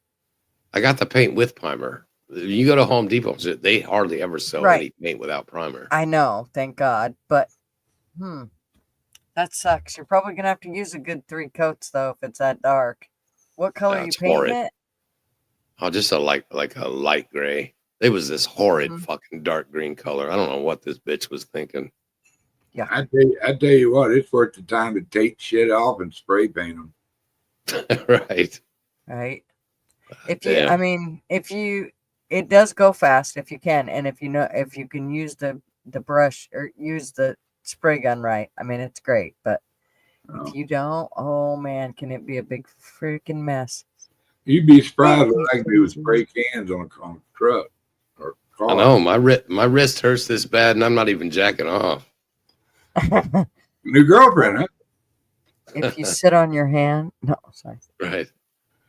I got the paint with primer. You go to Home Depot, they hardly ever sell any paint without primer. I know, thank God. But that sucks. You're probably gonna have to use a good 3 coats though if it's that dark. What color are you painting it? Oh, just like a light gray. It was this horrid fucking dark green color. I don't know what this bitch was thinking. Yeah, I tell you what, it's worth the time to take shit off and spray paint them. Right. If you, it does go fast if you can, and if you can use the brush or use the spray gun right. I mean, it's great, but if you don't, oh man, can it be a big freaking mess? You'd be surprised what I can do with spray cans on a truck or car. I know my wrist hurts this bad, and I'm not even jacking off. New girlfriend, huh? If you sit on your hand, no, sorry. Right.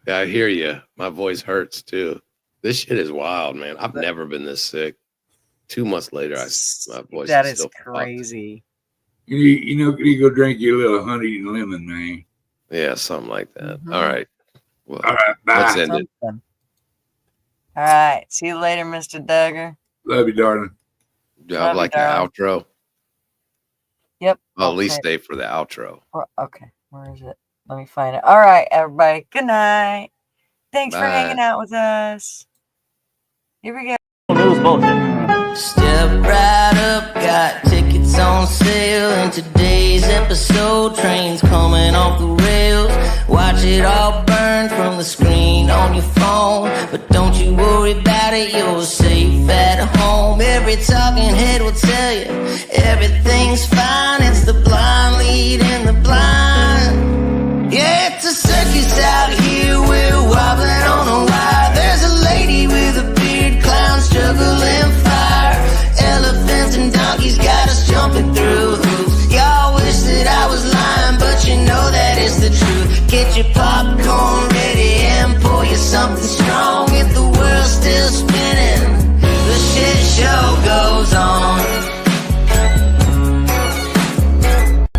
Yeah, I hear you. My voice hurts too. This shit is wild, man. I've never been this sick. 2 months later, my voice that is is still crazy. You go drink your little honey and lemon, man. Yeah, something like that. All right. Well, all right, bye. Let's end it. All right. See you later, Mr. Duggar. Love you, darling. Do I have like an outro? Yep. Well, at least stay for the outro. Okay. Where is it? Let me find it. All right, everybody. Good night. Thanks for Bye. hanging out with us. Here we go. News bulletin. Step right up, got tickets on sale. In today's episode, trains coming off the rails. Watch it all burn from the screen on your phone. But don't you worry about it, you're safe at home. Every talking head will tell you everything's fine. It's the blind leading the blind. Yeah, it's a circus out here, we're wobbling on a wire. There's a lady with a beard, clowns juggling fire. Elephants and donkeys got us jumping through hoops. Y'all wish that I was lying, but you know that it's the truth. Get your popcorn ready and pour you something strong. If the world's still spinning, the shit show goes on.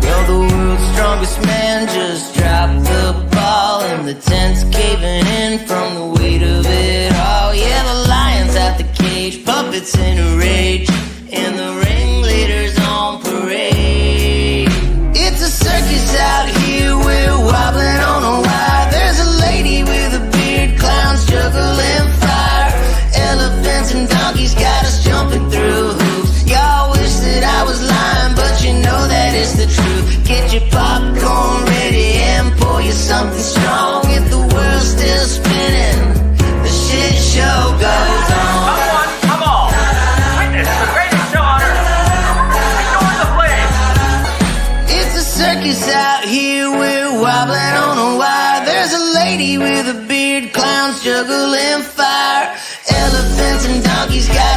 Well, the world's strongest man just dropped the ball, and the tent's caving in from the weight of it all. Yeah, the lion's at the cage, puppets in a rage, and the ringleader's on parade. It's a circus out here, we're wobbling on a wire. There's a lady with a beard, clowns juggling fire. Elephants and donkeys got us jumping through hoops. Y'all wish that I was lying, but you know that it's the truth. Get your popcorn ready and pour you something strong. If the world's still spinning, the shit show goes on. Come on. Witness the greatest show on earth. Ignore the flames. It's a circus out here, we're wobbling on a wire. There's a lady with a beard, clowns juggling fire. Elephants and donkeys got